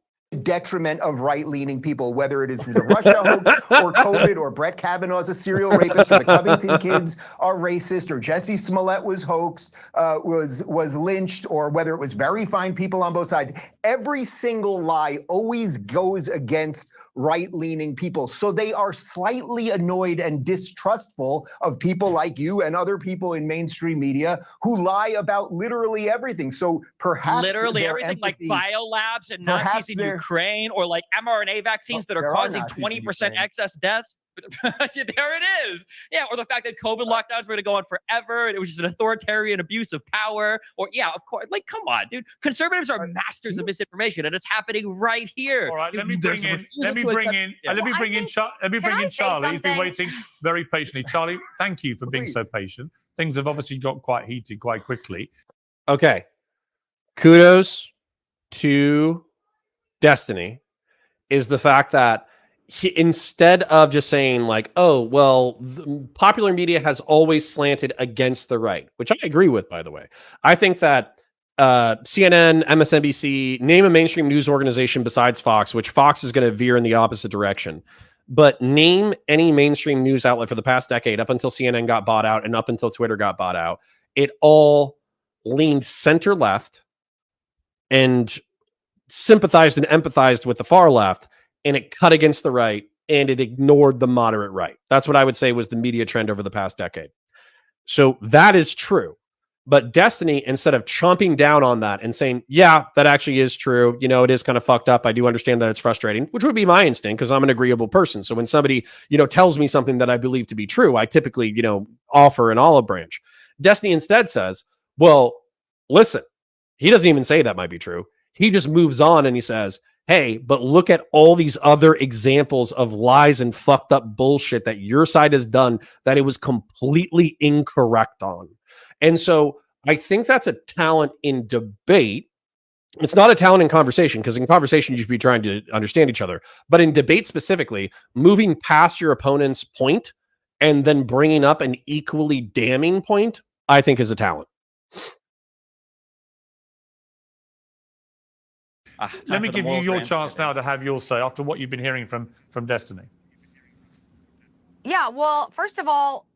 Detriment of right-leaning people, whether it is the Russia hoax or COVID or Brett Kavanaugh's a serial rapist or the Covington kids are racist or Jesse Smollett was hoaxed, was lynched, or whether it was very fine people on both sides. Every single lie always goes against right-leaning people. So they are slightly annoyed and distrustful of people like you and other people in mainstream media who lie about literally everything. So perhaps literally their everything, empathy, like biolabs and perhaps Nazis in their- Ukraine, or like mRNA vaccines that are there are causing Nazis in 20% Ukraine. excess deaths. There it is. Yeah, or the fact that COVID lockdowns were going to go on forever and it was just an authoritarian abuse of power. Or yeah, of course. Like, come on, dude. Conservatives are masters of misinformation, and it's happening right here. All right, let me There's bring in. refusal Let me to bring accept- in. Yeah. Let me Well, bring I in. think- Let me bring Can I in say Charlie. He's been something? waiting very patiently. Charlie, thank you for being so Please. patient. Things have obviously got quite heated quite quickly. Okay. Kudos to Destiny is the fact that instead of just saying like, oh, well, the popular media has always slanted against the right, which I agree with, by the way. I think that CNN, MSNBC, name a mainstream news organization besides Fox, which Fox is going to veer in the opposite direction. But name any mainstream news outlet for the past decade, up until CNN got bought out and up until Twitter got bought out, it all leaned center left and sympathized and empathized with the far left, and it cut against the right and it ignored the moderate right. That's what I would say was the media trend over the past decade. So that is true. But Destiny, instead of chomping down on that and saying, yeah, that actually is true, you know, it is kind of fucked up, I do understand that it's frustrating, which would be my instinct because I'm an agreeable person. So when somebody, you know, tells me something that I believe to be true, I typically, you know, offer an olive branch. Destiny instead says, well, listen, he doesn't even say that might be true. He just moves on and he says, hey, but look at all these other examples of lies and fucked up bullshit that your side has done that it was completely incorrect on. And so I think that's a talent in debate. It's not a talent in conversation, because in conversation, you should be trying to understand each other. But in debate specifically, moving past your opponent's point and then bringing up an equally damning point, I think is a talent. Let me give you your chance now to have your say after what you've been hearing from Destiny. Yeah, well, first of all,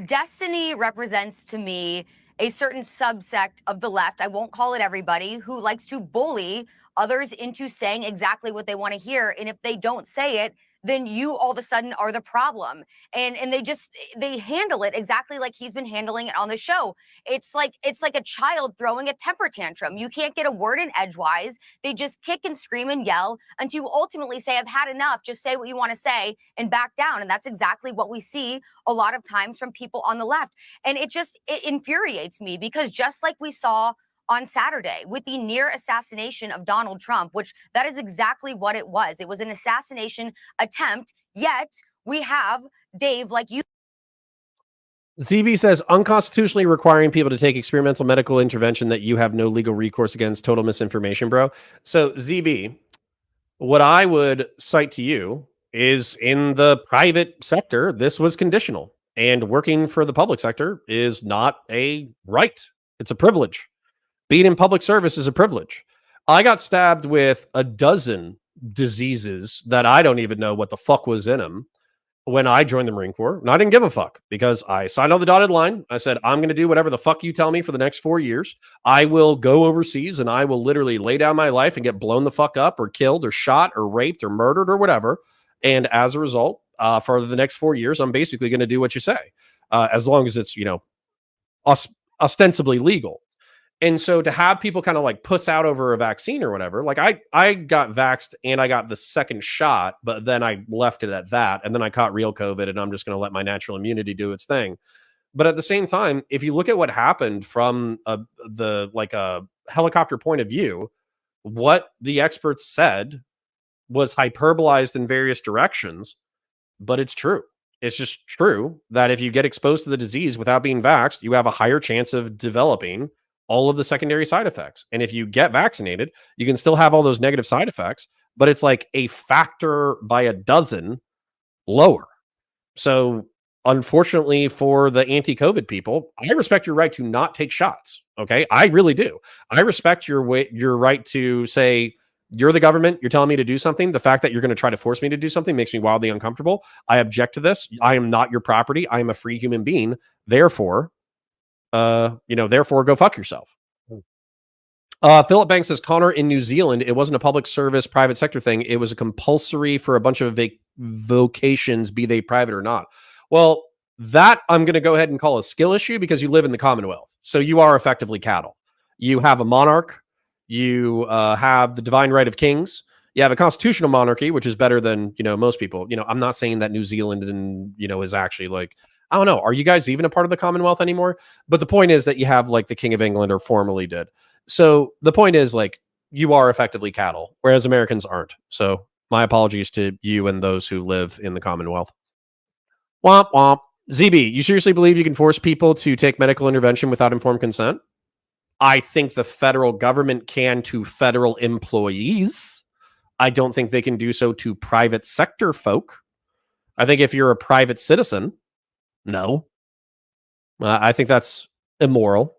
Destiny represents to me a certain subsect of the left, I won't call it everybody, who likes to bully others into saying exactly what they want to hear. And if they don't say it, then you all of a sudden are the problem. And they handle it exactly like he's been handling it on the show. It's like a child throwing a temper tantrum. You can't get a word in edgewise. They just kick and scream and yell until you ultimately say, I've had enough. Just say what you want to say and back down. And that's exactly what we see a lot of times from people on the left. And it infuriates me, because just like we saw on Saturday with the near assassination of Donald Trump, which that is exactly what it was. It was an assassination attempt, yet we have, Dave, like you. ZB says, unconstitutionally requiring people to take experimental medical intervention that you have no legal recourse against, total misinformation, bro. So ZB, what I would cite to you is in the private sector, this was conditional, and working for the public sector is not a right. It's a privilege. Being in public service is a privilege. I got stabbed with a dozen diseases that I don't even know what the fuck was in them when I joined the Marine Corps. And I didn't give a fuck, because I signed on the dotted line. I said, I'm going to do whatever the fuck you tell me for the next 4 years. I will go overseas and I will literally lay down my life and get blown the fuck up or killed or shot or raped or murdered or whatever. And as a result, for the next 4 years, I'm basically going to do what you say, as long as it's, you know, ostensibly legal. And so to have people kind of like puss out over a vaccine or whatever, like I got vaxxed and I got the second shot, but then I left it at that. And then I caught real COVID, and I'm just going to let my natural immunity do its thing. But at the same time, if you look at what happened from a helicopter point of view, what the experts said was hyperbolized in various directions, but it's true. It's just true that if you get exposed to the disease without being vaxxed, you have a higher chance of developing all of the secondary side effects. And if you get vaccinated, you can still have all those negative side effects, but it's like a factor by a dozen lower. So unfortunately for the anti-COVID people, I respect your right to not take shots. Okay. I really do. I respect your right to say, you're the government, you're telling me to do something. The fact that you're going to try to force me to do something makes me wildly uncomfortable. I object to this. I am not your property. I am a free human being. Therefore, therefore go fuck yourself. Philip Banks says, Connor, in New Zealand, it wasn't a public service, private sector thing. It was a compulsory for a bunch of vocations, be they private or not. Well, that I'm going to go ahead and call a skill issue because you live in the Commonwealth. So you are effectively cattle. You have a monarch. You have the divine right of kings. You have a constitutional monarchy, which is better than, most people. I'm not saying that New Zealand and, is actually like, I don't know. Are you guys even a part of the Commonwealth anymore? But the point is that you have like the King of England, or formerly did. So the point is, like, you are effectively cattle, whereas Americans aren't. So my apologies to you and those who live in the Commonwealth. Womp womp. ZB, you seriously believe you can force people to take medical intervention without informed consent? I think the federal government can to federal employees. I don't think they can do so to private sector folk. I think if you're a private citizen, no. I think that's immoral.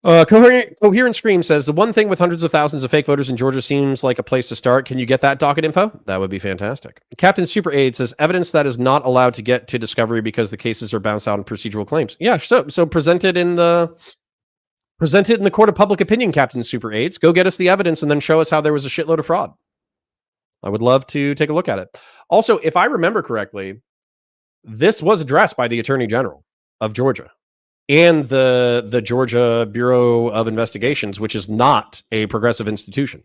Coherent Scream says, the one thing with hundreds of thousands of fake voters in Georgia seems like a place to start. Can you get that docket info? That would be fantastic. Captain Super Aid says, evidence that is not allowed to get to discovery because the cases are bounced out on procedural claims. Yeah, so presented in the court of public opinion, Captain Super Aids. Go get us the evidence and then show us how there was a shitload of fraud. I would love to take a look at it. Also, if I remember correctly, this was addressed by the Attorney General of Georgia and the Georgia Bureau of Investigations, which is not a progressive institution.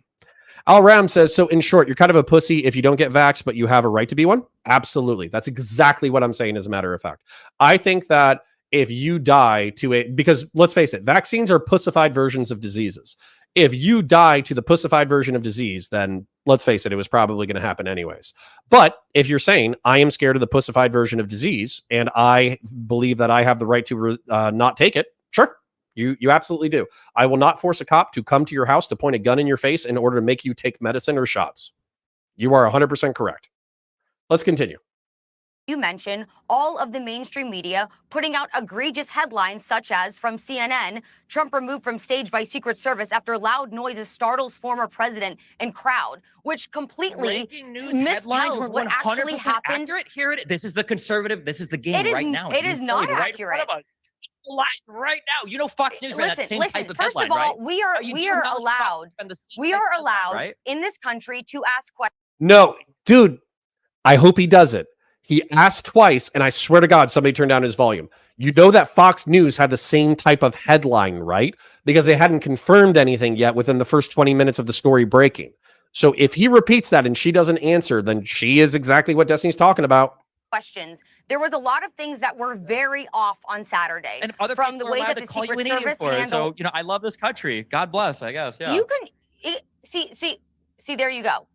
Al Ram says, so in short, you're kind of a pussy if you don't get vaxxed, but you have a right to be one? Absolutely. That's exactly what I'm saying, as a matter of fact. I think that if you die because let's face it, vaccines are pussified versions of diseases. If you die to the pussified version of disease, then let's face it, it was probably going to happen anyways. But if you're saying, I am scared of the pussified version of disease, and I believe that I have the right to not take it, sure, you absolutely do. I will not force a cop to come to your house to point a gun in your face in order to make you take medicine or shots. You are 100% correct. Let's continue. You mentioned all of the mainstream media putting out egregious headlines such as from CNN, Trump removed from stage by Secret Service after loud noises startles former president and crowd, which completely mistells what actually happened. Accurate. Here it is. This is the conservative. This is the game right now. It is not accurate. It's live right now. You know, Fox News ran that same type of first headline, of all, right? we are allowed right? in this country to ask questions. No, dude, I hope he does it. He asked twice, and I swear to God, somebody turned down his volume. You know that Fox News had the same type of headline, right? Because they hadn't confirmed anything yet within the first 20 minutes of the story breaking. So if he repeats that and she doesn't answer, then she is exactly what Destiny's talking about. Questions. There was a lot of things that were very off on Saturday, and other from the way that the Secret Service handled. So, I love this country. God bless, I guess. Yeah. You can see. There you go.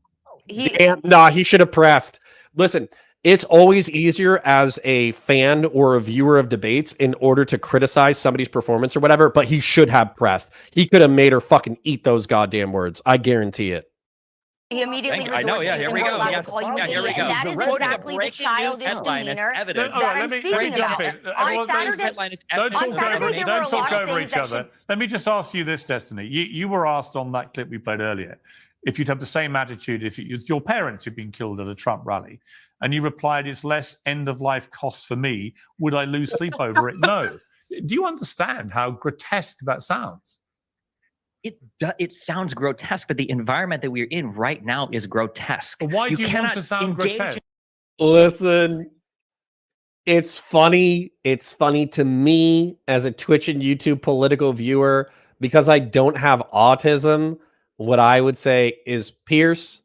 He should have pressed. Listen. It's always easier as a fan or a viewer of debates in order to criticize somebody's performance or whatever, but he should have pressed. He could have made her fucking eat those goddamn words. I guarantee it. He immediately resorts to here we go. Yes. Here we go. That is exactly the childish demeanor that I'm speaking about. On Saturday, don't talk over each other. Let me just ask you this, Destiny. You were asked on that clip we played earlier if you'd have the same attitude if your parents had been killed at a Trump rally. And you replied, it's less end-of-life costs for me. Would I lose sleep over it? No. Do you understand how grotesque that sounds? It sounds grotesque, but the environment that we're in right now is grotesque. Why do you want to sound grotesque? Listen, it's funny. It's funny to me as a Twitch and YouTube political viewer because I don't have autism. What I would say is, Piers,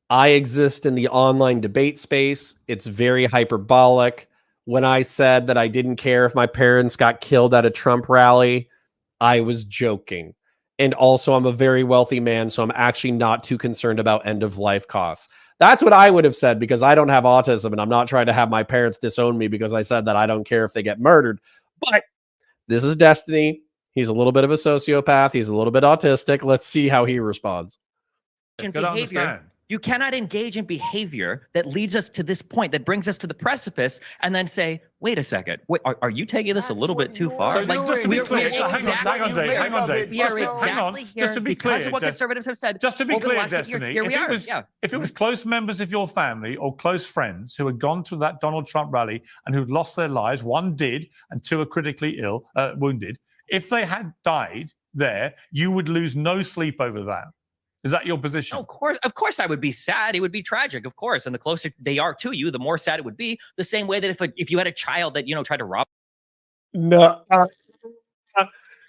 I exist in the online debate space. It's very hyperbolic. When I said that I didn't care if my parents got killed at a Trump rally, I was joking. And also, I'm a very wealthy man, so I'm actually not too concerned about end-of-life costs. That's what I would have said because I don't have autism, and I'm not trying to have my parents disown me because I said that I don't care if they get murdered. But this is Destiny. He's a little bit of a sociopath. He's a little bit autistic. Let's see how he responds. in gotta behavior. understand. You cannot engage in behavior that leads us to this point, that brings us to the precipice, and then say, "Wait a second, wait, are you taking this a little bit too far?" So just to be clear, hang on, Dave. We are Hang on, exactly here just to be because clear, of what conservatives have said. just to be over the clear, last 8 years. Destiny, Here we are. if it was close members of your family or close friends who had gone to that Donald Trump rally and who'd lost their lives, one did, and two are critically ill, wounded. If they had died there, you would lose no sleep over that. Is that your position? Of course, I would be sad. It would be tragic, of course. And the closer they are to you, the more sad it would be. The same way that if you had a child that tried to rob. No,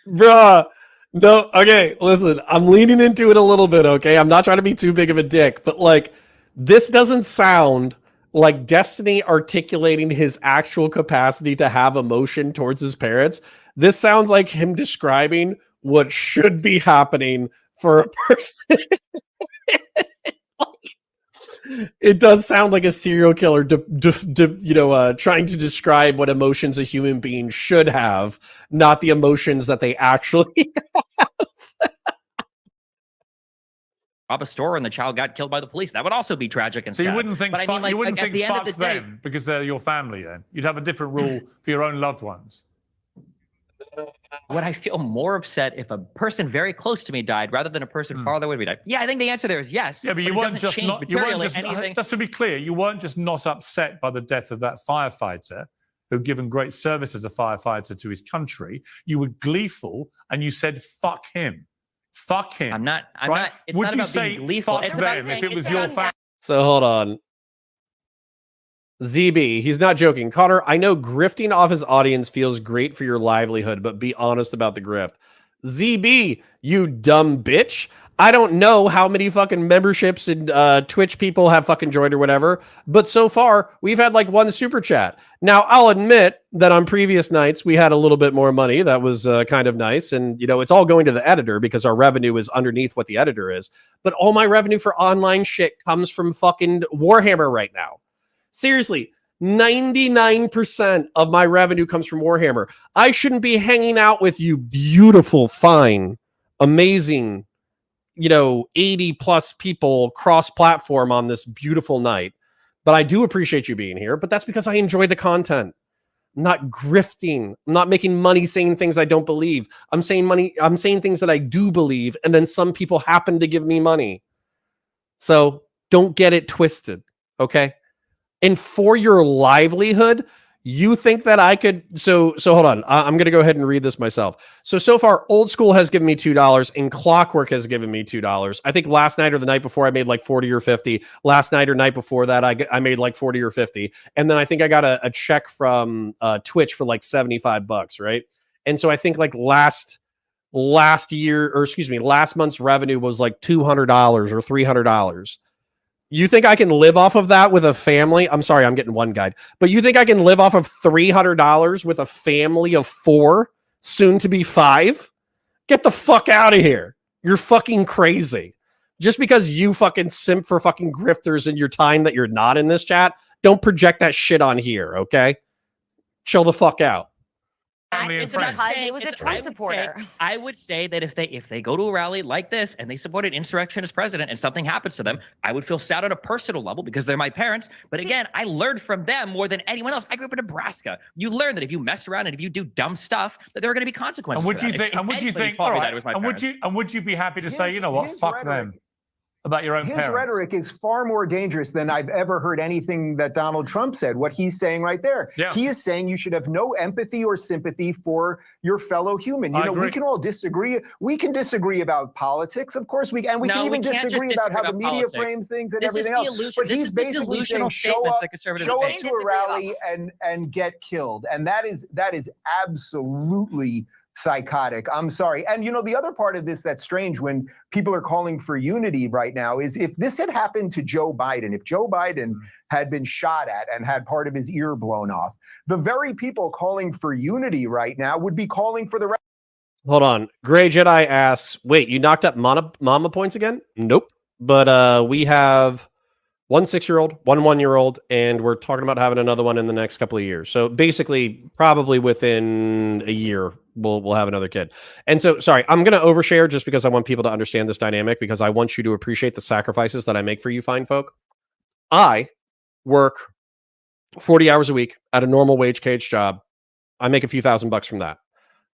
bruh. No, okay, listen, I'm leaning into it a little bit, okay? I'm not trying to be too big of a dick, but like, this doesn't sound like Destiny articulating his actual capacity to have emotion towards his parents. This sounds like him describing what should be happening for a person. It does sound like a serial killer, trying to describe what emotions a human being should have, not the emotions that they actually have. Rob a store and the child got killed by the police. That would also be tragic and so sad. you wouldn't think, but I mean, like, you wouldn't at think the end fuck of the day, them because they're your family. Then you'd have a different rule for your own loved ones. Would I feel more upset if a person very close to me died rather than a person farther away from me died? Yeah, I think the answer there is yes. Yeah, but you weren't just change materially anything. just to be clear, you weren't just not upset by the death of that firefighter who'd given great service as a firefighter to his country. You were gleeful and you said, "Fuck him, fuck him." I'm not. It's Would not you about say being gleeful. fuck It's about them saying if it was it's your not- family? So hold on. ZB, he's not joking. Connor, I know grifting off his audience feels great for your livelihood, but be honest about the grift. ZB, you dumb bitch. I don't know how many fucking memberships and Twitch people have fucking joined or whatever, but so far we've had like one super chat. Now, I'll admit that on previous nights we had a little bit more money. That was kind of nice. And, it's all going to the editor because our revenue is underneath what the editor is. But all my revenue for online shit comes from fucking Warhammer right now. Seriously, 99% of my revenue comes from Warhammer. I shouldn't be hanging out with you beautiful, fine, amazing, 80 plus people cross-platform on this beautiful night. But I do appreciate you being here, but that's because I enjoy the content. I'm not grifting. I'm not making money saying things I don't believe. I'm saying things that I do believe, and then some people happen to give me money. So don't get it twisted, okay? And for your livelihood, you think that I could... So hold on. I'm going to go ahead and read this myself. So far, Old School has given me $2 and Clockwork has given me $2. I think last night or the night before I made like 40 or 50. Last night or night before that, I made like 40 or 50. And then I think I got a check from Twitch for like $75, right? And so I think like last month's revenue was like $200 or $300. You think I can live off of that with a family? I'm sorry, I'm getting one guide. But you think I can live off of $300 with a family of 4, soon to be 5? Get the fuck out of here. You're fucking crazy. Just because you fucking simp for fucking grifters in your time that you're not in this chat, don't project that shit on here, okay? Chill the fuck out. It's because he was a Trump supporter. I would say that if they go to a rally like this and they support an insurrectionist president and something happens to them, I would feel sad on a personal level because they're my parents. But again, I learned from them more than anyone else. I grew up in Nebraska. You learn that if you mess around and if you do dumb stuff, that there are going to be consequences. And would you think? All right. And would you be happy to say, you know what, fuck them? About your own His parents. rhetoric is far more dangerous than I've ever heard anything that Donald Trump said. What he's saying right there, he is saying you should have no empathy or sympathy for your fellow human. We can all disagree. We can disagree about politics, of course. We can even disagree about how the media frames things and everything else. But he's basically saying show up to a rally and get killed, and that is absolutely psychotic. I'm sorry. And the other part of this that's strange when people are calling for unity right now is if this had happened to Joe Biden, if Joe Biden had been shot at and had part of his ear blown off, the very people calling for unity right now would be calling for the... Hold on. Gray Jedi asks, wait, you knocked up mama points again? Nope. But we have one 6-year-old, one 1-year-old, and we're talking about having another one in the next couple of years. So basically, probably within a year, we'll have another kid. And so, sorry, I'm going to overshare just because I want people to understand this dynamic, because I want you to appreciate the sacrifices that I make for you fine folk. I work 40 hours a week at a normal wage cage job. I make a few $1,000s from that.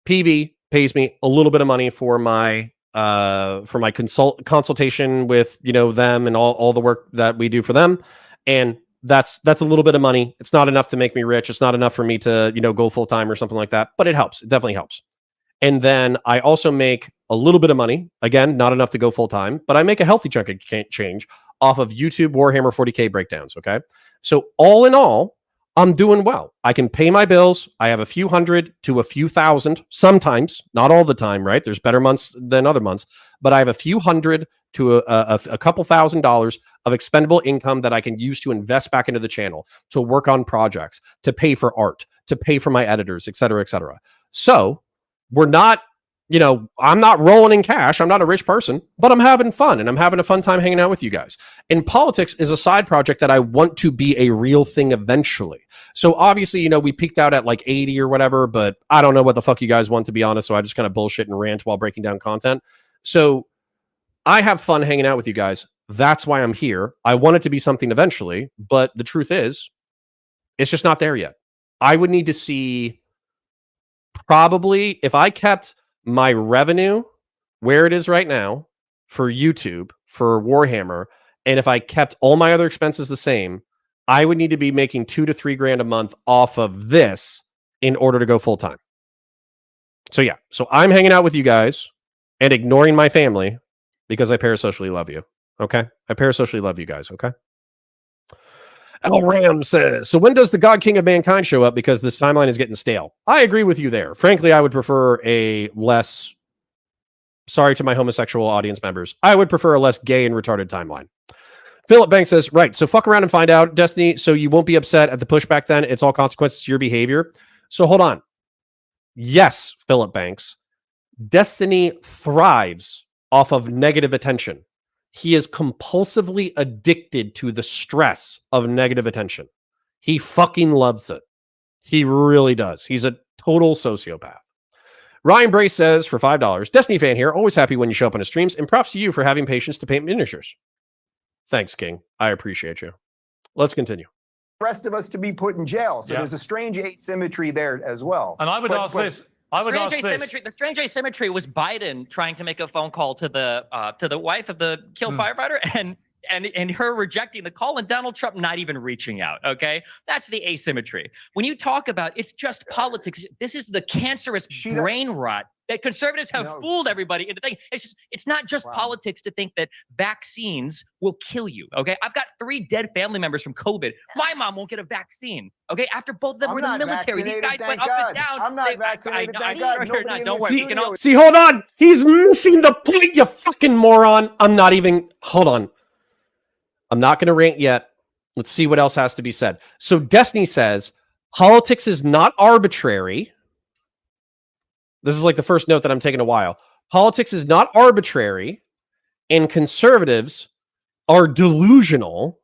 PV pays me a little bit of money for my consultation with, you know, them and all the work that we do for them. And that's a little bit of money. It's not enough to make me rich. It's not enough for me to, you know, go full time or something like that, but it helps. It definitely helps. And then I also make a little bit of money. Again, not enough to go full time, but I make a healthy chunk of change off of YouTube Warhammer 40K breakdowns. Okay. So all in all, I'm doing well. I can pay my bills. I have a few hundred to a few thousand, sometimes, not all the time, right? There's better months than other months, but I have a few hundred to a couple $1,000s of expendable income that I can use to invest back into the channel, to work on projects, to pay for art, to pay for my editors, et cetera, et cetera. So we're not, you know, I'm not rolling in cash. I'm not a rich person, but I'm having fun, and I'm having a fun time hanging out with you guys. And politics is a side project that I want to be a real thing eventually. So obviously, you know, we peaked out at like 80 or whatever, but I don't know what the fuck you guys want, to be honest. So I just kind of bullshit and rant while breaking down content. So I have fun hanging out with you guys. That's why I'm here. I want it to be something eventually, but the truth is, it's just not there yet. I would need to see, probably, if I kept my revenue where it is right now for YouTube, for Warhammer, and if I kept all my other expenses the same, I would need to be making $2 to $3 grand a month off of this in order to go full time. So yeah, so I'm hanging out with you guys and ignoring my family because I parasocially love you. Okay, I parasocially love you guys. Okay. El Ram says, so when does the God King of Mankind show up? Because this timeline is getting stale. I agree with you there. Frankly, I would prefer a less, sorry to my homosexual audience members, I would prefer a less gay and retarded timeline. Philip Banks says, right, so fuck around and find out, Destiny, so you won't be upset at the pushback then. It's all consequences to your behavior. So hold on. Yes, Philip Banks. Destiny thrives off of negative attention. He is compulsively addicted to the stress of negative attention. He fucking loves it. He really does. He's a total sociopath. Ryan Brace says, for $5, Destiny fan here, always happy when you show up on his streams, and props to you for having patience to paint miniatures. Thanks, King. I appreciate you. Let's continue. The rest of us to be put in jail. So there's a strange asymmetry there as well. And I would ask this. The strange asymmetry was Biden trying to make a phone call to the wife of the killed firefighter and her rejecting the call, and Donald Trump not even reaching out. Okay, that's the asymmetry. When you talk about it's just politics, this is the cancerous brain rot that conservatives have fooled everybody into thinking. It's not just politics to think that vaccines will kill you. Okay, I've got 3 dead family members from COVID. My mom won't get a vaccine. Okay, after both of them were in the military. These guys went up and down. I'm not vaccinated. Thank God. Don't worry. See, hold on. He's missing the point, you fucking moron. Hold on. I'm not going to rant yet. Let's see what else has to be said. So Destiny says, politics is not arbitrary. This is like the first note that I'm taking a while. Politics is not arbitrary, and conservatives are delusional,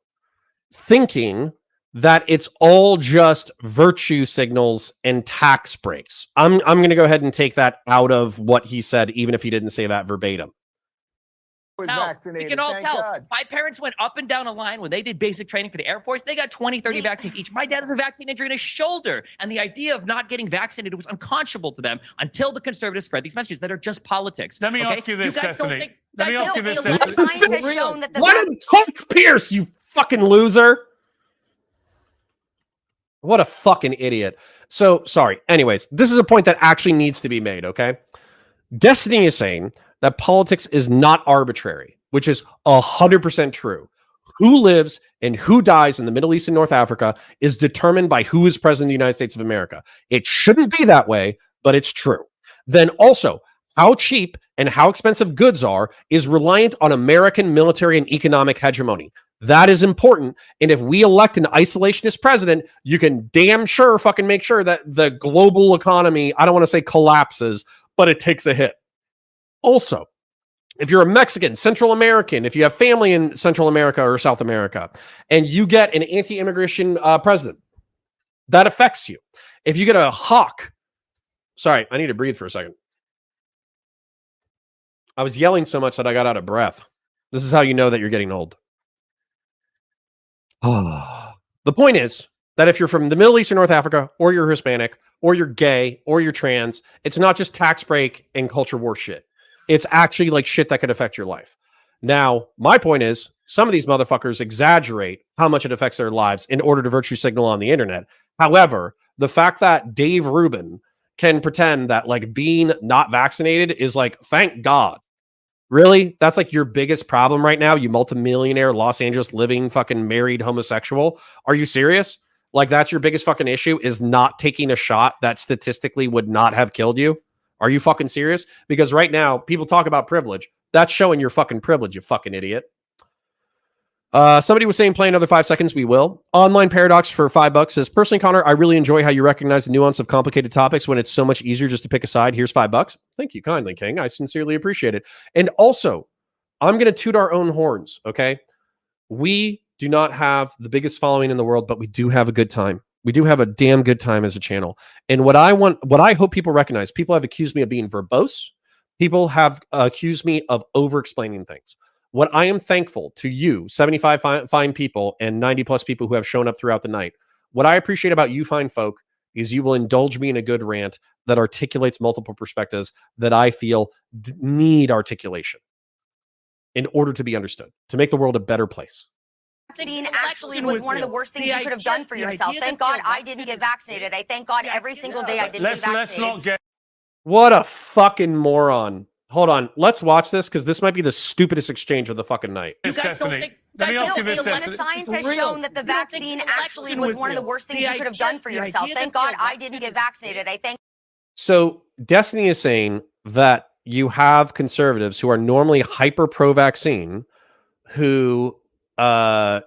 thinking that it's all just virtue signals and tax breaks. I'm going to go ahead and take that out of what he said, even if he didn't say that verbatim. We can all tell. God. My parents went up and down a line when they did basic training for the Air Force. They got 20, 30 vaccines each. My dad has a vaccine injury in his shoulder. And the idea of not getting vaccinated was unconscionable to them until the conservatives spread these messages that are just politics. Let me ask you this, Destiny. Let me ask you this, Destiny. Let him talk, Piers, you fucking loser. What a fucking idiot. So, sorry. Anyways, this is a point that actually needs to be made, okay? Destiny is saying that politics is not arbitrary, which is 100% true. Who lives and who dies in the Middle East and North Africa is determined by who is president of the United States of America. It shouldn't be that way, but it's true. Then also, how cheap and how expensive goods are is reliant on American military and economic hegemony. That is important. And if we elect an isolationist president, you can damn sure fucking make sure that the global economy, I don't want to say collapses, but it takes a hit. Also, if you're a Mexican, Central American, if you have family in Central America or South America, and you get an anti-immigration president, that affects you. If you get a hawk Sorry, I need to breathe for a second. I was yelling so much that I got out of breath. This is how you know that you're getting old. The point is that if you're from the Middle East or North Africa, or you're Hispanic, or you're gay, or you're trans, it's not just tax break and culture war shit. It's actually like shit that could affect your life. Now, my point is, some of these motherfuckers exaggerate how much it affects their lives in order to virtue signal on the internet. However, the fact that Dave Rubin can pretend that like being not vaccinated is like, thank God. Really? That's like your biggest problem right now? You multimillionaire Los Angeles living fucking married homosexual? Are you serious? Like that's your biggest fucking issue is not taking a shot that statistically would not have killed you? Are you fucking serious? Because right now people talk about privilege. That's showing your fucking privilege, you fucking idiot. Somebody was saying play another 5 seconds. We will. Online Paradox for $5 says, personally, Connor, I really enjoy how you recognize the nuance of complicated topics when it's so much easier just to pick a side. Here's $5. Thank you kindly, King. I sincerely appreciate it. And also, I'm going to toot our own horns, okay? We do not have the biggest following in the world, but we do have a good time. We do have a damn good time as a channel. And what I hope people recognize, people have accused me of being verbose. People have accused me of over-explaining things. What I am thankful to you, 75 fine people and 90 plus people who have shown up throughout the night. What I appreciate about you fine folk is you will indulge me in a good rant that articulates multiple perspectives that I feel need articulation in order to be understood, to make the world a better place. Vaccine actually was one of the worst things you could have done for yourself. Thank God I didn't get vaccinated. I thank God every single day I didn't get vaccinated. Let's not get... What a fucking moron. Hold on. Let's watch this because this might be the stupidest exchange of the fucking night. Destiny. Let me ask you this, when the science has shown that the vaccine actually was one of the worst things you could have done for yourself. Thank God I didn't get vaccinated. I thank. So Destiny is saying that you have conservatives who are normally hyper pro-vaccine, who are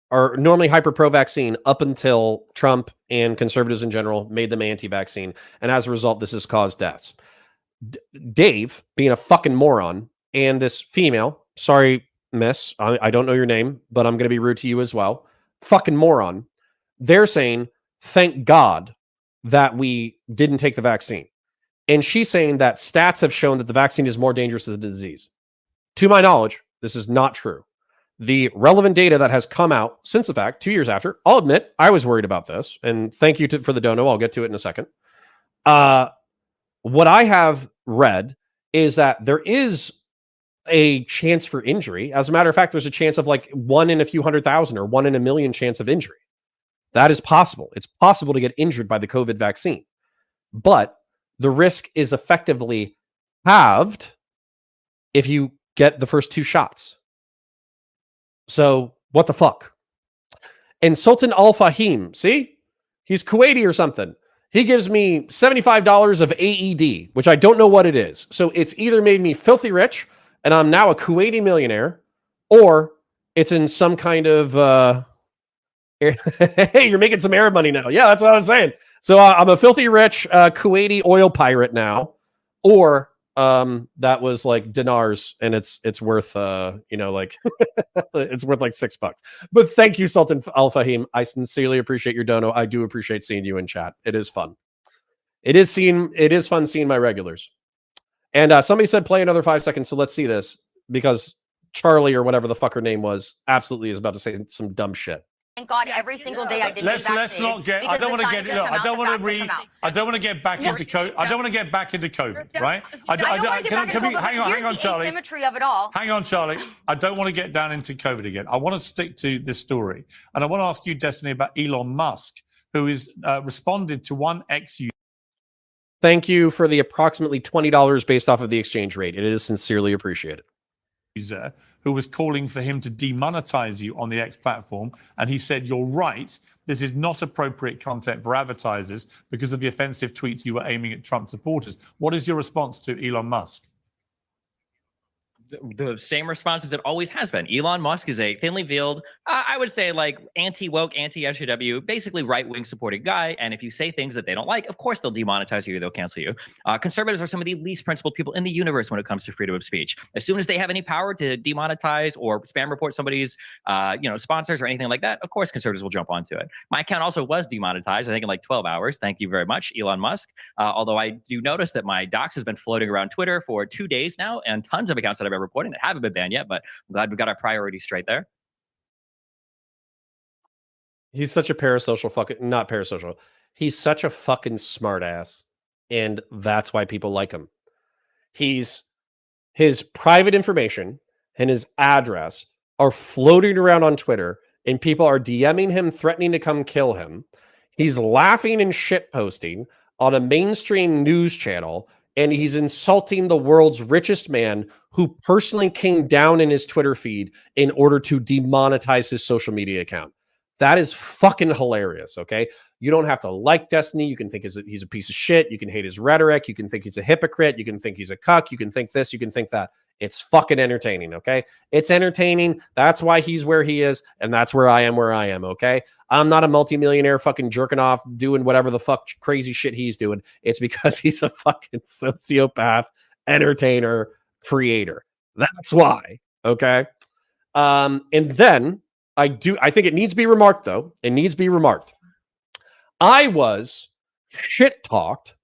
normally hyper pro-vaccine up until Trump and conservatives in general made them anti-vaccine, and as a result, this has caused deaths. Dave, being a fucking moron, and this female, sorry, miss, I don't know your name, but I'm going to be rude to you as well. Fucking moron. They're saying, thank God that we didn't take the vaccine. And she's saying that stats have shown that the vaccine is more dangerous than the disease. To my knowledge, this is not true. The relevant data that has come out since the fact, 2 years after, I'll admit, I was worried about this. And thank you for the dono. I'll get to it in a second. What I have read is that there is a chance for injury. As a matter of fact, there's a chance of like 1 in a few 100,000 or 1 in a million chance of injury. That is possible. It's possible to get injured by the COVID vaccine. But the risk is effectively halved if you get the first 2 shots. So what the fuck? And Sultan Al Fahim, see? He's Kuwaiti or something. He gives me $75 of AED, which I don't know what it is. So it's either made me filthy rich and I'm now a Kuwaiti millionaire, or it's in some kind of, hey, you're making some Arab money now. Yeah, that's what I was saying. So I'm a filthy rich Kuwaiti oil pirate now, or that was like dinars and it's worth, like it's worth like $6. But thank you, Sultan Al Fahim. I sincerely appreciate your dono. I do appreciate seeing you in chat. It is fun. It is fun seeing my regulars. And somebody said play another 5 seconds. So let's see this, because Charlie or whatever the fuck her name was absolutely is about to say some dumb shit. Thank God every single day I didn't get vaccinated. Let's not get. I don't want to get. Look, I don't want to read. I don't want to get back into COVID. I don't want to get back into COVID, right? Hang on, Charlie. Asymmetry of it all. Hang on, Charlie. I don't want to get down into COVID again. I want to stick to this story, and I want to ask you, Destiny, about Elon Musk, who is responded to one ex-user. Thank you for the approximately $20 based off of the exchange rate. It is sincerely appreciated. User who was calling for him to demonetize you on the X platform, and he said, "You're right. This is not appropriate content for advertisers because of the offensive tweets you were aiming at Trump supporters." What is your response to Elon Musk? the same response as it always has been. Elon Musk is a thinly veiled, I would say, like anti-woke, anti-SJW, basically right-wing supported guy. And if you say things that they don't like, of course they'll demonetize you, they'll cancel you. Conservatives are some of the least principled people in the universe when it comes to freedom of speech. As soon as they have any power to demonetize or spam report somebody's sponsors or anything like that, of course conservatives will jump onto it. My account also was demonetized, I think in like 12 hours. Thank you very much, Elon Musk. Although I do notice that my docs has been floating around Twitter for 2 days now, and tons of accounts that I've been reporting that haven't been banned yet, but I'm glad we've got our priorities straight there. He's such a parasocial not parasocial. He's such a fucking smartass, and that's why people like him. His private information and his address are floating around on Twitter, and people are DMing him, threatening to come kill him. He's laughing and shit posting on a mainstream news channel, and he's insulting the world's richest man who personally came down in his Twitter feed in order to demonetize his social media account. That is fucking hilarious, okay? You don't have to like Destiny. You can think he's a piece of shit. You can hate his rhetoric. You can think he's a hypocrite. You can think he's a cuck. You can think this. You can think that. It's fucking entertaining, okay? It's entertaining. That's why he's where he is, and that's where I am, okay? I'm not a multimillionaire fucking jerking off doing whatever the fuck crazy shit he's doing. It's because he's a fucking sociopath, entertainer, creator. That's why, okay? And then I think it needs to be remarked, though. It needs to be remarked. I was shit talked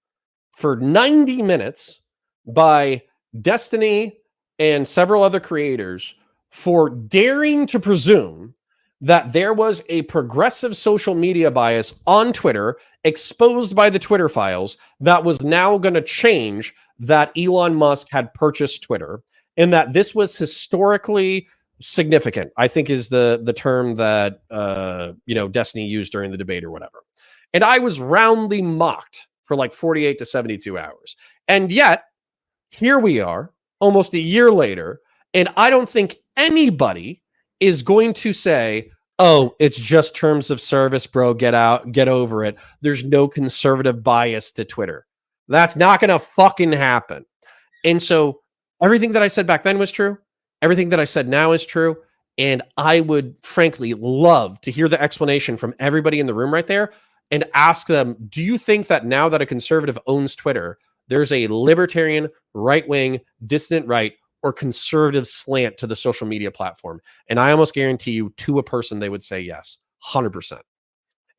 for 90 minutes by Destiny and several other creators for daring to presume that there was a progressive social media bias on Twitter exposed by the Twitter files that was now going to change that Elon Musk had purchased Twitter, and that this was historically significant, I think is the term that Destiny used during the debate or whatever. And I was roundly mocked for like 48 to 72 hours. And yet, here we are, almost a year later, and I don't think anybody is going to say, oh, it's just terms of service, bro, get over it. There's no conservative bias to Twitter. That's not going to fucking happen. And so everything that I said back then was true. Everything that I said now is true. And I would frankly love to hear the explanation from everybody in the room right there and ask them, do you think that now that a conservative owns Twitter, there's a libertarian, right-wing, dissident right, or conservative slant to the social media platform? And I almost guarantee you, to a person, they would say yes, 100%.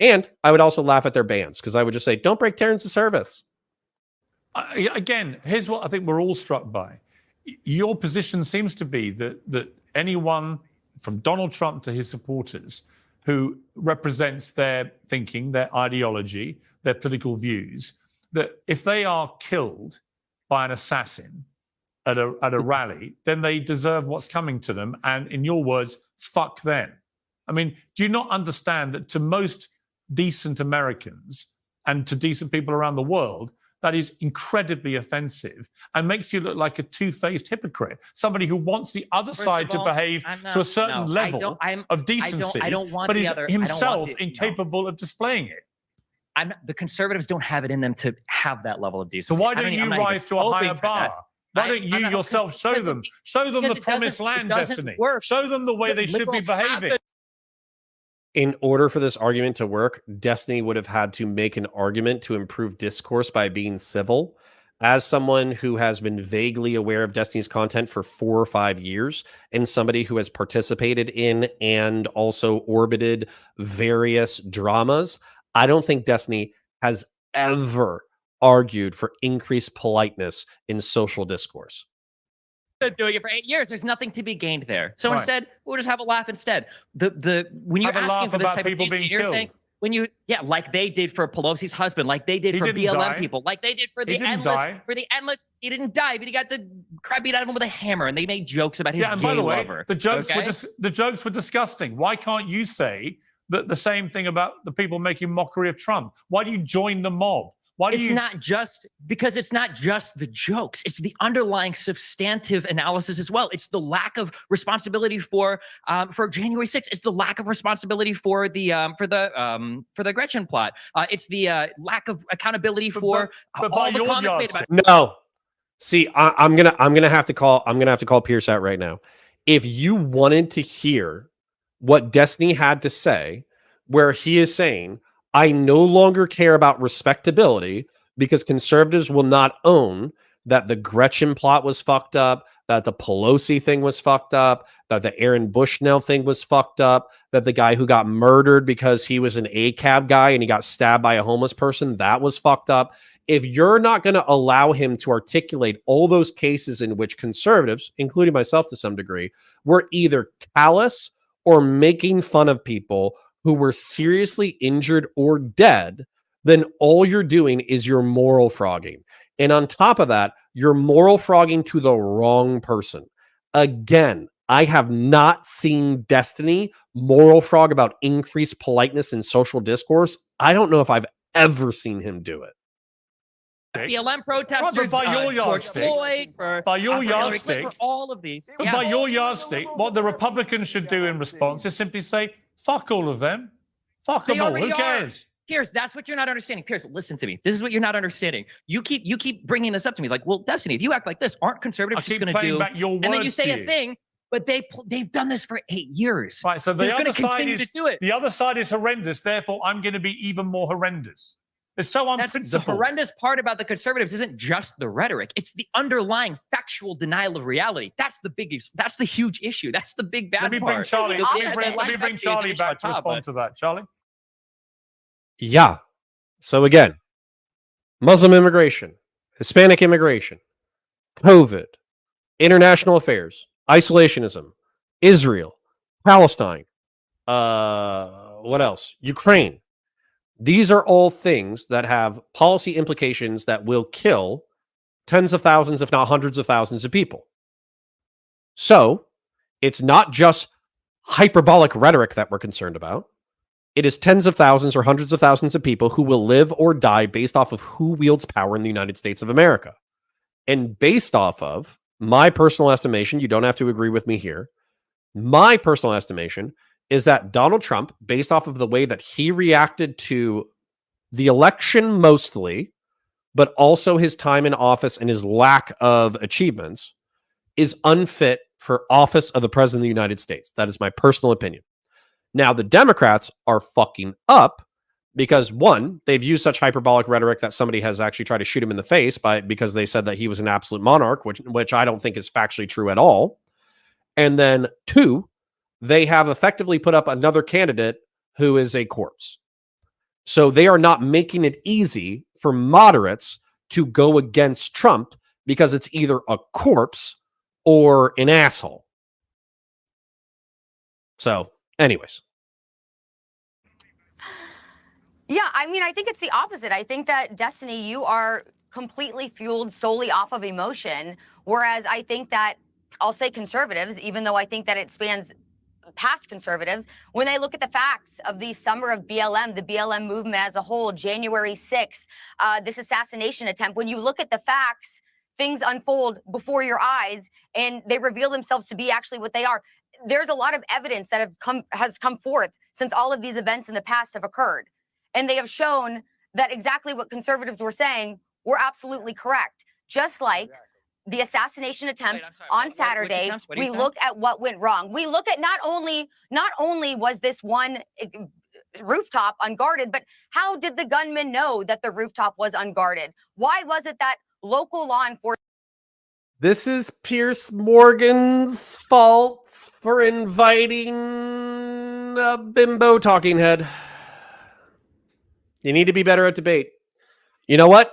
And I would also laugh at their bans, because I would just say, don't break terms of service. Again, here's what I think we're all struck by. Your position seems to be that anyone from Donald Trump to his supporters who represents their thinking, their ideology, their political views, that if they are killed by an assassin at a rally, then they deserve what's coming to them. And in your words, fuck them. I mean, do you not understand that to most decent Americans and to decent people around the world, that is incredibly offensive and makes you look like a two-faced hypocrite, somebody who wants the other side to behave to a certain level of decency, but is himself incapable of displaying it. The conservatives don't have it in them to have that level of decency. So why don't you rise to a higher bar? Why don't you yourself show them the promised land, Destiny? Show them the way they should be behaving. In order for this argument to work, Destiny would have had to make an argument to improve discourse by being civil. As someone who has been vaguely aware of Destiny's content for 4 or 5 years, and somebody who has participated in and also orbited various dramas, I don't think Destiny has ever argued for increased politeness in social discourse. Doing it for 8 years, there's nothing to be gained there. So instead, we'll just have a laugh instead. When you're asking for this type of decency, you're saying like they did for Pelosi's husband, like they did for BLM people, like they did for the endless. He didn't die, but he got the crap beat out of him with a hammer, and they made jokes about his gay lover. Yeah, and by the way, the jokes were disgusting. Why can't you say the same thing about the people making mockery of Trump? Why do you join the mob? It's not just the jokes. It's the underlying substantive analysis as well. It's the lack of responsibility for January 6th. It's the lack of responsibility for the Gretchen plot. It's the lack of accountability for all the comments made about it. No, See, I'm gonna have to call Piers out right now. If you wanted to hear what Destiny had to say, where he is saying, I no longer care about respectability because conservatives will not own that the Gretchen plot was fucked up, that the Pelosi thing was fucked up, that the Aaron Bushnell thing was fucked up, that the guy who got murdered because he was an ACAB guy and he got stabbed by a homeless person, that was fucked up. If you're not going to allow him to articulate all those cases in which conservatives, including myself to some degree, were either callous or making fun of people who were seriously injured or dead, then all you're doing is you're moral frogging. And on top of that, you're moral frogging to the wrong person. Again, I have not seen Destiny moral frog about increased politeness in social discourse. I don't know if I've ever seen him do it. BLM protesters, by your George yardstick, Floyd, for all of these. But by your yardstick, what the Republicans should do in response is simply say, fuck all of them. Fuck them all. Who cares? Piers, that's what you're not understanding. Piers, listen to me. This is what you're not understanding. You keep bringing this up to me. Like, well, Destiny, if you act like this, aren't conservatives just going to do? Back your words and then you say to a thing, but they've done this for 8 years. Right. So they're going to continue to do it. The other side is horrendous. Therefore, I'm going to be even more horrendous. It's so unprincipled. The horrendous part about the conservatives isn't just the rhetoric. It's the underlying factual denial of reality. That's the biggest. That's the huge issue. That's the big bad part. Let me bring Charlie back to respond to that. Charlie? Yeah. So again, Muslim immigration, Hispanic immigration, COVID, international affairs, isolationism, Israel, Palestine, what else? Ukraine. These are all things that have policy implications that will kill tens of thousands, if not hundreds of thousands of people. So it's not just hyperbolic rhetoric that we're concerned about. It is tens of thousands or hundreds of thousands of people who will live or die based off of who wields power in the United States of America. And based off of my personal estimation, you don't have to agree with me here, my personal estimation is that Donald Trump, based off of the way that he reacted to the election mostly, but also his time in office and his lack of achievements, is unfit for office of the President of the United States. That is my personal opinion. Now, the Democrats are fucking up because, one, they've used such hyperbolic rhetoric that somebody has actually tried to shoot him in the face because they said that he was an absolute monarch, which I don't think is factually true at all. And then, two, they have effectively put up another candidate who is a corpse. So they are not making it easy for moderates to go against Trump because it's either a corpse or an asshole. So, anyways. Yeah, I mean, I think it's the opposite. I think that, Destiny, you are completely fueled solely off of emotion, whereas I think that, I'll say conservatives, even though I think that it spans past conservatives, when they look at the facts of the summer of BLM, the BLM movement as a whole, January 6th, this assassination attempt, when you look at the facts, things unfold before your eyes and they reveal themselves to be actually what they are. There's a lot of evidence that has come forth since all of these events in the past have occurred. And they have shown that exactly what conservatives were saying were absolutely correct. Just like the assassination attempt on Saturday, we look at what went wrong. We look at not only was this one rooftop unguarded, but how did the gunman know that the rooftop was unguarded? Why was it that local law enforcement? This is Piers Morgan's fault for inviting a bimbo talking head. You need to be better at debate. You know what?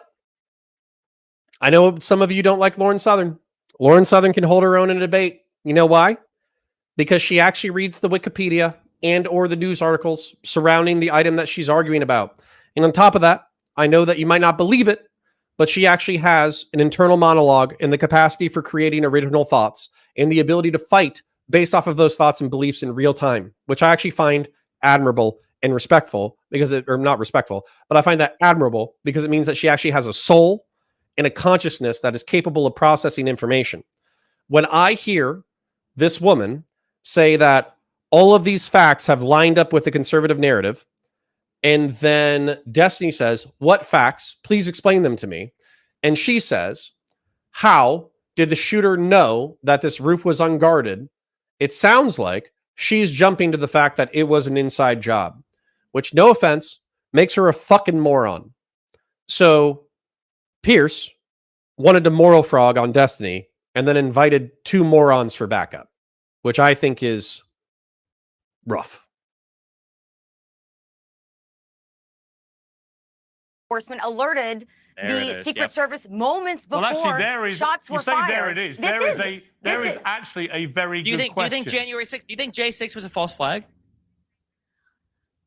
I know some of you don't like Lauren Southern. Lauren Southern can hold her own in a debate. You know why? Because she actually reads the Wikipedia and or the news articles surrounding the item that she's arguing about. And on top of that, I know that you might not believe it, but she actually has an internal monologue and the capacity for creating original thoughts and the ability to fight based off of those thoughts and beliefs in real time, which I actually find admirable and respectful or not respectful, but I find that admirable because it means that she actually has a soul and a consciousness that is capable of processing information. When I hear this woman say that all of these facts have lined up with the conservative narrative, and then Destiny says, what facts? Please explain them to me. And she says How did the shooter know that this roof was unguarded? It sounds like she's jumping to the fact that it was an inside job, which, no offense, makes her a fucking moron. So Piers wanted to moral frog on Destiny and then invited 2 morons for backup, which I think is rough. Enforcement alerted the Secret Service moments before shots were fired. There it is. There is actually a very good question. Do you think January 6th? Do you think J6 was a false flag?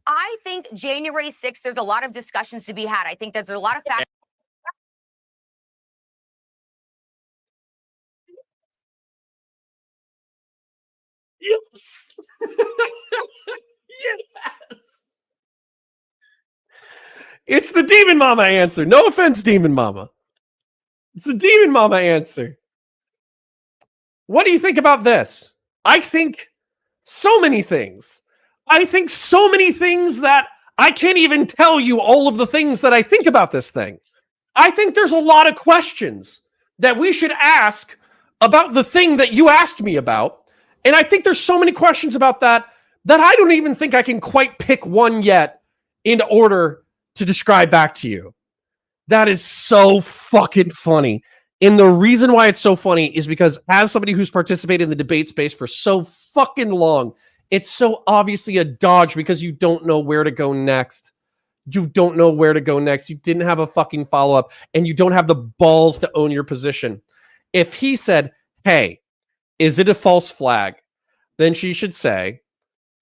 I think January 6th, there's a lot of discussions to be had. I think there's a lot of facts. Yes. Yes. It's the Demon Mama answer. No offense, Demon Mama. It's the Demon Mama answer. What do you think about this? I think so many things. I think so many things that I can't even tell you all of the things that I think about this thing. I think there's a lot of questions that we should ask about the thing that you asked me about. And I think there's so many questions about that I don't even think I can quite pick one yet in order to describe back to you. That is so fucking funny. And the reason why it's so funny is because as somebody who's participated in the debate space for so fucking long, it's so obviously a dodge because you don't know where to go next. You don't know where to go next. You didn't have a fucking follow-up and you don't have the balls to own your position. If he said, hey, is it a false flag? Then she should say,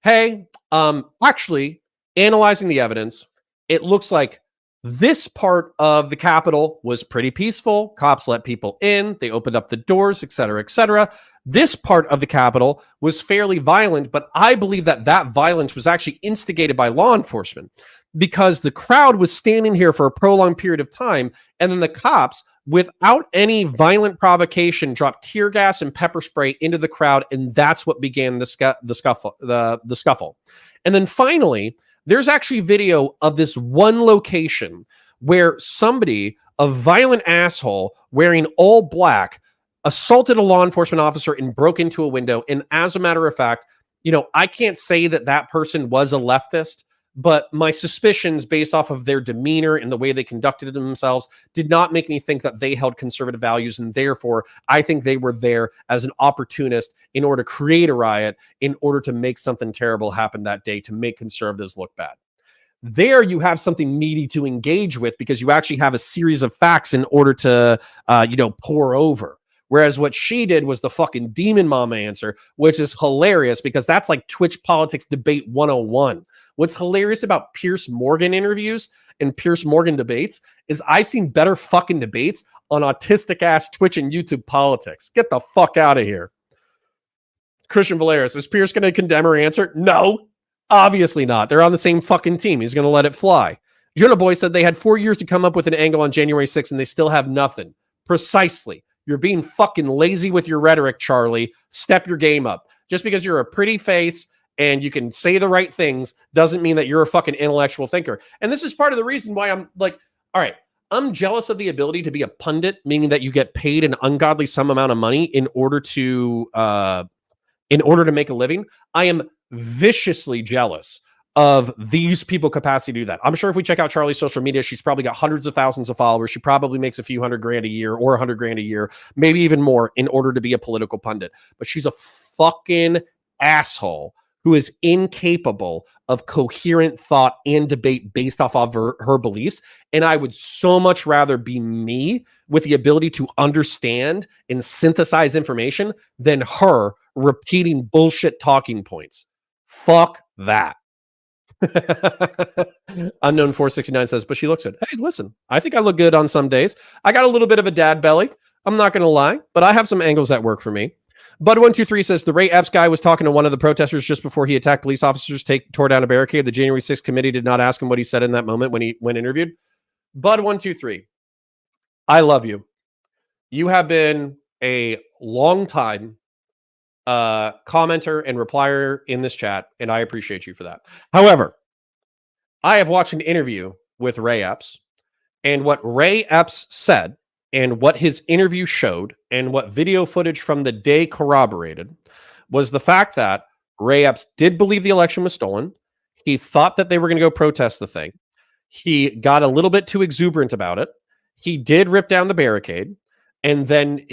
hey, actually, analyzing the evidence, it looks like this part of the Capitol was pretty peaceful. Cops let people in. They opened up the doors, et cetera, et cetera. This part of the Capitol was fairly violent, but I believe that that violence was actually instigated by law enforcement because the crowd was standing here for a prolonged period of time, and then the cops, without any violent provocation, dropped tear gas and pepper spray into the crowd, and that's what began the scuffle. And then finally, there's actually video of this one location where somebody, a violent asshole wearing all black, assaulted a law enforcement officer and broke into a window. And as a matter of fact, I can't say that that person was a leftist, but my suspicions based off of their demeanor and the way they conducted themselves did not make me think that they held conservative values. And therefore, I think they were there as an opportunist in order to create a riot, in order to make something terrible happen that day, to make conservatives look bad. There you have something meaty to engage with because you actually have a series of facts in order to, pour over. Whereas what she did was the fucking Demon Mama answer, which is hilarious because that's like Twitch politics debate 101. What's hilarious about Piers Morgan interviews and Piers Morgan debates is I've seen better fucking debates on autistic ass Twitch and YouTube politics. Get the fuck out of here. Christian Valeris, is Piers going to condemn her answer? No, obviously not. They're on the same fucking team. He's going to let it fly. Jonah Boy said they had 4 years to come up with an angle on January 6th and they still have nothing. Precisely. You're being fucking lazy with your rhetoric, Charlie. Step your game up. Just because you're a pretty face and you can say the right things doesn't mean that you're a fucking intellectual thinker. And this is part of the reason why I'm like, all right, I'm jealous of the ability to be a pundit, meaning that you get paid an ungodly sum amount of money in order to make a living. I am viciously jealous of these people capacity to do that. I'm sure if we check out Charlie's social media, she's probably got hundreds of thousands of followers. She probably makes a few $100,000 a year or $100,000 a year, maybe even more in order to be a political pundit. But she's a fucking asshole who is incapable of coherent thought and debate based off of her beliefs. And I would so much rather be me with the ability to understand and synthesize information than her repeating bullshit talking points. Fuck that. Unknown 469 says, but she looks good. Hey, listen, I think I look good on some days. I got a little bit of a dad belly. I'm not going to lie, but I have some angles that work for me. Bud123 says the Ray Epps guy was talking to one of the protesters just before he attacked police officers, tore down a barricade. The January 6th committee did not ask him what he said in that moment when interviewed. Bud123, I love you. You have been a long time commenter and replier in this chat, and I appreciate you for that. However, I have watched an interview with Ray Epps, and what Ray Epps said and what his interview showed and what video footage from the day corroborated was the fact that Ray Epps did believe the election was stolen. He thought that they were going to go protest the thing. He got a little bit too exuberant about it. He did rip down the barricade, and then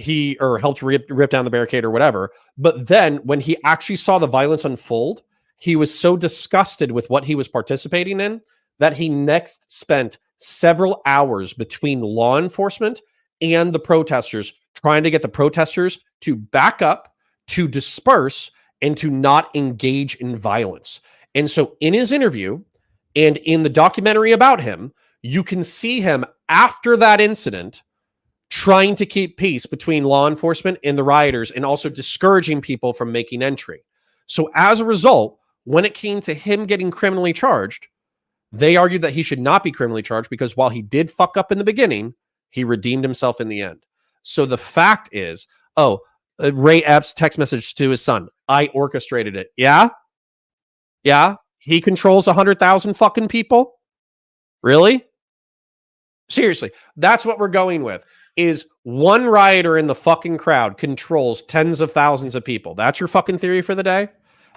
helped rip down the barricade or whatever. But then when he actually saw the violence unfold, he was so disgusted with what he was participating in that he next spent several hours between law enforcement and the protesters trying to get the protesters to back up, to disperse, and to not engage in violence. And so in his interview and in the documentary about him, you can see him after that incident trying to keep peace between law enforcement and the rioters and also discouraging people from making entry. So as a result, when it came to him getting criminally charged, they argued that he should not be criminally charged because while he did fuck up in the beginning, he redeemed himself in the end. So the fact is, Ray Epps text message to his son, I orchestrated it. Yeah? Yeah? He controls 100,000 fucking people? Really? Seriously, that's what we're going with, is one rioter in the fucking crowd controls tens of thousands of people. That's your fucking theory for the day?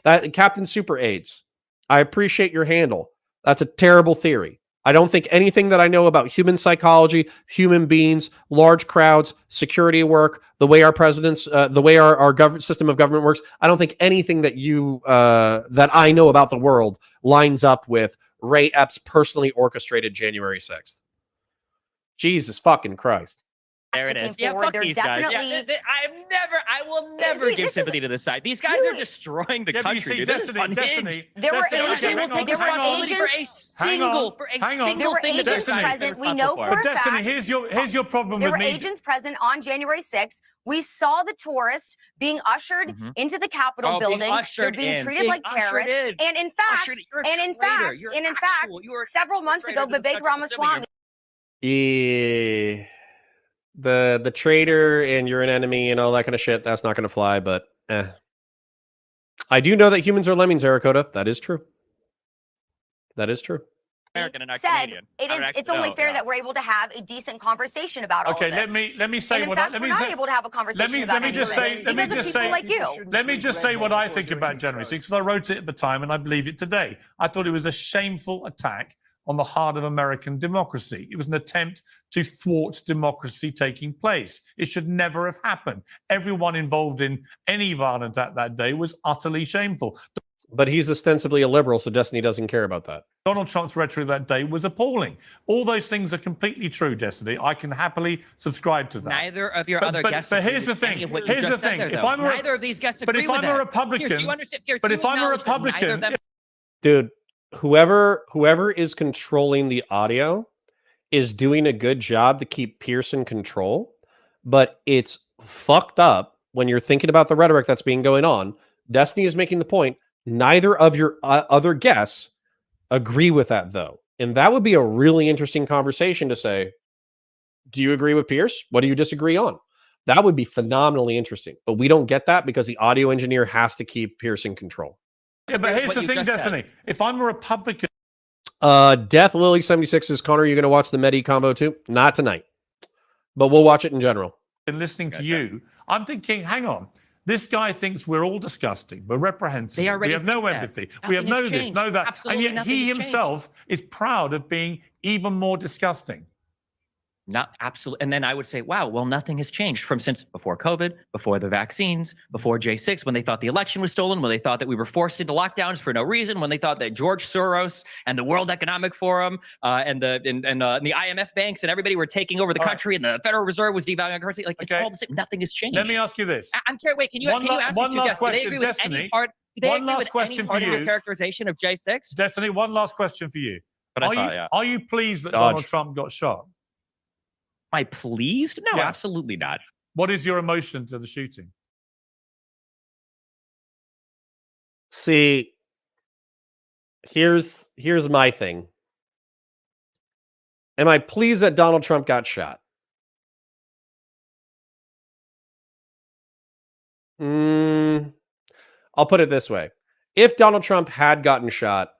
That Captain Super AIDS, I appreciate your handle. That's a terrible theory. I don't think anything that I know about human psychology, human beings, large crowds, security work, the way our presidents, the way our system of government works, I don't think anything that that I know about the world lines up with Ray Epps personally orchestrated January 6th. Jesus fucking Christ. There it is. Yeah, Fuck they're these guys. definitely- Yeah, I will never give sympathy to this side. These guys are destroying the country. Dude. This is unhinged. There were agents. There were a single thing that agents present. We know for a Destiny, fact. here's your problem There with were me. agents present on January 6th. We saw the tourists being ushered into the Capitol building. They're being treated like terrorists. And in fact, several months ago, Vivek Ramaswamy. Yeah. The traitor and you're an enemy and all that kind of shit, that's not going to fly, but I do know that humans are lemmings, Arakota. That is true. That is true. American and not said Canadian. it's only fair that we're able to have a decent conversation about all of this. let me say and in what fact, let me we're not say, able to have a conversation let me about just say anything because of people like you. Let me just say what I think about January 6th, because I wrote it at the time and I believe it today. I thought it was a shameful attack on the heart of American democracy. It was an attempt to thwart democracy taking place. It should never have happened. Everyone involved in any violence at that day was utterly shameful. But he's ostensibly a liberal, so Destiny doesn't care about that. Donald Trump's rhetoric that day was appalling. All those things are completely true, Destiny. I can happily subscribe to that. Neither of your other guests. But here's the thing. Here's the thing. Neither of these guests agree with that. But if I'm a Republican, Piers, do you understand? Piers, but if I'm a Republican, dude, whoever is controlling the audio is doing a good job to keep Piers in control, but it's fucked up when you're thinking about the rhetoric that's being going on. Destiny is making the point. Neither of your other guests agree with that, though. And that would be a really interesting conversation to say, do you agree with Piers? What do you disagree on? That would be phenomenally interesting. But we don't get that because the audio engineer has to keep Piers in control. Yeah, but here's the thing, Destiny. If I'm a Republican... Death Lily 76 is, Connor, you're going to watch the Medi combo too? Not tonight. But we'll watch it in general. And listening to you, I'm thinking, hang on. This guy thinks we're all disgusting. We're reprehensible. We have no empathy. We have no this, no that. Absolutely, and yet he himself is proud of being even more disgusting. Not absolutely. And then I would say, wow, well, nothing has changed from since before COVID, before the vaccines, before J6, when they thought the election was stolen, when they thought that we were forced into lockdowns for no reason, when they thought that George Soros and the World Economic Forum and the IMF banks and everybody were taking over the country and the Federal Reserve was devaluing our currency. Like, it's all the same. Nothing has changed. Let me ask you this. I'm curious. Wait, can you ask one last question, do they agree with Destiny? any part? Do they One agree last with question any for part of you. the characterization of J6? Destiny, one last question for you. But Are you pleased that Donald Trump got shot? Am I pleased? No, absolutely not. What is your emotion to the shooting? See, here's my thing. Am I pleased that Donald Trump got shot? I'll put it this way. If Donald Trump had gotten shot,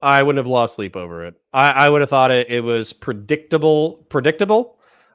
I wouldn't have lost sleep over it. I would have thought it was predictable.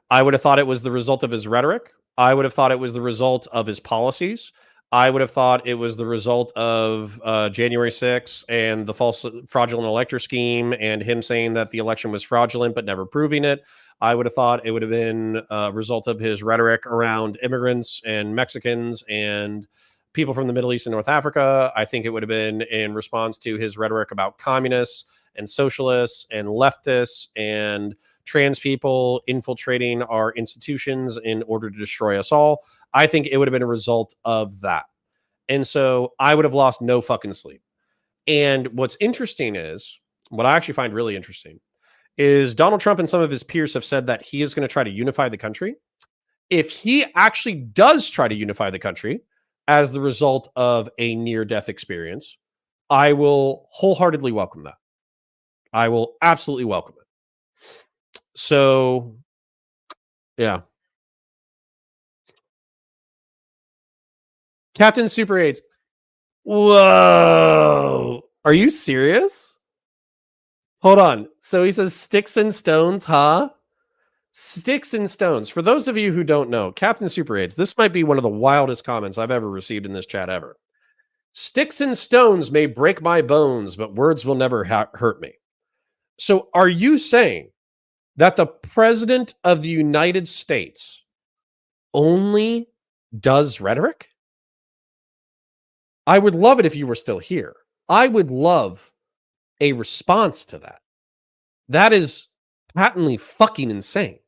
I would have thought it was the result of his rhetoric. I would have thought it was the result of his policies. I would have thought it was the result of January 6th and the false fraudulent elector scheme and him saying that the election was fraudulent but never proving it. I would have thought it would have been a result of his rhetoric around immigrants and Mexicans and people from the Middle East and North Africa. I think it would have been in response to his rhetoric about communists and socialists and leftists and trans people infiltrating our institutions in order to destroy us all. I think it would have been a result of that. And so I would have lost no fucking sleep. And what's interesting is, what I actually find really interesting is Donald Trump and some of his peers have said that he is going to try to unify the country. If he actually does try to unify the country as the result of a near-death experience, I will wholeheartedly welcome that. I will absolutely welcome it. So, yeah. Captain Super 8. Whoa. Are you serious? Hold on. So he says sticks and stones, huh? Sticks and stones. For those of you who don't know, Captain Super 8, this might be one of the wildest comments I've ever received in this chat ever. Sticks and stones may break my bones, but words will never hurt me. So are you saying that the President of the United States only does rhetoric? I would love it if you were still here. I would love a response to that. That is patently fucking insane.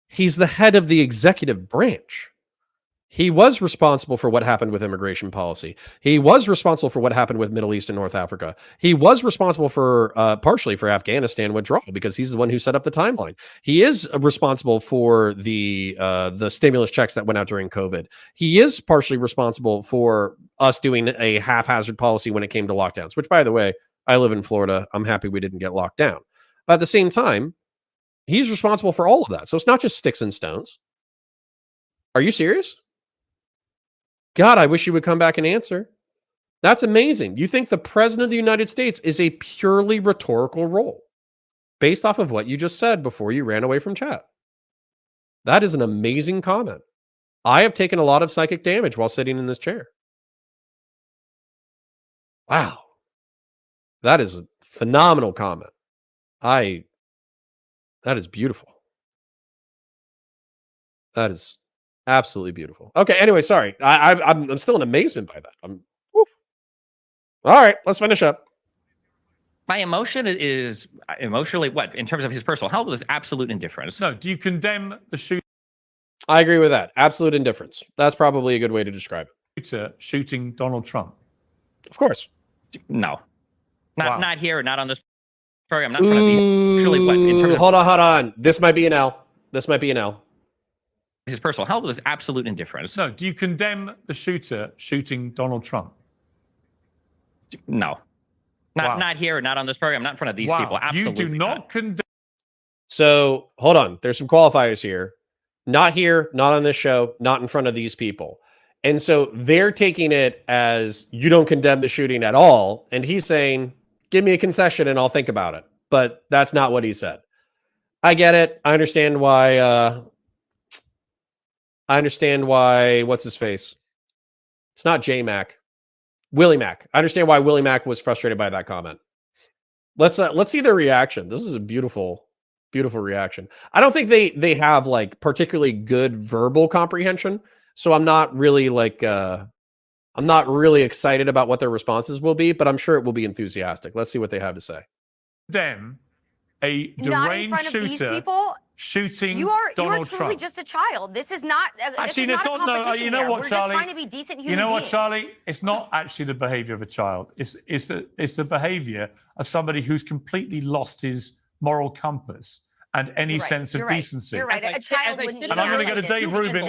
He's the head of the executive branch. He was responsible for what happened with immigration policy. He was responsible for what happened with Middle East and North Africa. He was responsible for partially for Afghanistan withdrawal because he's the one who set up the timeline. He is responsible for the stimulus checks that went out during COVID. He is partially responsible for us doing a haphazard policy when it came to lockdowns, which, by the way, I live in Florida. I'm happy we didn't get locked down. But at the same time, he's responsible for all of that. So it's not just sticks and stones. Are you serious? God, I wish you would come back and answer. That's amazing. You think the President of the United States is a purely rhetorical role based off of what you just said before you ran away from chat. That is an amazing comment. I have taken a lot of psychic damage while sitting in this chair. Wow. That is a phenomenal comment. That is beautiful. That is absolutely beautiful. Okay, anyway, sorry. I'm still in amazement by that. All right, let's finish up. My emotion is emotionally what? In terms of his personal health, is absolute indifference. No, do you condemn the shooter I agree with that. Absolute indifference. That's probably a good way to describe it. Shooting Donald Trump? Of course. No. Not here, not on this program, not in front of these. Actually, what? In terms of hold on. This might be an L. His personal health is absolute indifference. No, do you condemn the shooter shooting Donald Trump? No. Not here, not on this program, not in front of these people. Absolutely. You do not condemn. So hold on. There's some qualifiers here. Not here, not on this show, not in front of these people. And so they're taking it as you don't condemn the shooting at all. And he's saying, give me a concession and I'll think about it. But that's not what he said. I get it. I understand why. What's his face? It's not J Mac. Willie Mac. I understand why Willie Mac was frustrated by that comment. Let's see their reaction. This is a beautiful, beautiful reaction. I don't think they have like particularly good verbal comprehension. So I'm not really excited about what their responses will be, but I'm sure it will be enthusiastic. Let's see what they have to say. Them, a deranged not in front of these shooter people. Shooting you are Donald truly Trump. Just a child. This is not. Actually, this is not a competition you know here. what, We're Charlie? just trying to be decent human You know what, beings. Charlie? It's not actually the behavior of a child. It's the behavior of somebody who's completely lost his moral compass and any sense of decency. You're right. A child wouldn't And I'm going to go to Dave Rubin.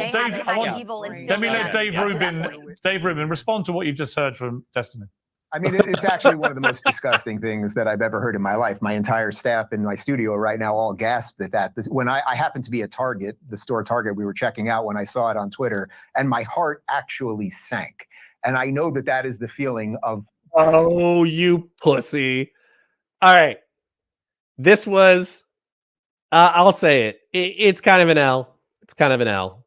Let me let Dave Rubin respond to what you just heard from Destiny. I mean, it's actually one of the most disgusting things that I've ever heard in my life. My entire staff in my studio right now all gasped at that. When I happened to be at Target, the store Target we were checking out when I saw it on Twitter, and my heart actually sank. And I know that is the feeling of... Oh, you pussy. All right. This was I'll say it. It's kind of an L. It's kind of an L.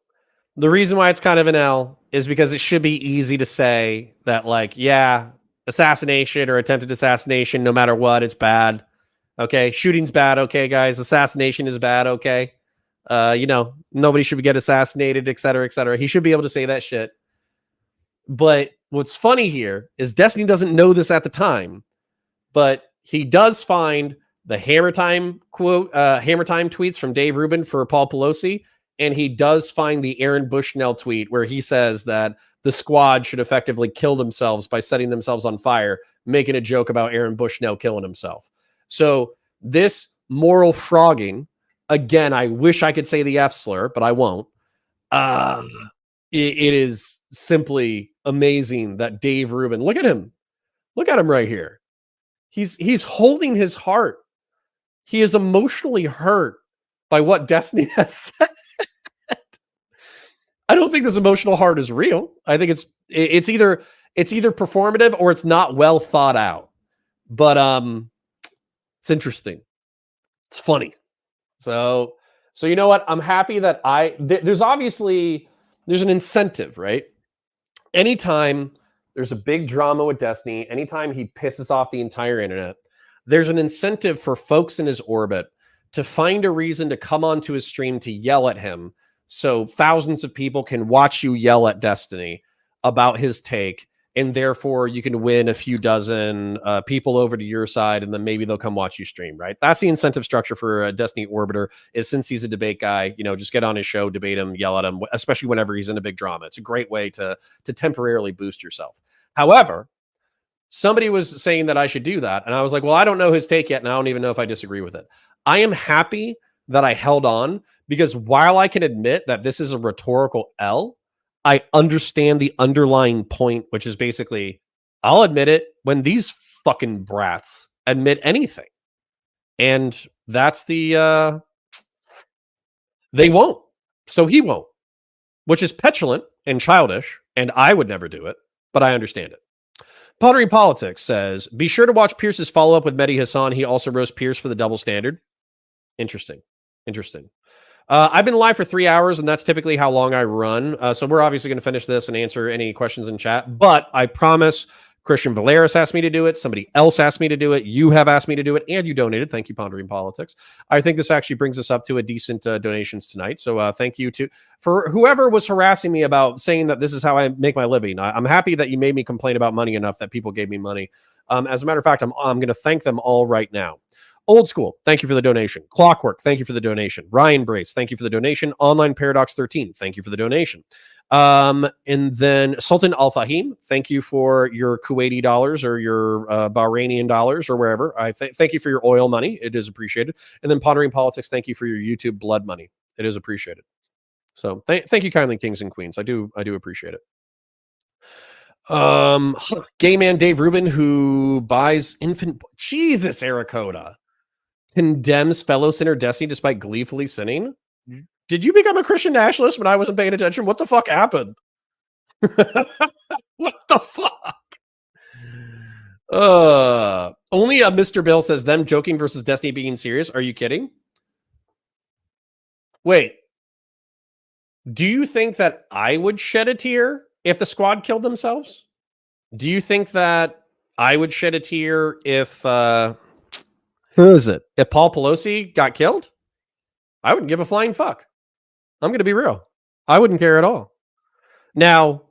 The reason why it's kind of an L is because it should be easy to say that, like, yeah, assassination or attempted assassination, no matter what, it's bad. Okay, shooting's bad. Okay, guys, assassination is bad. Okay, nobody should get assassinated, et cetera, et cetera. He should be able to say that shit. But what's funny here is Destiny doesn't know this at the time, but he does find the Hammer Time tweets from Dave Rubin for Paul Pelosi, and he does find the Aaron Bushnell tweet where he says that the squad should effectively kill themselves by setting themselves on fire, making a joke about Aaron Bushnell killing himself. So this moral frogging, again, I wish I could say the F slur, but I won't. It is simply amazing that Dave Rubin, look at him right here. He's holding his heart. He is emotionally hurt by what Destiny has said. I don't think this emotional heart is real. I think it's either performative or it's not well thought out. But it's interesting. It's funny. So you know what? I'm happy that there's an incentive, right? Anytime there's a big drama with Destiny, anytime he pisses off the entire internet, there's an incentive for folks in his orbit to find a reason to come onto his stream to yell at him, so thousands of people can watch you yell at Destiny about his take, and therefore you can win a few dozen people over to your side, and then maybe they'll come watch you stream, right? That's the incentive structure for a Destiny Orbiter, is since he's a debate guy, just get on his show, debate him, yell at him, especially whenever he's in a big drama. It's a great way to temporarily boost yourself. However, somebody was saying that I should do that, and I was like, well, I don't know his take yet, and I don't even know if I disagree with it. I am happy that I held on, because while I can admit that this is a rhetorical L, I understand the underlying point, which is basically, I'll admit it when these fucking brats admit anything. And that's they won't. So he won't, which is petulant and childish, and I would never do it, but I understand it. Pondering Politics says, be sure to watch Pierce's follow-up with Mehdi Hassan. He also roasts Pierce for the double standard. Interesting. I've been live for 3 hours, and that's typically how long I run. So we're obviously going to finish this and answer any questions in chat. But I promise, Christian Valeris asked me to do it. Somebody else asked me to do it. You have asked me to do it, and you donated. Thank you, Pondering Politics. I think this actually brings us up to a decent donations tonight. So thank you for whoever was harassing me about saying that this is how I make my living. I'm happy that you made me complain about money enough that people gave me money. As a matter of fact, I'm going to thank them all right now. Old School, thank you for the donation. Clockwork, thank you for the donation. Ryan Brace, thank you for the donation. Online Paradox 13, thank you for the donation. And then Sultan Al Fahim, thank you for your Kuwaiti dollars or your Bahrainian dollars or wherever. I thank you for your oil money. It is appreciated. And then Pondering Politics, thank you for your YouTube blood money. It is appreciated. So thank you kindly, kings and queens. I do appreciate it. Gay man Dave Rubin, who buys infant Jesus Arakota, condemns fellow sinner Destiny despite gleefully sinning. Did you become a Christian nationalist when I wasn't paying attention? What the fuck happened? What the fuck? Only a Mr. Bill says them joking versus Destiny being serious. Are you kidding? Wait. Do you think that I would shed a tear if the squad killed themselves? Do you think that I would shed a tear if who is it? If Paul Pelosi got killed? I wouldn't give a flying fuck. I'm going to be real. I wouldn't care at all. Now,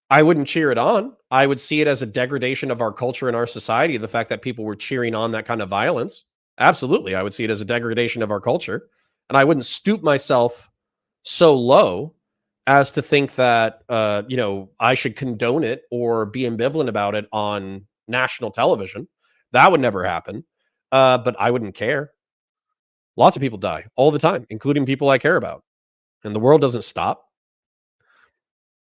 I wouldn't cheer it on. I would see it as a degradation of our culture and our society, the fact that people were cheering on that kind of violence. Absolutely. I would see it as a degradation of our culture. And I wouldn't stoop myself so low as to think that, I should condone it or be ambivalent about it on national television. That would never happen. But I wouldn't care. Lots of people die all the time, including people I care about. And the world doesn't stop.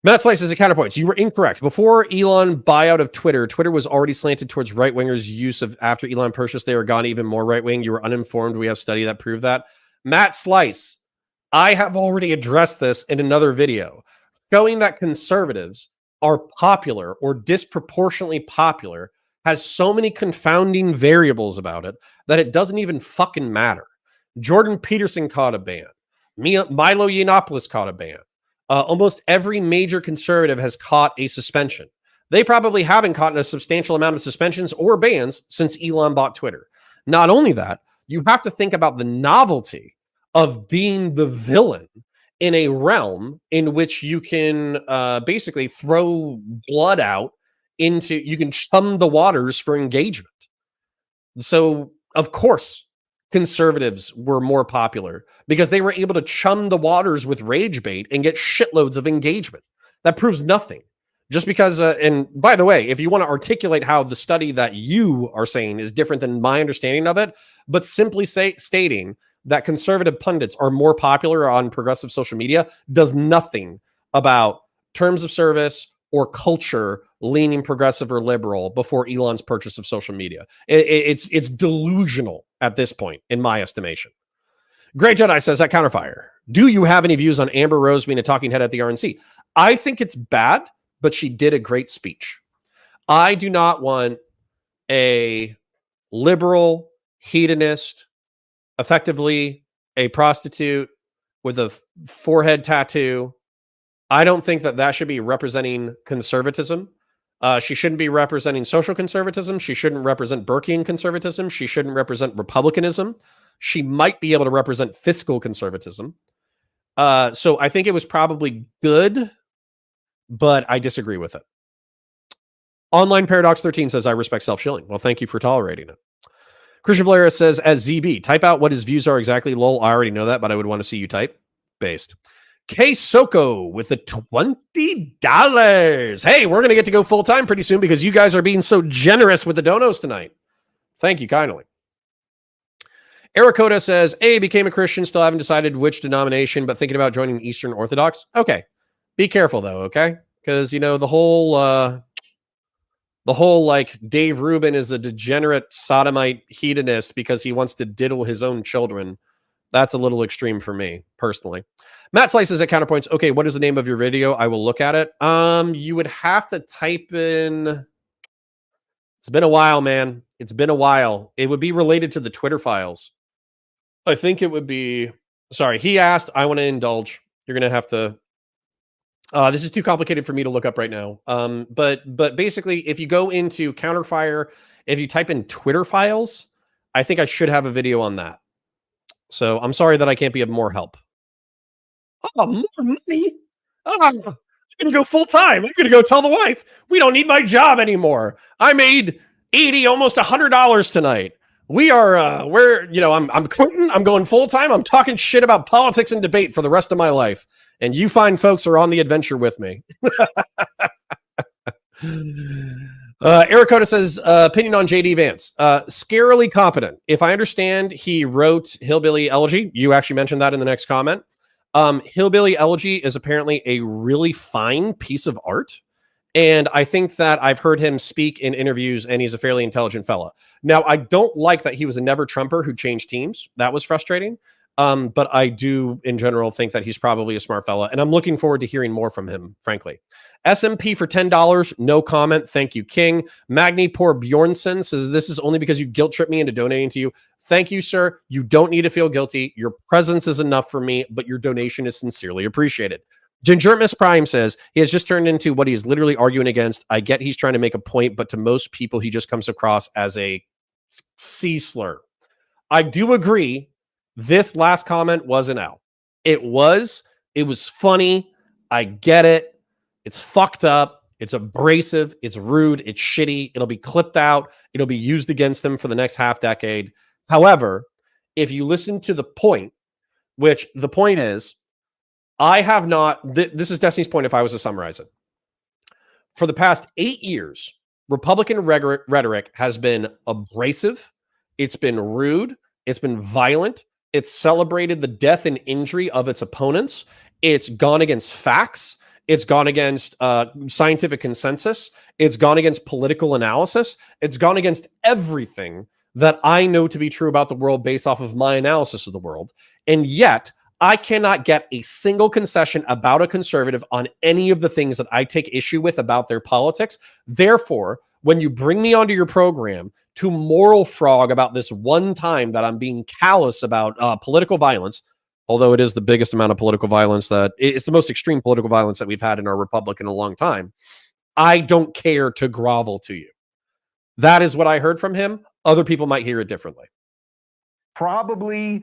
Matt Slice says, Counterpoints, you were incorrect. Before Elon buyout of Twitter, Twitter was already slanted towards right-wingers' use of after Elon purchased, they were gone even more right-wing. You were uninformed. We have study that proved that. Matt Slice, I have already addressed this in another video, showing that conservatives are popular or disproportionately popular has so many confounding variables about it that it doesn't even fucking matter. Jordan Peterson caught a ban. Milo Yiannopoulos caught a ban. Almost every major conservative has caught a suspension. They probably haven't caught a substantial amount of suspensions or bans since Elon bought Twitter. Not only that, you have to think about the novelty of being the villain in a realm in which you can basically throw blood out into, you can chum the waters for engagement. So, of course, conservatives were more popular because they were able to chum the waters with rage bait and get shitloads of engagement. That proves nothing. Just because, and by the way, if you want to articulate how the study that you are saying is different than my understanding of it, but simply stating that conservative pundits are more popular on progressive social media does nothing about terms of service or culture leaning progressive or liberal before Elon's purchase of social media. It's delusional at this point, in my estimation. Grey Jedi says at Counterfire, do you have any views on Amber Rose being a talking head at the RNC? I think it's bad, but she did a great speech. I do not want a liberal hedonist, effectively a prostitute with a forehead tattoo. I don't think that that should be representing conservatism. She shouldn't be representing social conservatism. She shouldn't represent Burkean conservatism. She shouldn't represent republicanism. She might be able to represent fiscal conservatism. So I think it was probably good, but I disagree with it. Online Paradox 13 says, I respect self-shilling. Well, thank you for tolerating it. Christian Valera says, as ZB, type out what his views are exactly. Lol, I already know that, but I would want to see you type. Based. K Soko with the $20. Hey, we're going to get to go full time pretty soon because you guys are being so generous with the donos tonight. Thank you kindly. Ericoda says, A, became a Christian, still haven't decided which denomination, but thinking about joining Eastern Orthodox. Okay. Be careful though, okay? Because, you know, the whole like Dave Rubin is a degenerate sodomite hedonist because he wants to diddle his own children. That's a little extreme for me, personally. Matt Slices at Counterpoints. Okay, what is the name of your video? I will look at it. You would have to type in... It's been a while, man. It's been a while. It would be related to the Twitter files. I think it would be... Sorry, he asked. I want to indulge. You're going to have to... this is too complicated for me to look up right now. But basically, if you go into Counterfire, if you type in Twitter files, I think I should have a video on that. So I'm sorry that I can't be of more help. Oh, more money? Oh, I'm going to go full time. I'm going to go tell the wife, we don't need my job anymore. I made $80, almost $100 tonight. We are, I'm quitting. I'm going full time. I'm talking shit about politics and debate for the rest of my life. And you fine folks are on the adventure with me. Ericoda says, opinion on JD Vance. Scarily competent. If I understand, he wrote Hillbilly Elegy. You actually mentioned that in the next comment. Hillbilly Elegy is apparently a really fine piece of art. And I think that I've heard him speak in interviews, and he's a fairly intelligent fella. Now, I don't like that he was a never-Trumper who changed teams. That was frustrating. But I do, in general, think that he's probably a smart fella. And I'm looking forward to hearing more from him, frankly. SMP for $10. No comment. Thank you, King. Magni Poor Bjornson says, this is only because you guilt-tripped me into donating to you. Thank you, sir. You don't need to feel guilty. Your presence is enough for me, but your donation is sincerely appreciated. Gingermus Prime says, he has just turned into what he is literally arguing against. I get he's trying to make a point, but to most people, he just comes across as a C-slur. I do agree. This last comment was an L. It was funny. I get it. It's fucked up. It's abrasive. It's rude. It's shitty. It'll be clipped out. It'll be used against them for the next half decade. However, if you listen to the point, which the point is, I have not, this is Destiny's point if I was to summarize it. For the past 8 years, Republican rhetoric has been abrasive. It's been rude. It's been violent. It's celebrated the death and injury of its opponents. It's gone against facts. It's gone against scientific consensus. It's gone against political analysis. It's gone against everything that I know to be true about the world based off of my analysis of the world. And yet, I cannot get a single concession about a conservative on any of the things that I take issue with about their politics. Therefore, when you bring me onto your program to moral frog about this one time that I'm being callous about political violence, although it is the biggest amount of political violence it's the most extreme political violence that we've had in our republic in a long time, I don't care to grovel to you. That is what I heard from him. Other people might hear it differently. Probably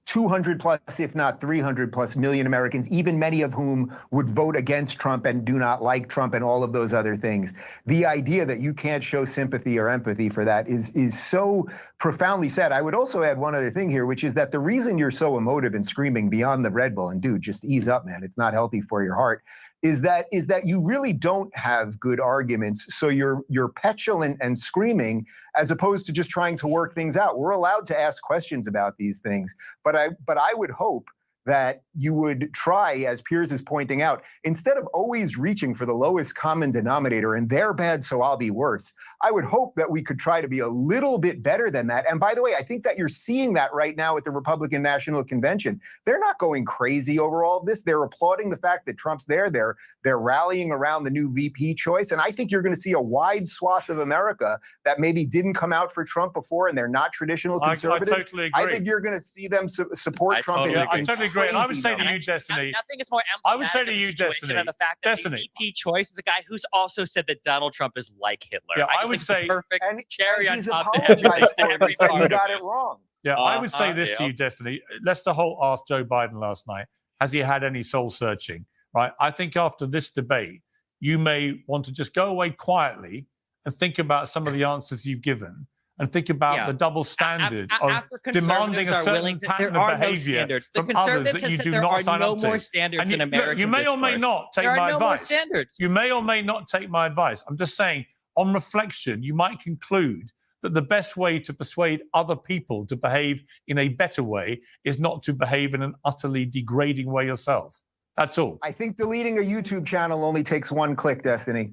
200 plus, if not 300 plus million Americans, even many of whom would vote against Trump and do not like Trump and all of those other things. The idea that you can't show sympathy or empathy for that is so profoundly sad. I would also add one other thing here, which is that the reason you're so emotive and screaming beyond the Red Bull, and dude, just ease up, man, it's not healthy for your heart, is that you really don't have good arguments. So you're petulant and screaming as opposed to just trying to work things out. We're allowed to ask questions about these things, but I would hope that you would try, as Piers is pointing out, instead of always reaching for the lowest common denominator and they're bad, so I'll be worse. I would hope that we could try to be a little bit better than that. And by the way, I think that you're seeing that right now at the Republican National Convention. They're not going crazy over all of this. They're applauding the fact that Trump's there. They're rallying around the new VP choice. And I think you're going to see a wide swath of America that maybe didn't come out for Trump before and they're not traditional conservatives. I totally agree. I think you're going to see them support Trump. I totally agree. And I would say to you, Destiny. Nothing is more I would say to you, emblematic of the situation Destiny. than the fact that the VP choice is a guy who's also said that Donald Trump is like Hitler. Yeah, I would just think say, it's the perfect cherry on he's top of apologized for every it, so part you of got it. it wrong. Yeah, I would say this to you, Destiny. Lester Holt asked Joe Biden last night, has he had any soul searching? Right. I think after this debate, you may want to just go away quietly and think about some of the answers you've given and think about the double standard of demanding a certain pattern of behavior from others that you do not sign up to. There are no more standards And in American you may or may discourse. not take There my are no more advice. standards. You may or may not take my advice. I'm just saying, on reflection, you might conclude that the best way to persuade other people to behave in a better way is not to behave in an utterly degrading way yourself. That's all. I think deleting a YouTube channel only takes one click, Destiny.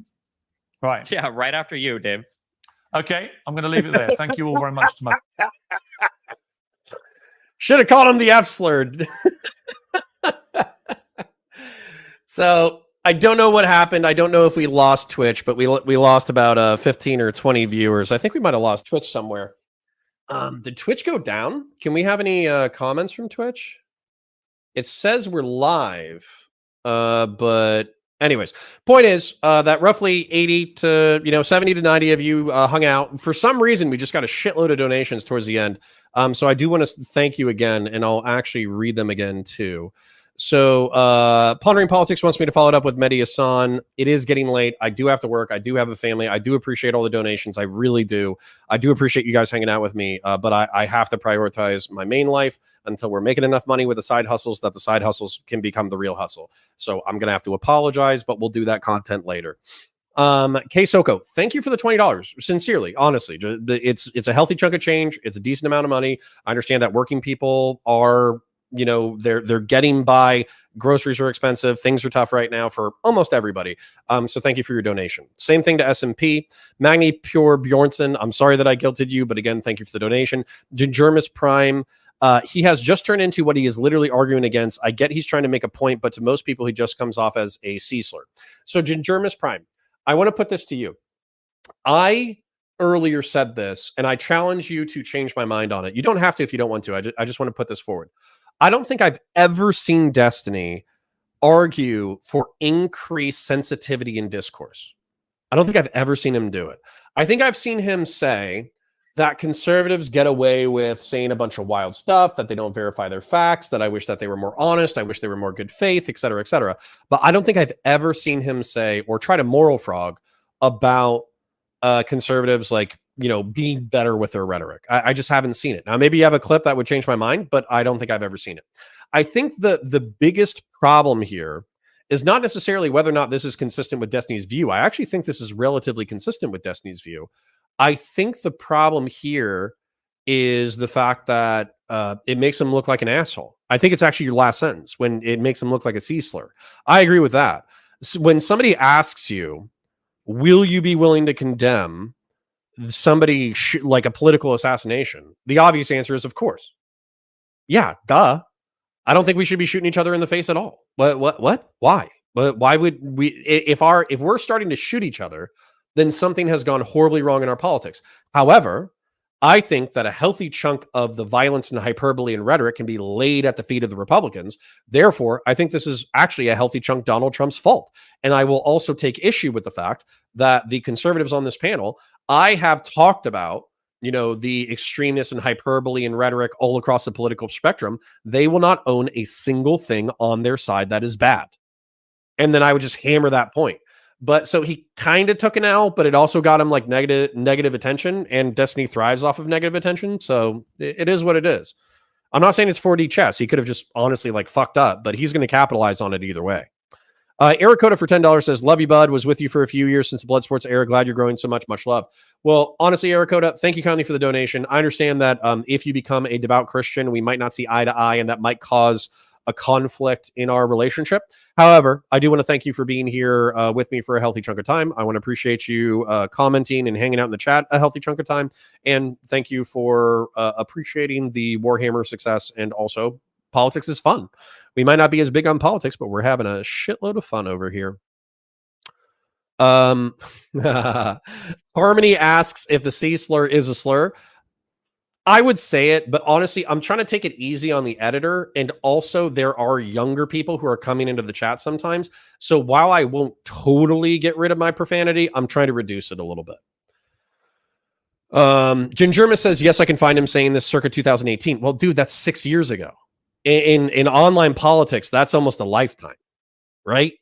Right. Yeah, right after you, Dave. Okay, I'm going to leave it there. Thank you all very much. Should have called him the F slurred. So I don't know what happened. I don't know if we lost Twitch, but we lost about 15 or 20 viewers. I think we might have lost Twitch somewhere. Did Twitch go down? Can we have any comments from Twitch? It says we're live, but anyways, point is that roughly 80 to 70 to 90 of you hung out. For some reason, we just got a shitload of donations towards the end. So I do want to thank you again, and I'll actually read them again too. So Pondering Politics wants me to follow it up with Mehdi Hassan. It is getting late. I do have to work. I do have a family. I do appreciate all the donations. I really do. I do appreciate you guys hanging out with me, but I have to prioritize my main life until we're making enough money with the side hustles that the side hustles can become the real hustle. So I'm going to have to apologize, but we'll do that content later. K Soko, thank you for the $20. Sincerely, honestly, it's a healthy chunk of change. It's a decent amount of money. I understand that working people are, they're getting by. Groceries are expensive. Things are tough right now for almost everybody. So thank you for your donation. Same thing to SMP. Magni Pure Bjornson, I'm sorry that I guilted you, but again, thank you for the donation. Germus Prime, he has just turned into what he is literally arguing against. I get he's trying to make a point, but to most people, he just comes off as a C-slur. So Germus Prime, I want to put this to you. I earlier said this, and I challenge you to change my mind on it. You don't have to if you don't want to. I just want to put this forward. I don't think I've ever seen Destiny argue for increased sensitivity in discourse. I don't think I've ever seen him do it. I think I've seen him say that conservatives get away with saying a bunch of wild stuff, that they don't verify their facts, that I wish that they were more honest, I wish they were more good faith, et cetera, et cetera. But I don't think I've ever seen him say or try to moral frog about conservatives being better with their rhetoric. I just haven't seen it. Now, maybe you have a clip that would change my mind, but I don't think I've ever seen it. I think the biggest problem here is not necessarily whether or not this is consistent with Destiny's view. I actually think this is relatively consistent with Destiny's view. I think the problem here is the fact that it makes him look like an asshole. I think it's actually your last sentence when it makes him look like a C-slur. I agree with that. So when somebody asks you, will you be willing to condemn somebody like a political assassination? The obvious answer is, of course. Yeah, duh. I don't think we should be shooting each other in the face at all. What? Why? But why would we? If we're starting to shoot each other, then something has gone horribly wrong in our politics. However, I think that a healthy chunk of the violence and hyperbole and rhetoric can be laid at the feet of the Republicans. Therefore, I think this is actually a healthy chunk Donald Trump's fault. And I will also take issue with the fact that the conservatives on this panel, I have talked about, the extremists and hyperbole and rhetoric all across the political spectrum. They will not own a single thing on their side that is bad. And then I would just hammer that point. But so he kind of took an L, but it also got him like negative attention, and Destiny thrives off of negative attention. So it is what it is. I'm not saying it's 4D chess. He could have just honestly like fucked up, but he's going to capitalize on it either way. Eric Coda for $10 says, love you, bud. Was with you for a few years since the Blood Sports era. Glad you're growing so much. Much love. Well, honestly, Eric Coda, thank you kindly for the donation. I understand that if you become a devout Christian, we might not see eye to eye, and that might cause a conflict in our relationship. However, I do want to thank you for being here with me for a healthy chunk of time. I want to appreciate you commenting and hanging out in the chat a healthy chunk of time. And thank you for appreciating the Warhammer success. And also, politics is fun. We might not be as big on politics, but we're having a shitload of fun over here. Harmony asks if the C slur is a slur. I would say it, but honestly, I'm trying to take it easy on the editor. And also, there are younger people who are coming into the chat sometimes. So while I won't totally get rid of my profanity, I'm trying to reduce it a little bit. Gingerma says, yes, I can find him saying this circa 2018. Well, dude, that's 6 years ago. In online politics, that's almost a lifetime, right?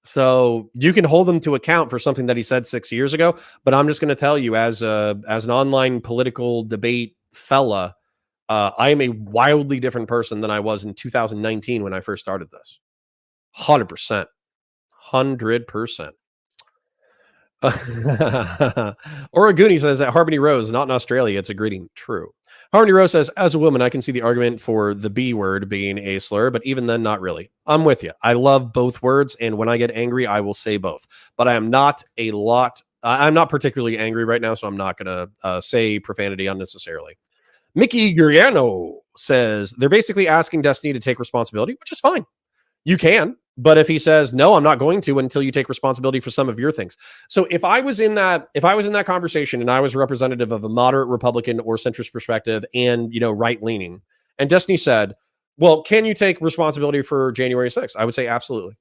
So you can hold him to account for something that he said 6 years ago. But I'm just going to tell you, as an online political debate fella, I am a wildly different person than I was in 2019 when I first started this. 100%. 100%. Oraguni says that Harmony Rose, not in Australia, it's a greeting. True. Harmony Rose says, as a woman, I can see the argument for the B word being a slur, but even then, not really. I'm with you. I love both words, and when I get angry, I will say both. But I am not I'm not particularly angry right now, so I'm not going to say profanity unnecessarily. Mickey Guriano says, they're basically asking Destiny to take responsibility, which is fine. You can. But if he says, no, I'm not going to until you take responsibility for some of your things. So if I was in that conversation and I was representative of a moderate Republican or centrist perspective and, right leaning, and Destiny said, well, can you take responsibility for January 6th? I would say absolutely.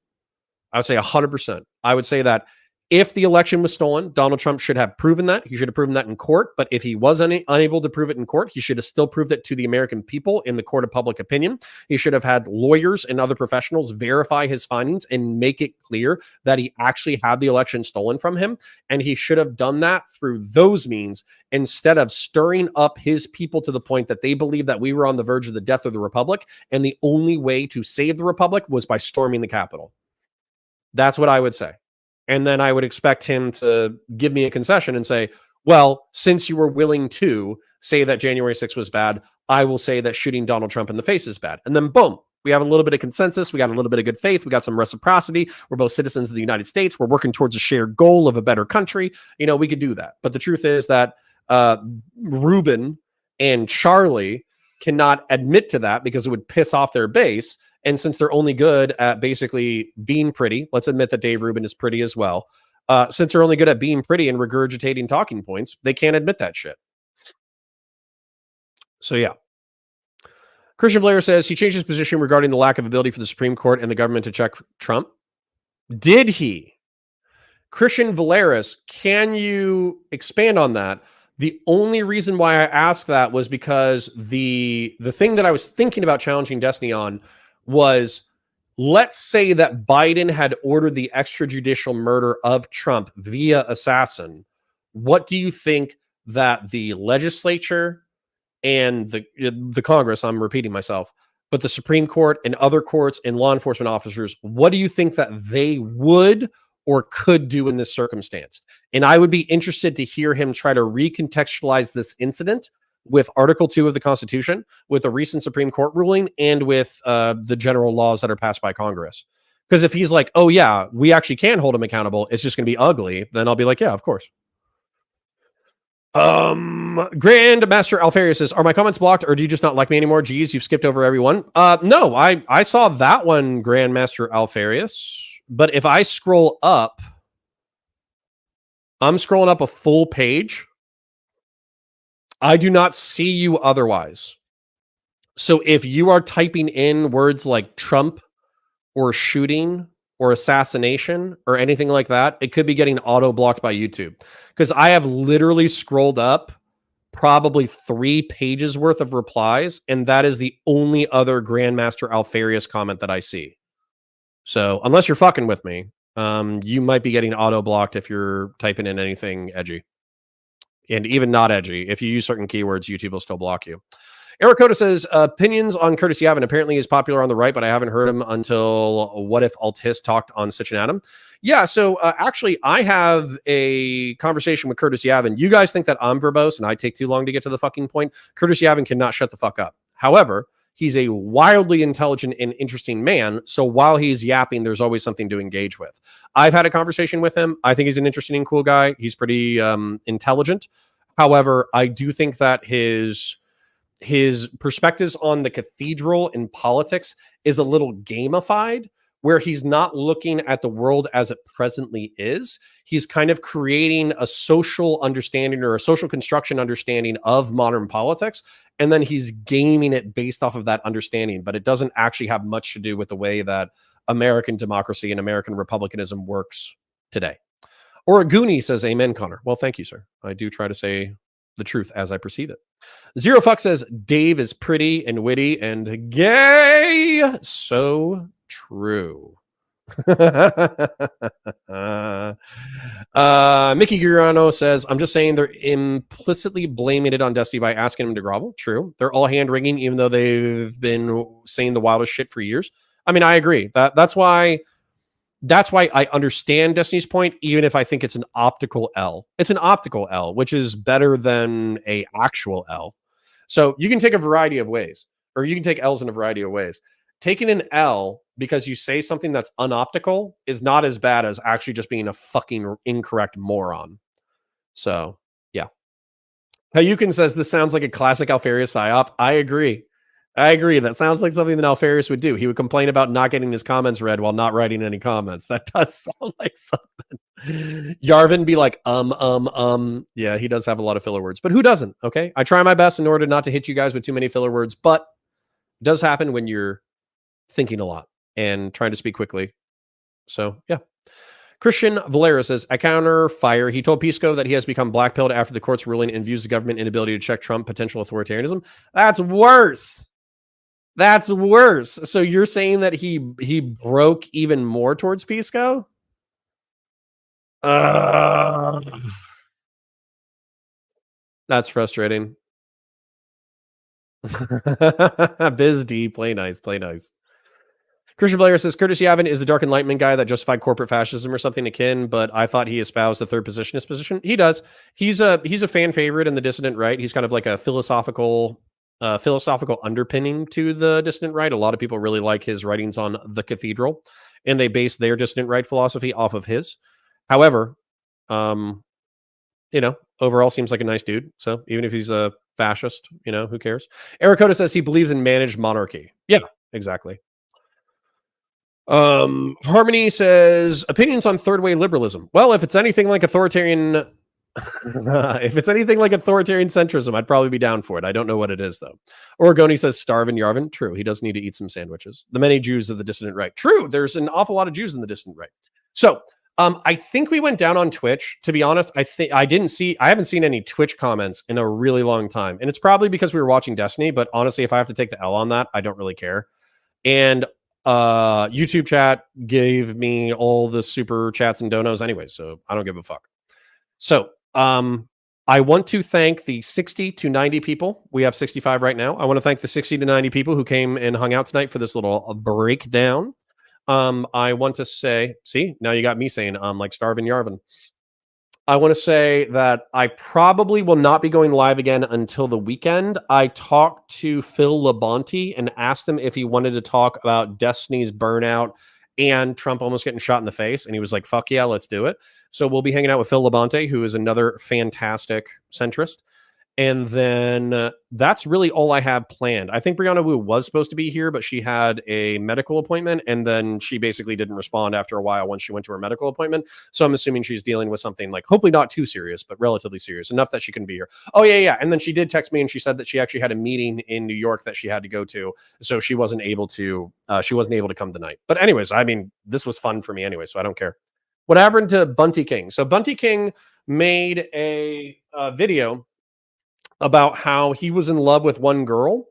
I would say 100%. I would say that if the election was stolen, Donald Trump should have proven that. He should have proven that in court. But if he was unable to prove it in court, he should have still proved it to the American people in the court of public opinion. He should have had lawyers and other professionals verify his findings and make it clear that he actually had the election stolen from him. And he should have done that through those means instead of stirring up his people to the point that they believe that we were on the verge of the death of the Republic. And the only way to save the Republic was by storming the Capitol. That's what I would say. And then I would expect him to give me a concession and say, well, since you were willing to say that January 6th was bad, I will say that shooting Donald Trump in the face is bad. And then boom, we have a little bit of consensus. We got a little bit of good faith. We got some reciprocity. We're both citizens of the United States. We're working towards a shared goal of a better country. We could do that. But the truth is that Rubin and Charlie cannot admit to that because it would piss off their base. And since they're only good at basically being pretty, let's admit that Dave Rubin is pretty as well. Since they're only good at being pretty and regurgitating talking points, they can't admit that shit. So, yeah. Christian Blair says he changed his position regarding the lack of ability for the Supreme Court and the government to check Trump. Did he? Christian Valeris, can you expand on that? The only reason why I asked that was because the thing that I was thinking about challenging Destiny on was, let's say that Biden had ordered the extrajudicial murder of Trump via assassin. What do you think that the legislature and the Congress, I'm repeating myself, but the Supreme Court and other courts and law enforcement officers, what do you think that they would or could do in this circumstance? And I would be interested to hear him try to recontextualize this incident with Article 2 of the Constitution, with a recent Supreme Court ruling, and with the general laws that are passed by Congress. Because if he's like, oh yeah, we actually can hold him accountable, it's just going to be ugly, then I'll be like, yeah, of course. Grandmaster Alfarius says, are my comments blocked or do you just not like me anymore? Geez, you've skipped over everyone. No, I saw that one, Grandmaster Alfarius. But if I scroll up, I'm scrolling up a full page. I do not see you otherwise. So if you are typing in words like Trump or shooting or assassination or anything like that, it could be getting auto blocked by YouTube. Because I have literally scrolled up probably 3 pages worth of replies, and that is the only other Grandmaster Alfarius comment that I see. So unless you're fucking with me, you might be getting auto blocked if you're typing in anything edgy. And even not edgy, if you use certain keywords, YouTube will still block you. Eric Coda says, opinions on Curtis Yavin. Apparently he's popular on the right, but I haven't heard him until What If Altis talked on Stitch and Adam. Yeah, so actually, I have a conversation with Curtis Yavin. You guys think that I'm verbose and I take too long to get to the fucking point. Curtis Yavin cannot shut the fuck up. However, he's a wildly intelligent and interesting man, so while he's yapping, there's always something to engage with. I've had a conversation with him. I think he's an interesting and cool guy. He's pretty intelligent. However, I do think that his perspectives on the cathedral and politics is a little gamified, where he's not looking at the world as it presently is. He's kind of creating a social understanding or a social construction understanding of modern politics, and then he's gaming it based off of that understanding, but it doesn't actually have much to do with the way that American democracy and American republicanism works today. Or a Goonie says, amen, Connor. Well, thank you, sir. I do try to say the truth as I perceive it. Zero Fuck says, Dave is pretty and witty and gay. So true. Mickey Girano says, I'm just saying they're implicitly blaming it on Destiny by asking him to grovel. True. They're all hand-wringing, even though they've been saying the wildest shit for years. I mean, I agree. That's why I understand Destiny's point, even if I think it's an optical L. It's an optical L, which is better than a actual L. So you can take a variety of ways, or you can take L's in a variety of ways. Taking an L because you say something that's unoptical is not as bad as actually just being a fucking incorrect moron. So, yeah. Hayukin says, this sounds like a classic Alfarius psyop. I agree. That sounds like something that Alfarius would do. He would complain about not getting his comments read while not writing any comments. That does sound like something. Yarvin be like, Yeah, he does have a lot of filler words, but who doesn't? Okay. I try my best in order not to hit you guys with too many filler words, but it does happen when you're thinking a lot and trying to speak quickly. So, yeah. Christian Valera says, I counterfire. He told Pisco that he has become blackpilled after the court's ruling and views the government inability to check Trump potential authoritarianism. That's worse. That's worse. So you're saying that he broke even more towards Pisco? That's frustrating. Biz D, play nice. Christian Blair says, Curtis Yavin is a dark enlightenment guy that justified corporate fascism or something akin, but I thought he espoused the third positionist position. He does. He's a fan favorite in the dissident right. He's kind of like a philosophical underpinning to the dissident right. A lot of people really like his writings on the cathedral, and they base their dissident right philosophy off of his. However, overall seems like a nice dude. So even if he's a fascist, who cares? Eric Coda says he believes in managed monarchy. Yeah, exactly. Harmony says opinions on third way liberalism. Well, if it's anything like authoritarian centrism, I'd probably be down for it. I don't know what it is though. Origoni says starve in Yarvin. True. He does need to eat some sandwiches. The many Jews of the dissident right. True. There's an awful lot of Jews in the dissident right. So, I think we went down on Twitch. To be honest, I haven't seen any Twitch comments in a really long time. And it's probably because we were watching Destiny, but honestly, if I have to take the L on that, I don't really care. And YouTube chat gave me all the super chats and donos anyway, so I don't give a fuck. So I want to thank the 60 to 90 people. We have 65 right now. I want to thank the 60 to 90 people who came and hung out tonight for this little breakdown. I want to say, see, now you got me saying like starving Yarvin. I want to say that I probably will not be going live again until the weekend. I talked to Phil Labonte and asked him if he wanted to talk about Destiny's burnout and Trump almost getting shot in the face. And he was like, fuck yeah, let's do it. So we'll be hanging out with Phil Labonte, who is another fantastic centrist. And then that's really all I have planned. I think Brianna Wu was supposed to be here, but she had a medical appointment, and then she basically didn't respond after a while once she went to her medical appointment. So I'm assuming she's dealing with something like, hopefully not too serious, but relatively serious, enough that she couldn't be here. Oh, yeah. And then she did text me, and she said that she actually had a meeting in New York that she had to go to. So she wasn't able to come tonight. But anyways, I mean, this was fun for me anyway, so I don't care. What happened to Bunty King? So Bunty King made a video about how he was in love with one girl,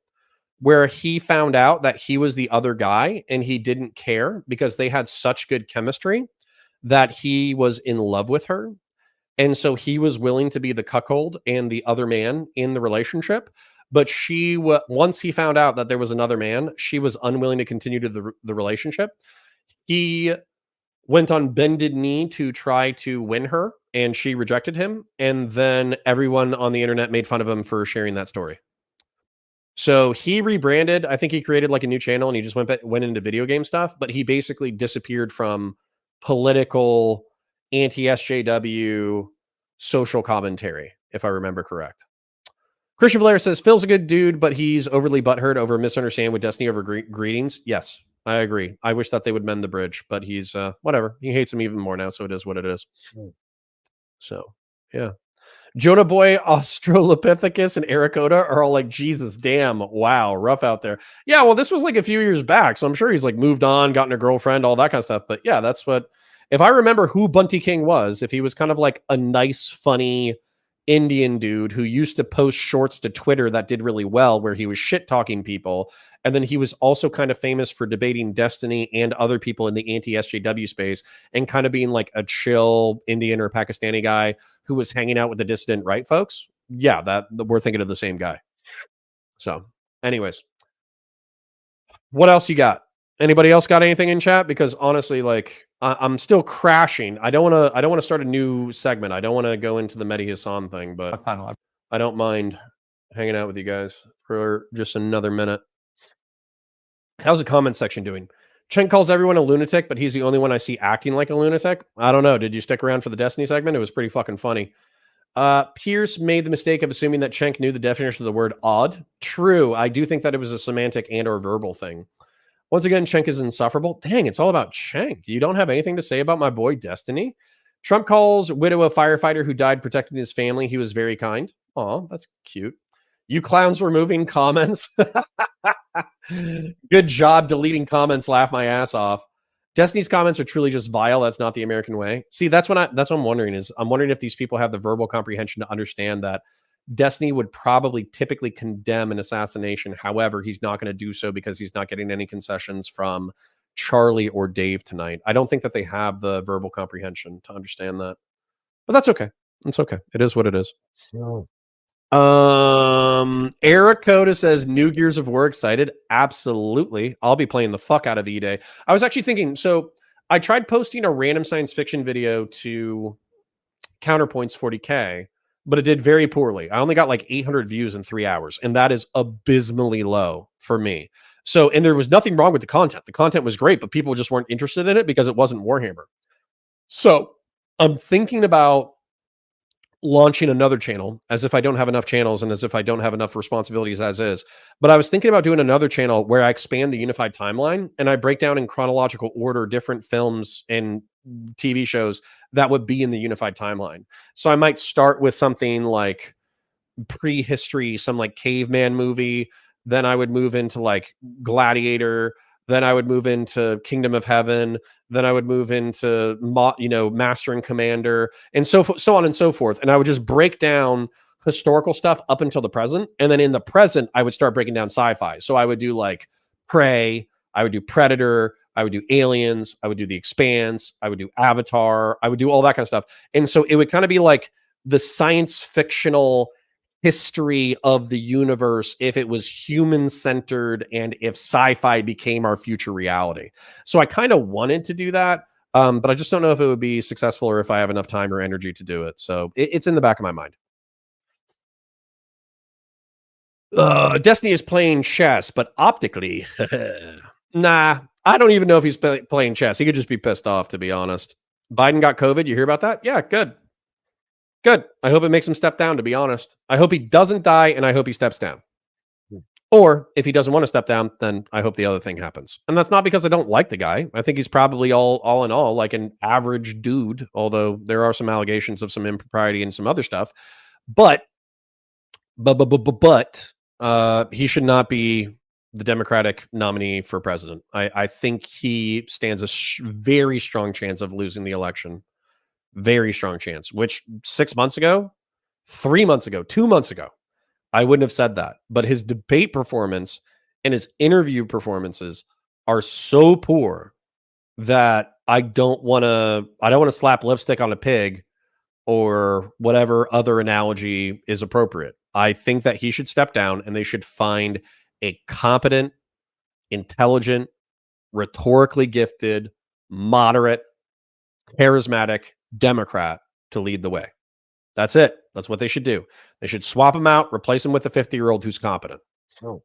where he found out that he was the other guy and he didn't care because they had such good chemistry that he was in love with her. And so he was willing to be the cuckold and the other man in the relationship. But once he found out that there was another man, she was unwilling to continue to the relationship. He went on bended knee to try to win her, and she rejected him. And then everyone on the internet made fun of him for sharing that story. So he rebranded. I think he created like a new channel, and he just went into video game stuff. But he basically disappeared from political anti-SJW social commentary, if I remember correct. Christian Blair says, Phil's a good dude, but he's overly butthurt over misunderstanding with Destiny over greetings. Yes, I agree. I wish that they would mend the bridge, but he's whatever. He hates him even more now, so it is what it is. So, yeah. Jonah Boy, Australopithecus, and Ericoda are all like, Jesus, damn, wow, rough out there. Yeah, well, this was like a few years back, so I'm sure he's like moved on, gotten a girlfriend, all that kind of stuff. But yeah, that's what, if I remember who Bunty King was, if he was kind of like a nice, funny Indian dude who used to post shorts to Twitter that did really well, where he was shit-talking people, and then he was also kind of famous for debating Destiny and other people in the anti-SJW space and kind of being like a chill Indian or Pakistani guy who was hanging out with the dissident right folks. Yeah, that we're thinking of the same guy. So anyways, what else you got? Anybody else got anything in chat? Because honestly, like I'm still crashing. I don't want to start a new segment. I don't want to go into the Mehdi Hassan thing, but I don't mind hanging out with you guys for just another minute. How's the comment section doing? Chen calls everyone a lunatic, but he's the only one I see acting like a lunatic. I don't know. Did you stick around for the Destiny segment? It was pretty fucking funny. Piers made the mistake of assuming that Cenk knew the definition of the word odd. True. I do think that it was a semantic and or verbal thing. Once again, Cenk is insufferable. Dang, it's all about Cenk. You don't have anything to say about my boy Destiny? Trump calls widow a firefighter who died protecting his family. He was very kind. Aw, that's cute. You clowns removing comments. Good job deleting comments. Laugh my ass off. Destiny's comments are truly just vile. That's not the American way. See, that's what I'm wondering is I'm wondering if these people have the verbal comprehension to understand that Destiny would probably typically condemn an assassination. However, he's not going to do so because he's not getting any concessions from Charlie or Dave tonight. I don't think that they have the verbal comprehension to understand that. But that's okay. It's okay. It is what it is. Eric Coda says New Gears of War excited. Absolutely. I'll be playing the fuck out of E-Day. I was actually thinking, so I tried posting a random science fiction video to Counterpoints 40K, but it did very poorly. I only got like 800 views in 3 hours, and that is abysmally low for me. So, and there was nothing wrong with the content. The content was great, but people just weren't interested in it because it wasn't Warhammer. So I'm thinking about launching another channel, as if I don't have enough channels and as if I don't have enough responsibilities as is. But I was thinking about doing another channel where I expand the unified timeline and I break down in chronological order different films and TV shows that would be in the unified timeline. So I might start with something like prehistory, some like caveman movie. Then I would move into like Gladiator. Then I would move into Kingdom of Heaven. Then I would move into, Master and Commander, and so on and so forth. And I would just break down historical stuff up until the present. And then in the present, I would start breaking down sci-fi. So I would do like Prey. I would do Predator. I would do Aliens. I would do The Expanse. I would do Avatar. I would do all that kind of stuff. And so it would kind of be like the science fictional history of the universe if it was human-centered and if sci-fi became our future reality. So I kind of wanted to do that, but I just don't know if it would be successful or if I have enough time or energy to do it. So it's in the back of my mind. Destiny is playing chess, but optically, nah. I don't even know if he's playing chess. He could just be pissed off, to be honest. Biden got COVID. You hear about that? Yeah, good. Good. I hope it makes him step down, to be honest. I hope he doesn't die, and I hope he steps down. Or if he doesn't want to step down, then I hope the other thing happens. And that's not because I don't like the guy. I think he's probably all in all like an average dude, although there are some allegations of some impropriety and some other stuff. But he should not be the Democratic nominee for president. I think he stands a very strong chance of losing the election. Very strong chance, which 6 months ago, 3 months ago, 2 months ago, I wouldn't have said that. But his debate performance and his interview performances are so poor that I don't want to slap lipstick on a pig or whatever other analogy is appropriate. I think that he should step down and they should find a competent, intelligent, rhetorically gifted, moderate, charismatic Democrat to lead the way. That's it. That's what they should do. They should swap him out, replace him with a 50-year-old who's competent. Oh.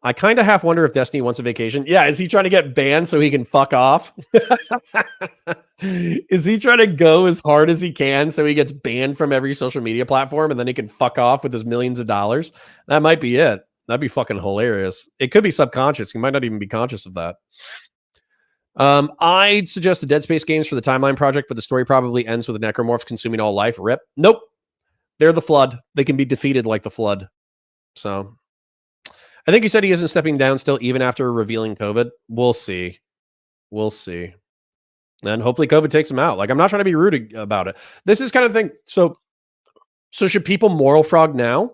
I kind of half wonder if Destiny wants a vacation. Yeah, is he trying to get banned so he can fuck off? Is he trying to go as hard as he can so he gets banned from every social media platform and then he can fuck off with his millions of dollars? That might be it. That'd be fucking hilarious. It could be subconscious. He might not even be conscious of that. I'd suggest the Dead Space games for the Timeline Project, but the story probably ends with the necromorphs consuming all life. Rip. Nope. They're the Flood. They can be defeated like the Flood. So I think he said he isn't stepping down still, even after revealing COVID. We'll see. We'll see. And hopefully COVID takes him out. Like, I'm not trying to be rude about it. This is kind of thing. So should people moral frog now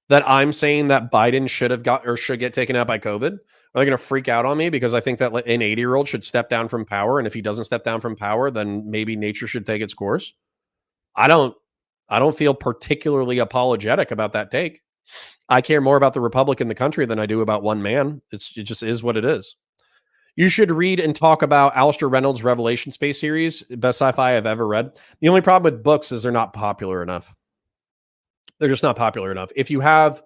that I'm saying that Biden should get taken out by COVID? Are they going to freak out on me because I think that an 80-year-old should step down from power, and if he doesn't step down from power, then maybe nature should take its course? I don't feel particularly apologetic about that take. I care more about the republic in the country than I do about one man. It just is what it is. You should read and talk about Alistair Reynolds' Revelation Space series, best sci-fi I've ever read. The only problem with books is they're not popular enough. They're just not popular enough. If you have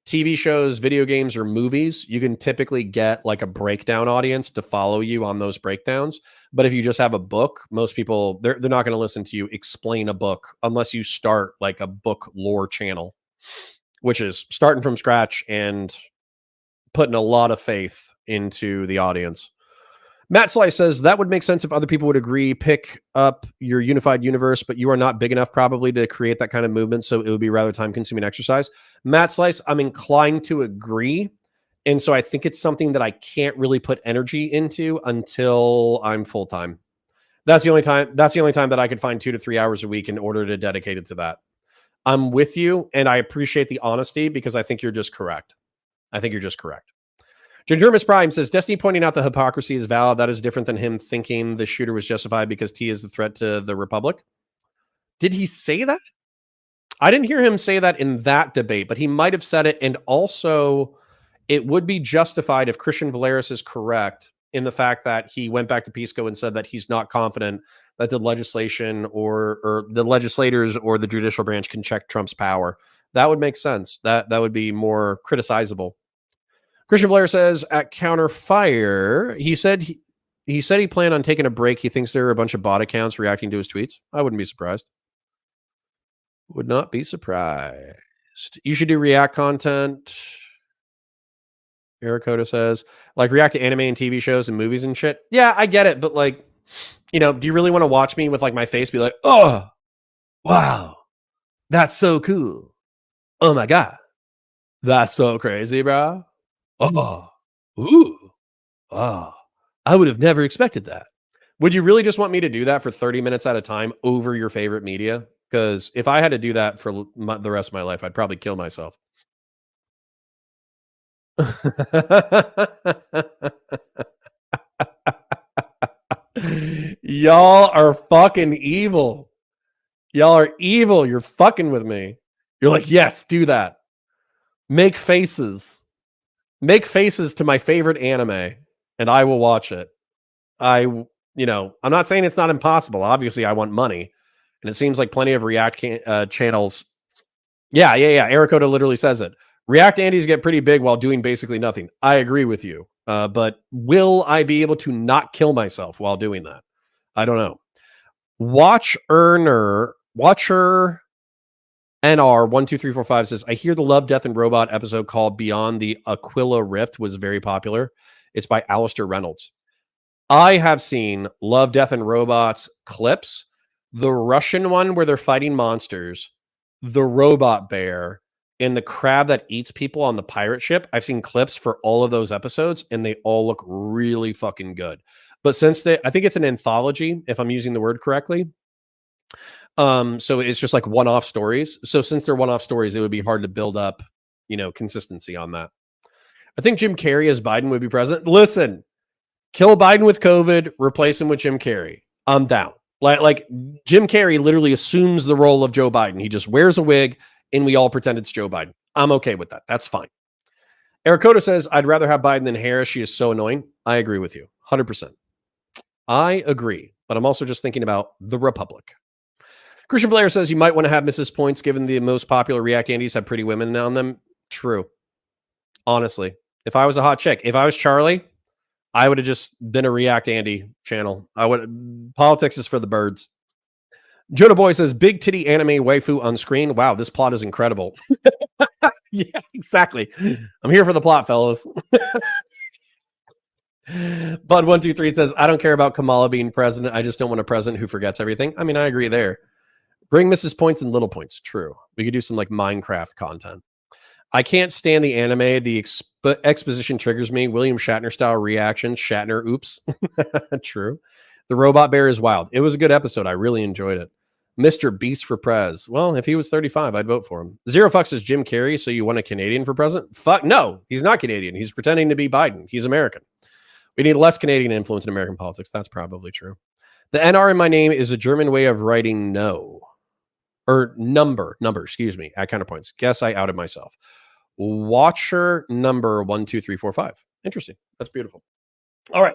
TV shows, video games, or movies, you can typically get like a breakdown audience to follow you on those breakdowns. But if you just have a book, most people, they're not going to listen to you explain a book unless you start like a book lore channel, which is starting from scratch and putting a lot of faith into the audience. Matt Slice says that would make sense if other people would agree, pick up your unified universe, but you are not big enough probably to create that kind of movement. So it would be rather time-consuming exercise. Matt Slice, I'm inclined to agree. And so I think it's something that I can't really put energy into until I'm full-time. That's the only time that I could find 2 to 3 hours a week in order to dedicate it to that. I'm with you, and I appreciate the honesty because I think you're just correct. Gingermus Prime says, Destiny pointing out the hypocrisy is valid. That is different than him thinking the shooter was justified because T is the threat to the Republic. Did he say that? I didn't hear him say that in that debate, but he might have said it. And also, it would be justified if Christian Valeris is correct in the fact that he went back to Pisco and said that he's not confident that the legislation or the legislators or the judicial branch can check Trump's power. That would make sense. That would be more criticizable. Christian Blair says at Counterfire, he said he planned on taking a break. He thinks there are a bunch of bot accounts reacting to his tweets. I wouldn't be surprised. Would not be surprised. You should do React content. Ericoda says, like react to anime and TV shows and movies and shit. Yeah, I get it, but like, you know, do you really want to watch me with like my face be like, oh, wow, that's so cool. Oh my God, that's so crazy, bro. Oh, ooh, oh, I would have never expected that. Would you really just want me to do that for 30 minutes at a time over your favorite media? Because if I had to do that for the rest of my life, I'd probably kill myself. Y'all are fucking evil. Y'all are evil. You're fucking with me. You're like, yes, do that. Make faces. Make faces to my favorite anime, and I will watch it. I'm not saying it's not impossible. Obviously, I want money, and it seems like plenty of React channels. Yeah. Ericoda literally says it. React Andes get pretty big while doing basically nothing. I agree with you. But will I be able to not kill myself while doing that? I don't know. Watcher NR12345 says, I hear the Love, Death, and Robot episode called Beyond the Aquila Rift was very popular. It's by Alistair Reynolds. I have seen Love, Death, and Robots clips. The Russian one where they're fighting monsters, the robot bear, and the crab that eats people on the pirate ship. I've seen clips for all of those episodes, and they all look really fucking good. But since I think it's an anthology, if I'm using the word correctly. So it's just like one-off stories. So since they're one-off stories, it would be hard to build up, consistency on that. I think Jim Carrey as Biden would be president. Listen, kill Biden with COVID, replace him with Jim Carrey. I'm down. Like Jim Carrey literally assumes the role of Joe Biden. He just wears a wig and we all pretend it's Joe Biden. I'm okay with that. That's fine. Ericoda says, I'd rather have Biden than Harris. She is so annoying. I agree with you. 100%. I agree. But I'm also just thinking about the Republic. Christian Flair says you might want to have Mrs. Points given the most popular React Andes have pretty women on them. True. Honestly. If I was a hot chick, if I was Charlie, I would have just been a React Andy channel. Politics is for the birds. Jonah Boy says, big titty anime waifu on screen. Wow, this plot is incredible. Yeah, exactly. I'm here for the plot, fellas. Bud123 says, I don't care about Kamala being president. I just don't want a president who forgets everything. I mean, I agree there. Bring Mrs. Points and Little Points. True. We could do some like Minecraft content. I can't stand the anime. The exposition triggers me. William Shatner style reaction. Shatner, oops. True. The robot bear is wild. It was a good episode. I really enjoyed it. Mr. Beast for Prez. Well, if he was 35, I'd vote for him. Zero Fucks is Jim Carrey, so you want a Canadian for president? Fuck no. He's not Canadian. He's pretending to be Biden. He's American. We need less Canadian influence in American politics. That's probably true. The NR in my name is a German way of writing no. Or number, excuse me, at Counterpoints. Guess I outed myself. Watcher number 12345. Interesting. That's beautiful. All right.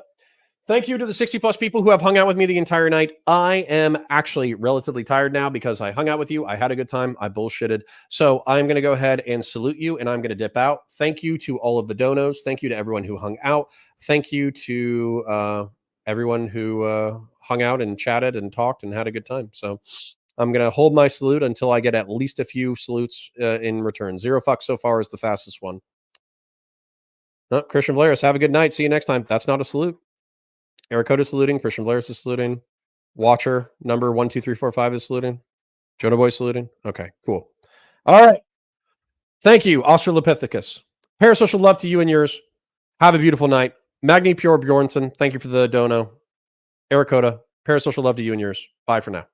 Thank you to the 60 plus people who have hung out with me the entire night. I am actually relatively tired now because I hung out with you. I had a good time. I bullshitted. So I'm going to go ahead and salute you and I'm going to dip out. Thank you to all of the donos. Thank you to everyone who hung out. Thank you to everyone who hung out and chatted and talked and had a good time. So I'm going to hold my salute until I get at least a few salutes in return. Zero Fucks so far is the fastest one. No, Christian Valeris, have a good night. See you next time. That's not a salute. Ericoda saluting. Christian Valeris is saluting. Watcher number 12345 is saluting. Jonah Boy saluting. Okay, cool. All right. Thank you, Australopithecus. Parasocial love to you and yours. Have a beautiful night. Magni Pure Bjornsson, thank you for the dono. Ericoda, parasocial love to you and yours. Bye for now.